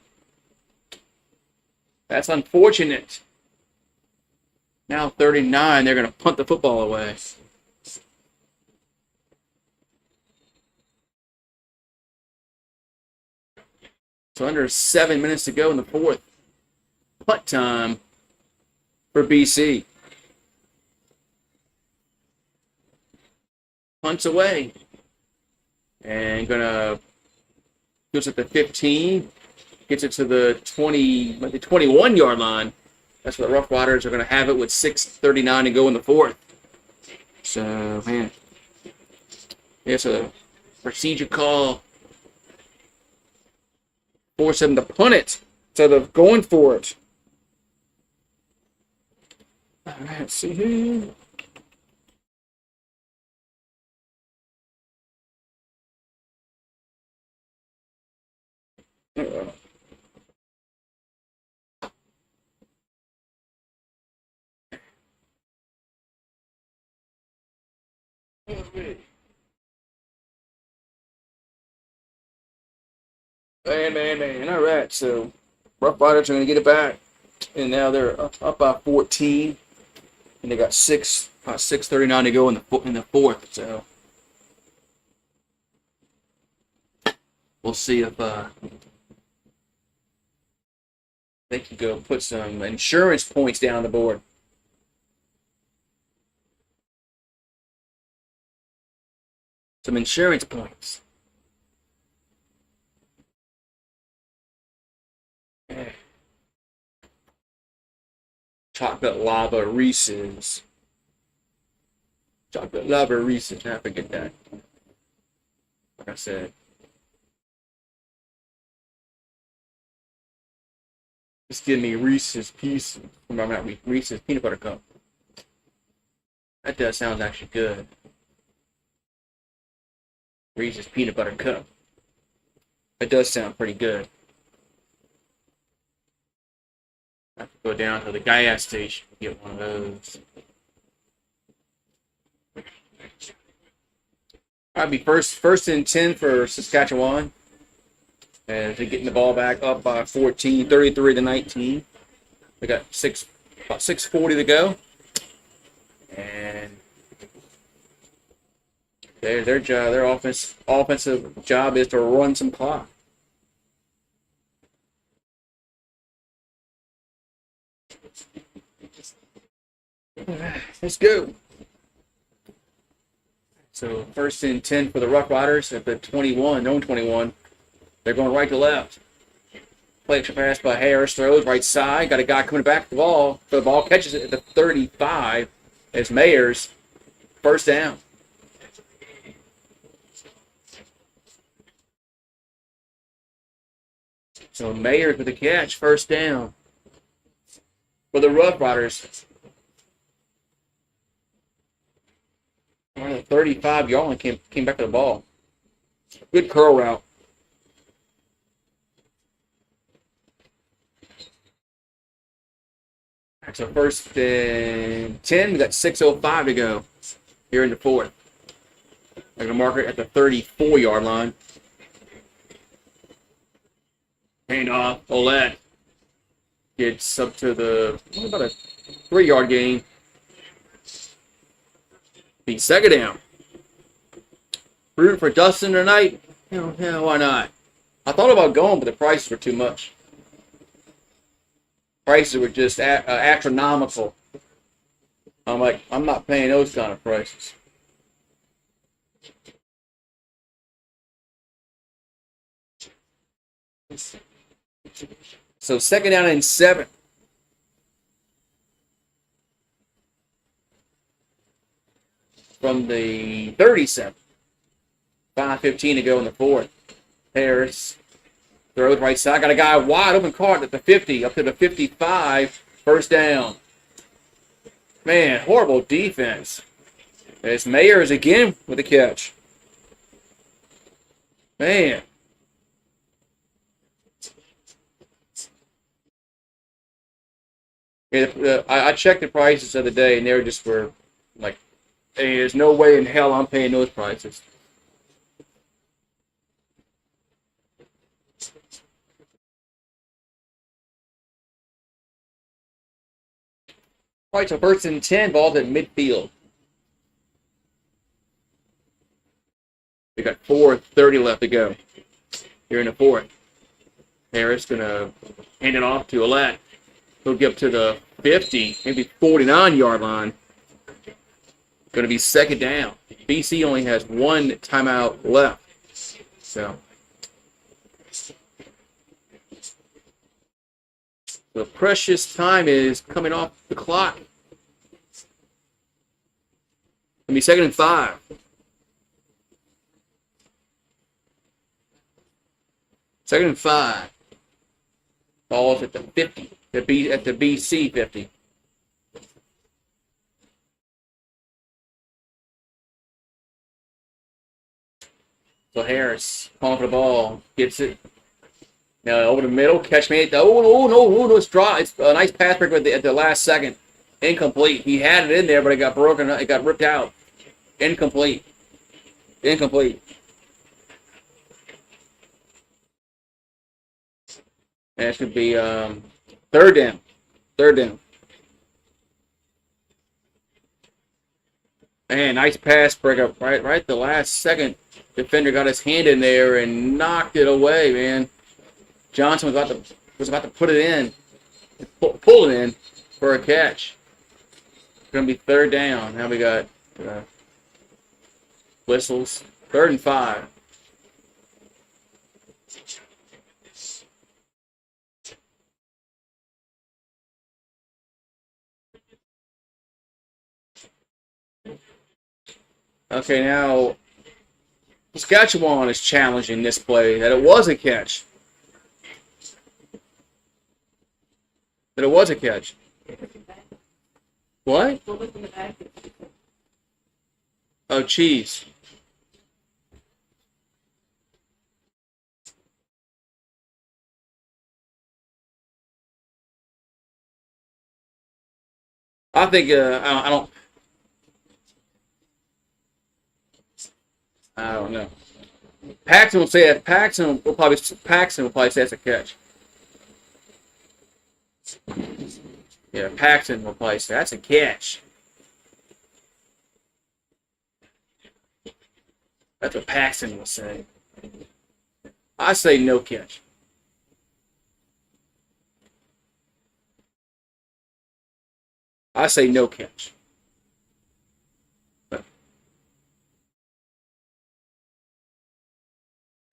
That's unfortunate. Now 3rd and 9, they're going to punt the football away. So under 7 minutes to go in the 4th. Punt time for BC. Punts away. And gonna goes at the 15. Gets it to the 21-yard line. That's where the Rough Riders are gonna have it with 6:39 to go in the 4th. So man. It's a procedure call. Force them to punt it instead of going for it. All right, let's see here. Man. All right, so Rough Riders are going to get it back. And now they're up by 14. And they got 6:39 to go in the 4th. So we'll see if they can go put some insurance points down on the board. Some insurance points. Chocolate lava Reese's. Chocolate lava Reese's. Now forget that. Like I said. Just give me Reese's Pieces. Remember not Reese's Peanut Butter Cup. That does sound actually good. Reese's Peanut Butter Cup. It does sound pretty good. I have to go down to the gas station and get one of those. I'll be first and 10 for Saskatchewan. And they're getting the ball back up by 14, 33 to 19. They got 6 About 6:40 to go. And their job, their offensive job is to run some clock. Let's go. So 1st and 10 for the Roughriders at the 21, known 21. They're going right to left. Play extra pass by Harris, throws right side. Got a guy coming back to the ball. So the ball catches it at the 35 as Mayers. 1st down. So Mayers with the catch, 1st down for the Roughriders. On the 35-yard line, came back to the ball. Good curl route. So 1st and 10. We got 6:05 to go here in the 4th. They're going to mark it at the 34-yard line. Hand off. Olet gets up to the about a 3-yard gain. Be 2nd down. Rooting for Dustin tonight? Yeah, why not? I thought about going, but the prices were too much. Prices were just astronomical. I'm like, I'm not paying those kind of prices. So 2nd down and 7. From the 37. 5:15 to go in the 4th. Harris throws right side. Got a guy wide open caught at the 50, up to the 55. 1st down. Man, horrible defense. There's Mayers again with the catch. Man. Yeah, I checked the prices the other day, and they were like, hey, there's no way in hell I'm paying those prices. All right, so 1st and 10, ball's at midfield. We got 4:30 left to go here in the 4th. Harris going to hand it off to Olet. He'll get up to the 50, maybe 49-yard line. Going to be 2nd down. BC only has 1 timeout left. So the precious time is coming off the clock. It'll be 2nd and 5. Second and 5. Ball's at the 50. At the BC 50. So Harris calling for the ball, gets it. Now over the middle, catch made. Oh no! It's draw. It's a nice pass break at the last second. Incomplete. He had it in there, but it got broken. It got ripped out. Incomplete. And it should be 3rd down. 3rd down. Man, nice pass break up right at the last second. Defender got his hand in there and knocked it away, man. Johnson was about to put it in, pull it in for a catch. It's going to be 3rd down. Now we got whistles. 3rd and 5. Okay, now Saskatchewan is challenging this play that it was a catch. That it was a catch. What? Oh, cheese. I think I don't know. Paxton will say that. Paxton will probably say it's a catch. Yeah, Paxton replaced. That's a catch. That's what Paxton will say. I say no catch. I say no catch.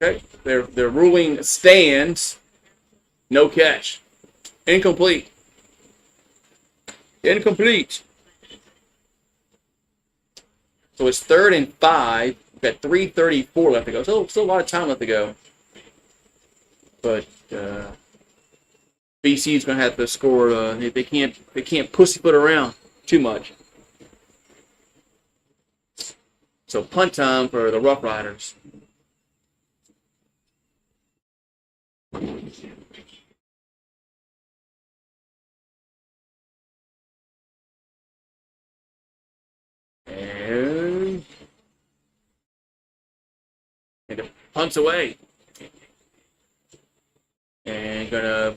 Okay, their ruling stands. No catch. Incomplete. Incomplete. So it's 3rd and 5. We've got 3:34 left to go. Still a lot of time left to go. But BC's going to have to score. They can't pussyfoot around too much. So punt time for the Roughriders. And it punts away. And gonna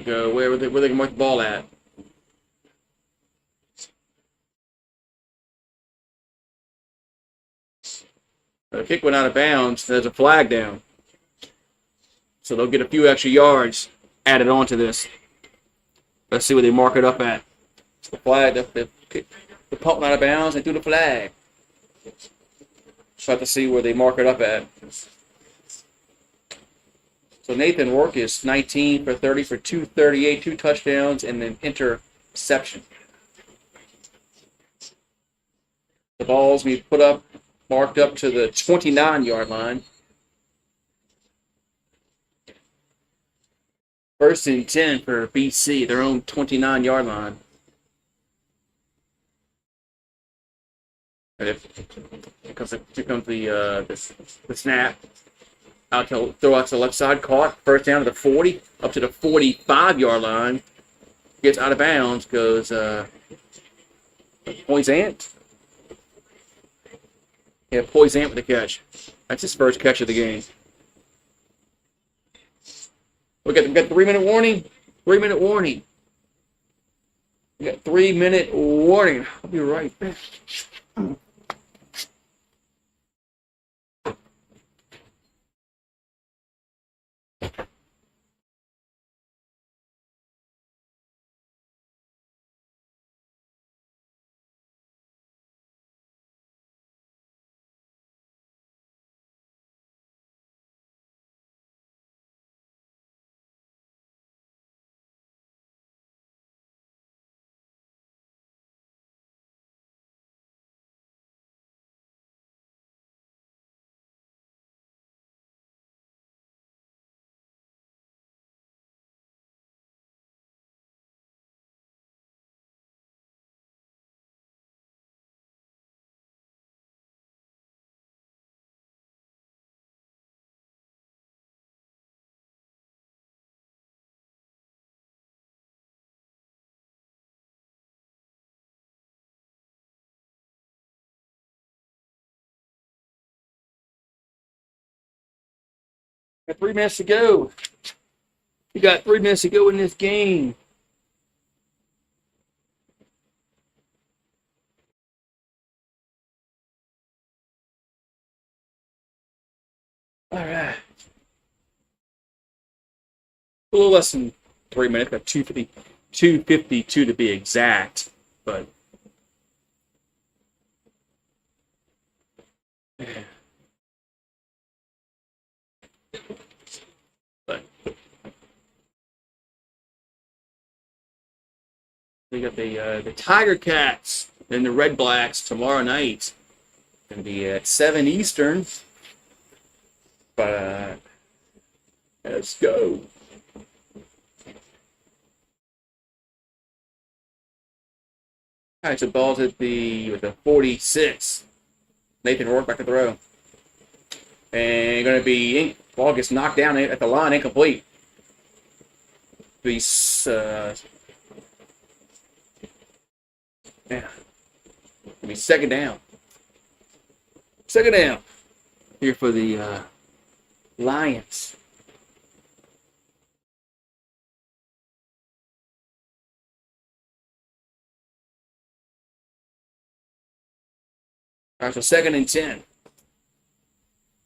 go where they can mark the ball at. The kick went out of bounds. There's a flag down. So they'll get a few extra yards added onto this. Let's see where they mark it up at. It's the flag. The punt went out of bounds. They threw the flag. So I have to see where they mark it up at. So Nathan Rourke is 19 for 30 for 238, 2 touchdowns, and an interception. The ball's be put up, marked up to the 29-yard line. 1st and 10 for BC, their own 29-yard line. And here comes the snap. Throw out to the left side, caught. 1st down to the 40, up to the 45-yard line. Gets out of bounds, goes Poisant. Yeah, Poisant with the catch. That's his first catch of the game. We got 3-minute warning. 3-minute warning. We got 3-minute warning. I'll be right back. Got 3 minutes to go. You got 3 minutes to go in this game. All right. A little less than 3 minutes, got 2:52 to be exact. But we got the Tiger Cats and the Red Blacks tomorrow night. Going to be at 7 Eastern. But let's go. All right, so ball's at the 46. Nathan Rourke back to throw. And going to be ball gets knocked down at the line, incomplete. Yeah. It'll be 2nd down. 2nd down. Here for the Lions. All right, so 2nd and 10.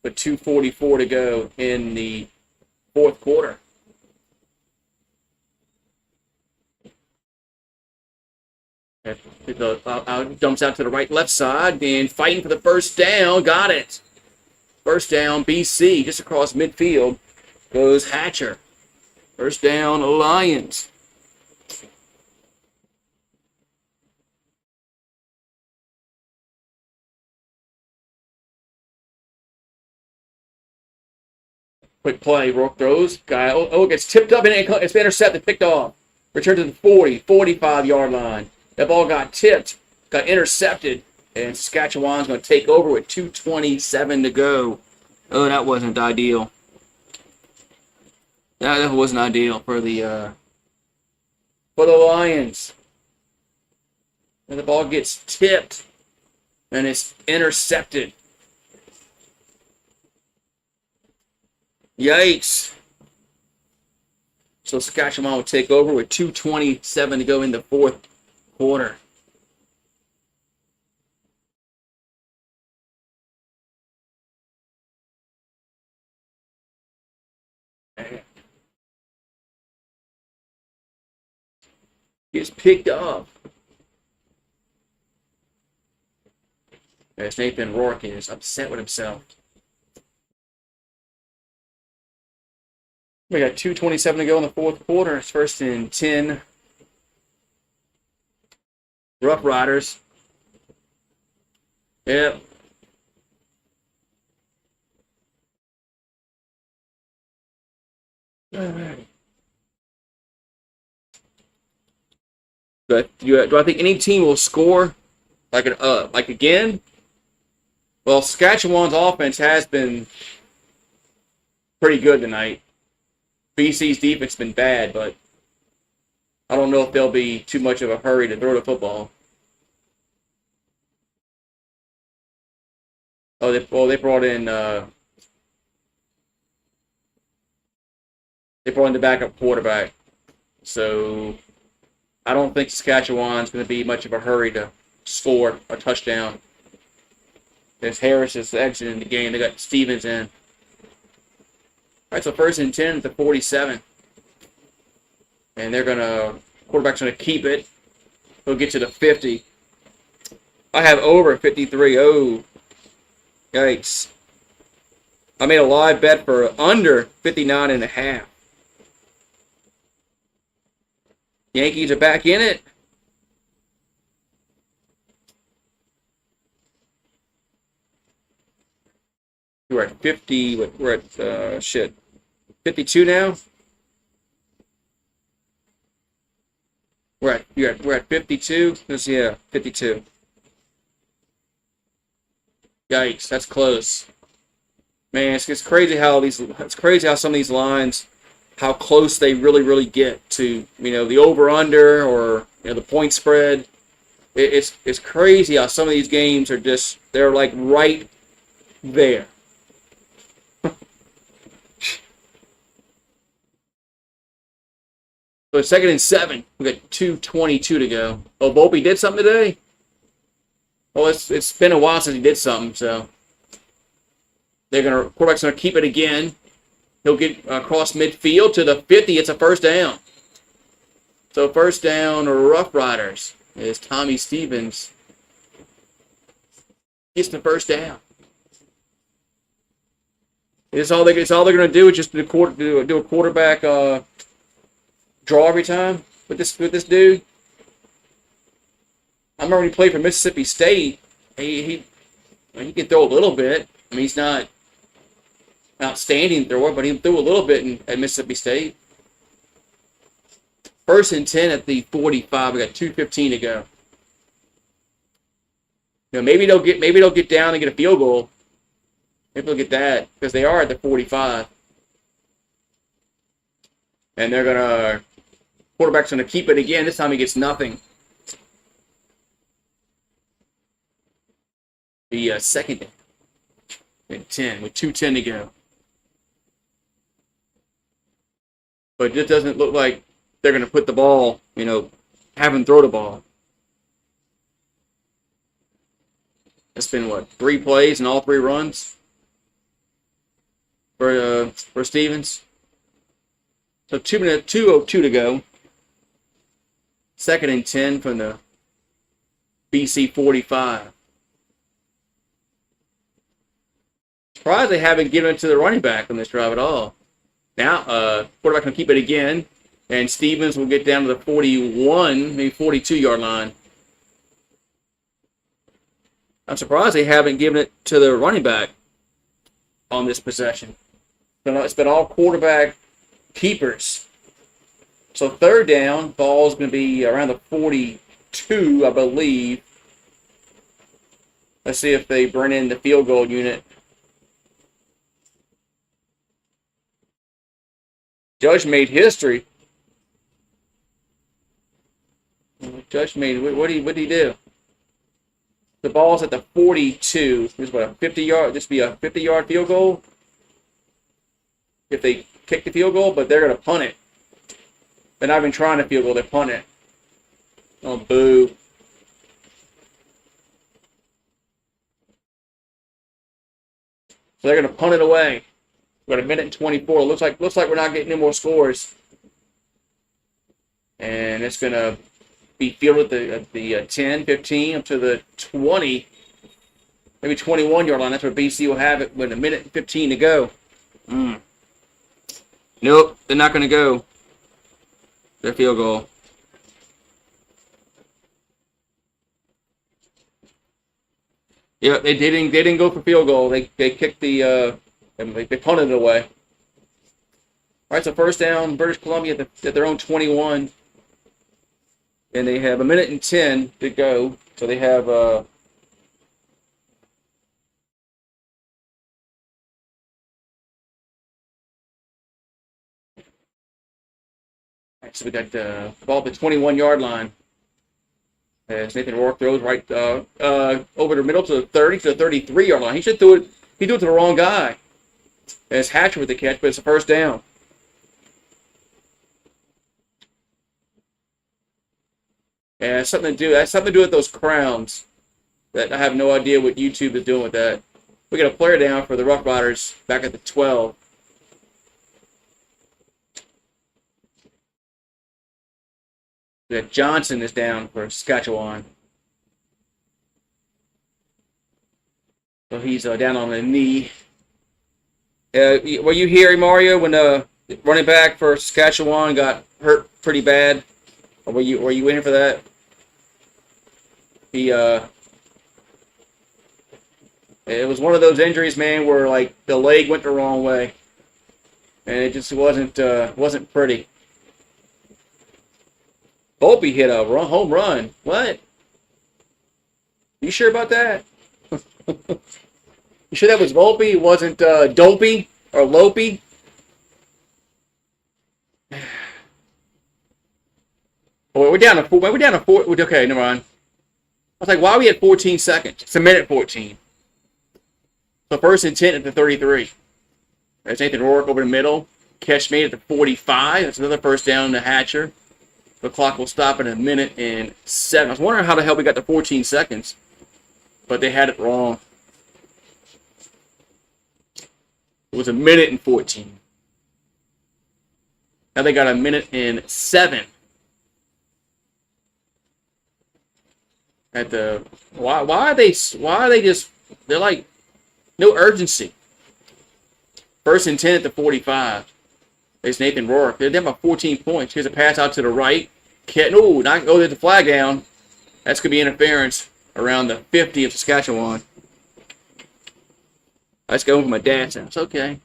With 2:44 to go in the 4th quarter. Dumps out to the left side, and fighting for the first down. Got it. First down, BC, just across midfield goes Hatcher. First down, Lions. Quick play, Rourke throws. Guy, gets tipped up and it's been intercepted, picked off. Returned to the 40, 45-yard line. That ball got tipped, got intercepted, and Saskatchewan's going to take over with 2:27 to go. Oh, that wasn't ideal. That wasn't ideal for the Lions. And the ball gets tipped, and it's intercepted. Yikes. So Saskatchewan will take over with 2:27 to go in the 4th quarter. Gets picked up. As Nathan Rourke is upset with himself. We got 2:27 to go in the 4th quarter. It's 1st and 10. Roughriders. Yep. All right. Do I think any team will score like again? Well, Saskatchewan's offense has been pretty good tonight. BC's defense has been bad, but I don't know if they'll be too much of a hurry to throw the football. Oh, they brought in the backup quarterback, so I don't think Saskatchewan's going to be much of a hurry to score a touchdown. As Harris is exiting the game, they got Stevens in. All right, so 1st and 10 at the 47. And quarterback's going to keep it. He'll get to the 50. I have over 53. Oh, yikes. I made a live bet for under 59.5. Yankees are back in it. We're at 50. We're at 52 now. We're at 52. Yeah, 52. Yikes, that's close. Man, it's crazy how some of these lines, how close they really get to the over under or the point spread. It's crazy how some of these games are they're like right there. So 2nd and 7. We got 2:22 to go. Oh, Volpe did something today? Well, it's been a while since he did something, so quarterback's gonna keep it again. He'll get across midfield to the 50. It's a first down. So first down, Roughriders is Tommy Stevens. Gets the first down. It's all they're gonna do is just do a quarterback draw every time with this dude. I remember when he played for Mississippi State. He can throw a little bit. I mean, he's not an outstanding thrower, but he threw a little bit at Mississippi State. 1st and 10 at the 45. We got 2:15 to go. Maybe they'll get down and get a field goal. Maybe they'll get that because they are at the 45. And quarterback's gonna keep it again. This time he gets nothing. The 2nd and 10 with 2:10 to go. But it doesn't look like they're gonna put the ball, have him throw the ball. It's been what, 3 plays and all 3 runs for Stevens. So 2:02 to go. 2nd and 10 from the BC 45. Surprised they haven't given it to the running back on this drive at all. Now, quarterback can keep it again, and Stevens will get down to the 41, maybe 42-yard line. I'm surprised they haven't given it to the running back on this possession. It's been all quarterback keepers. So 3rd down, ball's going to be around the 42, I believe. Let's see if they bring in the field goal unit. Judge made history. Judge made, what did he do? The ball's at the 42. This is what, a 50-yard, this would be a 50-yard field goal if they kick the field goal, but they're going to punt it. They're not even trying to field goal, they're punting it. Oh, boo. So they're going to punt it away. We've got 1:24. Looks like we're not getting any more scores. And it's going to be fielded at the 10, 15, up to the 20, maybe 21-yard line. That's where BC will have it with 1:15 to go. Nope, they're not going to go. Their field goal. Yeah, they didn't go for field goal. They kicked the they punted it away. All right, so 1st down, British Columbia at their own 21, and they have 1:10 to go. So they have so we got the ball at the 21-yard line. As Nathan Rourke throws right over the middle to the 30 to the 33-yard line. He should throw it. He threw it to the wrong guy. As Hatcher with the catch, but it's a 1st down. And that's something to do with those crowns. That I have no idea what YouTube is doing with that. We got a player down for the Roughriders back at the 12. Johnson is down for Saskatchewan. So he's down on the knee. Were you here, Mario, when the running back for Saskatchewan got hurt pretty bad? Or were you in here for that? It was one of those injuries, man, where like the leg went the wrong way, and it just wasn't pretty. Volpe hit a home run. What? You sure about that? You sure that was Volpe? It wasn't Dopey or Lopey? Oh, we're down to 4. We're down to 4. Okay, never mind. I was like, why are we at 14 seconds? It's 1:14. So 1st and 10 at the 33. There's Nathan Rourke over the middle. Catch made at the 45. That's another 1st down to Hatcher. The clock will stop in 1:07. I was wondering how the hell we got to 14 seconds. But they had it wrong. It was 1:14. Now they got 1:07. At the why are they just they're like no urgency. 1st and 10 at the 45. There's Nathan Rourke. They're down by 14 points. Here's a pass out to the right. There's the flag down. That's going to be interference around the 50 of Saskatchewan. Let's go with my dad's house. Okay.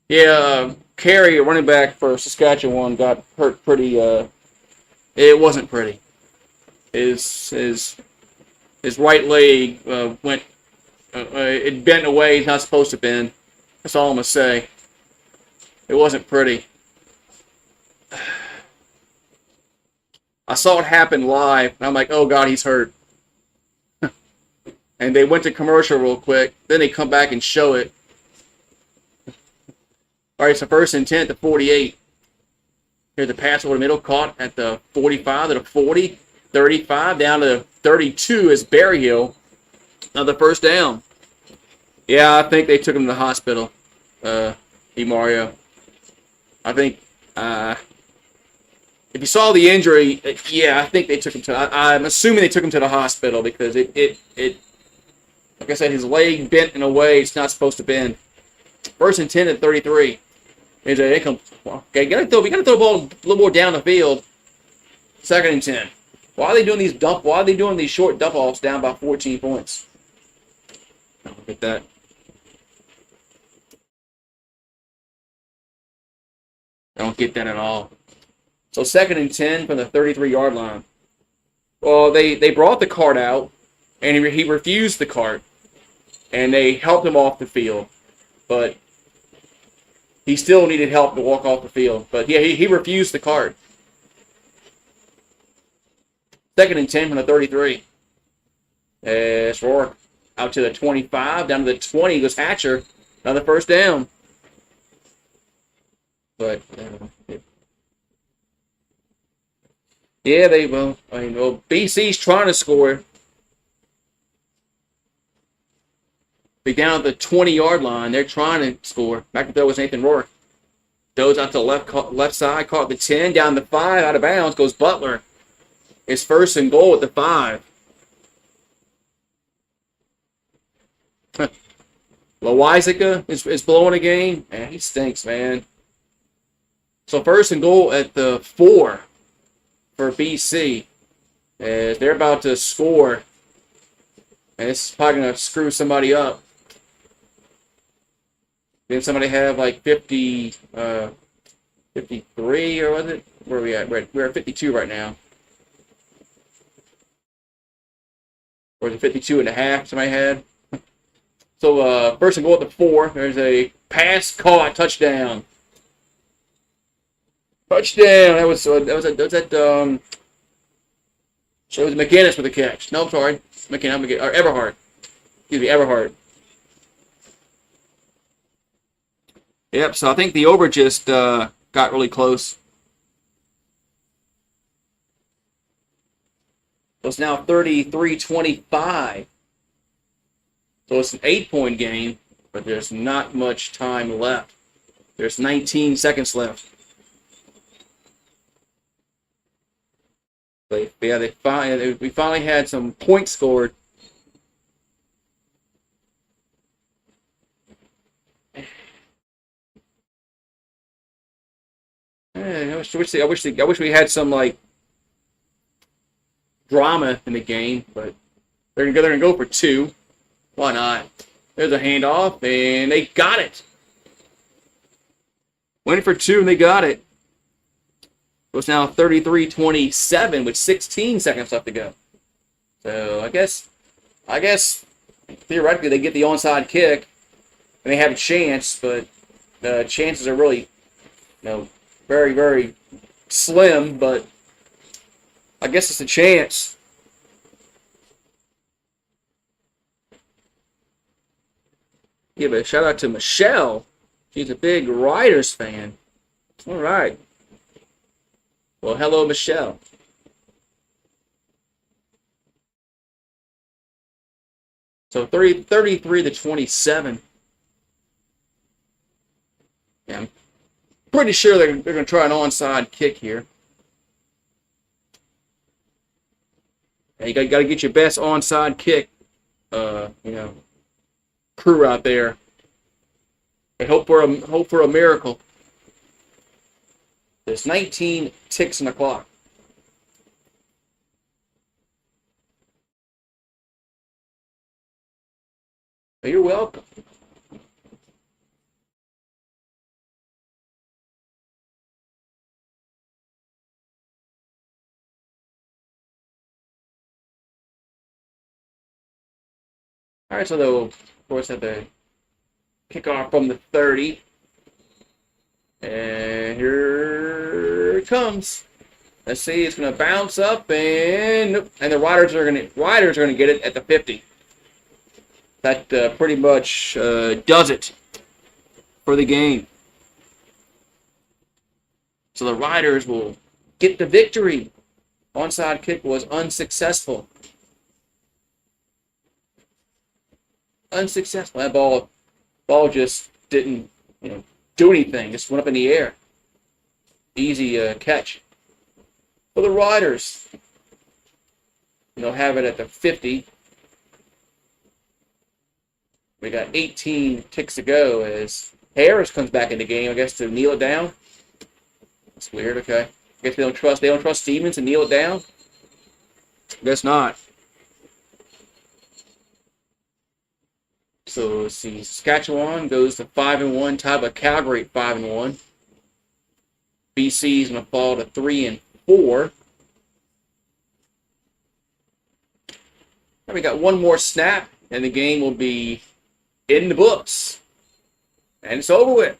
Yeah, Carey, a running back for Saskatchewan, got hurt pretty. It wasn't pretty. His right leg went. It bent away. It's not supposed to bend. That's all I'm gonna say. It wasn't pretty. I saw it happen live, and I'm like, oh God, he's hurt. And they went to commercial real quick. Then they come back and show it. All right, so 1st and 10 at the 48. Here's the pass over the middle, caught at the 45 to the 40, 35, down to 32 is Berryhill. Another first down. Yeah, I think they took him to the hospital. Mario. I think if you saw the injury, yeah, I think they took him to. I'm assuming they took him to the hospital because it like I said, his leg bent in a way it's not supposed to bend. First and 10 at 33. Okay, we gotta throw the ball a little more down the field. Second and 10. Why are they doing these short dump offs down by 14 points? Look at that. I don't get that at all. So second and 10 from the 33-yard line. Well, they brought the cart out, and he refused the cart, and they helped him off the field. But he still needed help to walk off the field. But yeah, he refused the cart. Second and 10 from the 33. It's Rourke out to the 25, down to the 20 goes Hatcher. Another first down. But yeah, BC's trying to score. Be down at the 20-yard line. They're trying to score. Back to throw was Nathan Rourke. Goes out to the left side, caught the 10, down the 5, out of bounds goes Butler. It's first and goal at the 5. Loizaga is blowing a game. Man, he stinks, man. So first and goal at the 4 for BC. As they're about to score. And it's probably going to screw somebody up. Didn't somebody have like 53 or was it? Where are we at? We're at 52 right now. Or is it 52 and a half somebody had? So first and goal at the 4. There's a pass caught, touchdown. Touchdown. That was McGinnis with a catch. No, I'm sorry. McGinnis, or Everhart. Excuse me, Everhart. Yep, so I think the over just got really close. So it's now 33-25. So it's an 8-point game, but there's not much time left. There's 19 seconds left. But yeah, we finally had some points scored. I wish we had some like drama in the game, but they're gonna go for 2. Why not? There's a handoff, and they got it. Went for 2, and they got it. So it's now 33-27 with 16 seconds left to go. So I guess theoretically they get the onside kick, and they have a chance, but the chances are really, very, very slim, but I guess it's a chance. Give a shout out to Michelle. She's a big Riders fan. All right. Well, hello, Michelle. So 33-27. Yeah, I'm pretty sure they're going to try an onside kick here. And you got to get your best onside kick, crew out there, and hope for a miracle. There's 19 ticks on the clock. You're welcome. All right, so they'll, of course, have to kick off from the 30. And here it comes. Let's see, it's going to bounce up, and the Riders are going to get it at the 50. That pretty much does it for the game. So the Riders will get the victory. Onside kick was unsuccessful. unsuccessful. That ball just didn't, do anything. Just went up in the air. Easy catch. For the Riders, have it at the 50. We got 18 ticks to go as Harris comes back in the game, I guess, to kneel it down. That's weird, okay. I guess they don't trust Stevens to kneel it down? Guess not. So let's see. Saskatchewan goes to 5-1, tied with Calgary at 5-1. BC is going to fall to 3-4. And we got one more snap, and the game will be in the books. And it's over with.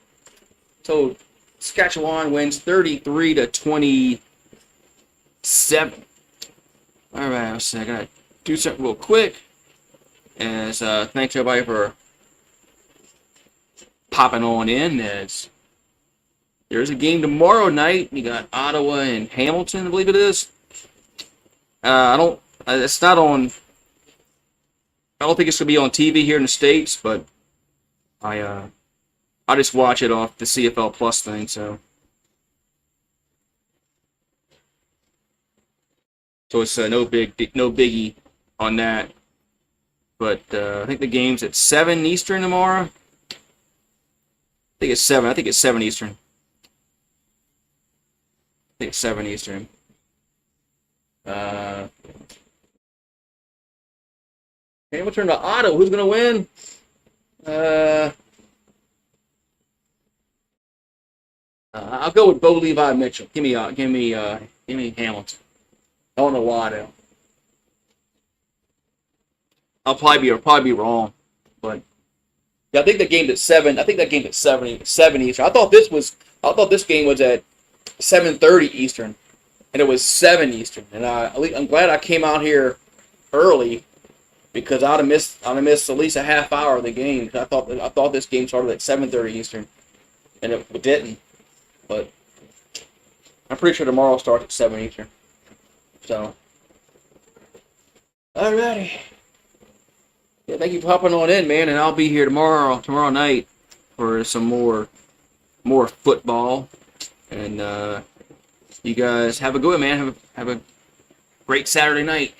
So Saskatchewan wins 33-27. All right, so I got to do something real quick. As thanks everybody for popping on in. As there's a game tomorrow night. You got Ottawa and Hamilton, I believe it is. It's not on. I don't think it's gonna be on TV here in the States, but I just watch it off the CFL Plus thing. So it's no biggie on that. But I think the game's at 7 Eastern tomorrow. I think it's 7. I think it's 7 Eastern. I think it's 7 Eastern. Okay, we'll turn to Ottawa. Who's gonna win? I'll go with Bo Levi Mitchell. Give me Hamilton. I don't know why though. I'll probably be wrong, but yeah, I think the game's at 7. I think that game's at 7 Eastern. I thought this game was at 7:30 Eastern, and it was 7 Eastern. And I'm glad I came out here early because I'd have missed at least a half hour of the game. I thought this game started at 7:30 Eastern, and it didn't. But I'm pretty sure tomorrow starts at 7 Eastern. So, alrighty. Yeah, thank you for hopping on in, man, and I'll be here tomorrow night for some more football. And you guys have a good one, man. Have a great Saturday night.